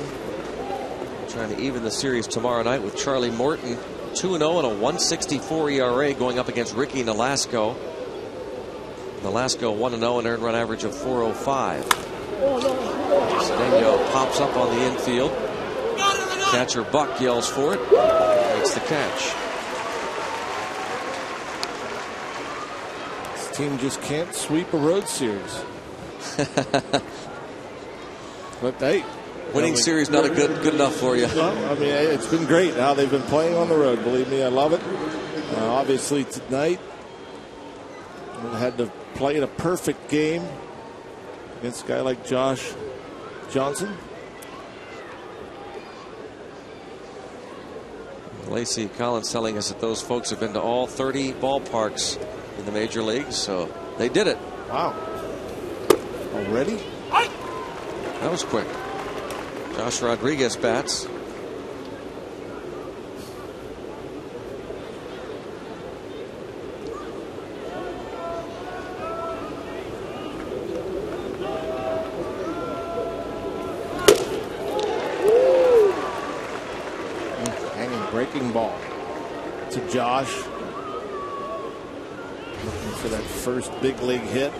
trying to even the series tomorrow night with Charlie Morton 2-0 and a 1.64 ERA going up against Ricky Nolasco. Nolasco 1-0 and earned run average of 4.05. Steno pops up on the infield. Catcher Buck yells for it, makes the catch. Team just can't sweep a road series. But hey, winning series not a good enough for you. Well, I mean, it's been great how they've been playing on the road. Believe me, I love it. Obviously tonight, we had to play in a perfect game against a guy like Josh Johnson. Lacey Collins telling us that those folks have been to all 30 ballparks in the major leagues, so they did it. Wow. Already? That was quick. Josh Rodriguez bats. Hanging breaking ball to Josh. Looking for that first big league hit.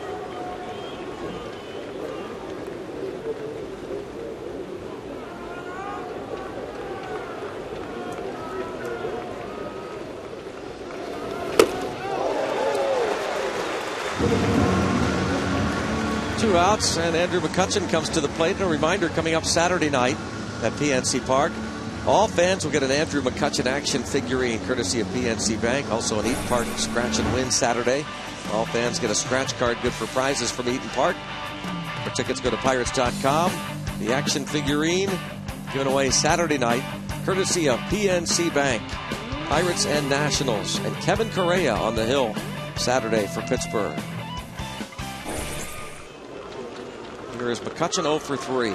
Two outs, and Andrew McCutchen comes to the plate. And a reminder, coming up Saturday night at PNC Park, all fans will get an Andrew McCutchen action figurine courtesy of PNC Bank. Also an Eaton Park Scratch and Win Saturday. All fans get a scratch card good for prizes from Eaton Park. For tickets, go to Pirates.com. The action figurine given away Saturday night courtesy of PNC Bank. Pirates and Nationals. And Kevin Correa on the hill Saturday for Pittsburgh. Here is McCutchen 0 for 3.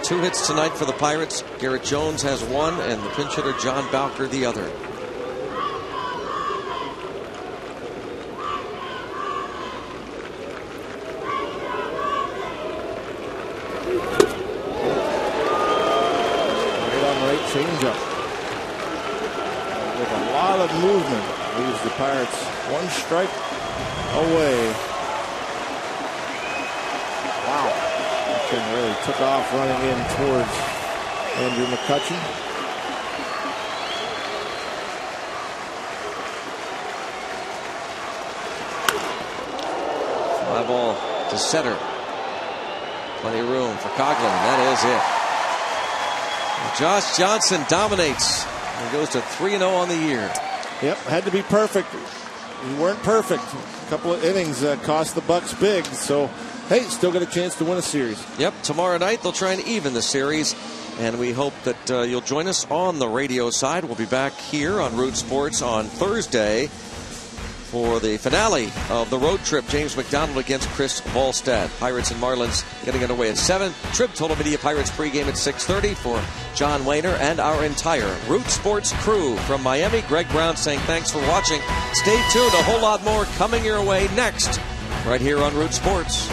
Two hits tonight for the Pirates. Garrett Jones has one, and the pinch hitter John Bowker the other. Changeup with a lot of movement leaves the Pirates one strike away. Wow, McCutchen really took off running in towards Andrew McCutchen. Fly ball to center. Plenty of room for Coghlan. That is it. Josh Johnson dominates and goes to 3-0 on the year. Yep, had to be perfect. We weren't perfect. A couple of innings cost the Bucks big. So, hey, still got a chance to win a series. Yep, tomorrow night they'll try and even the series. And we hope that you'll join us on the radio side. We'll be back here on Root Sports on Thursday for the finale of the road trip. James McDonald against Chris Volstad. Pirates and Marlins getting underway at 7. Trib Total Media Pirates pregame at 6:30 for John Wayner and our entire Root Sports crew from Miami. Greg Brown saying thanks for watching. Stay tuned. A whole lot more coming your way next right here on Root Sports.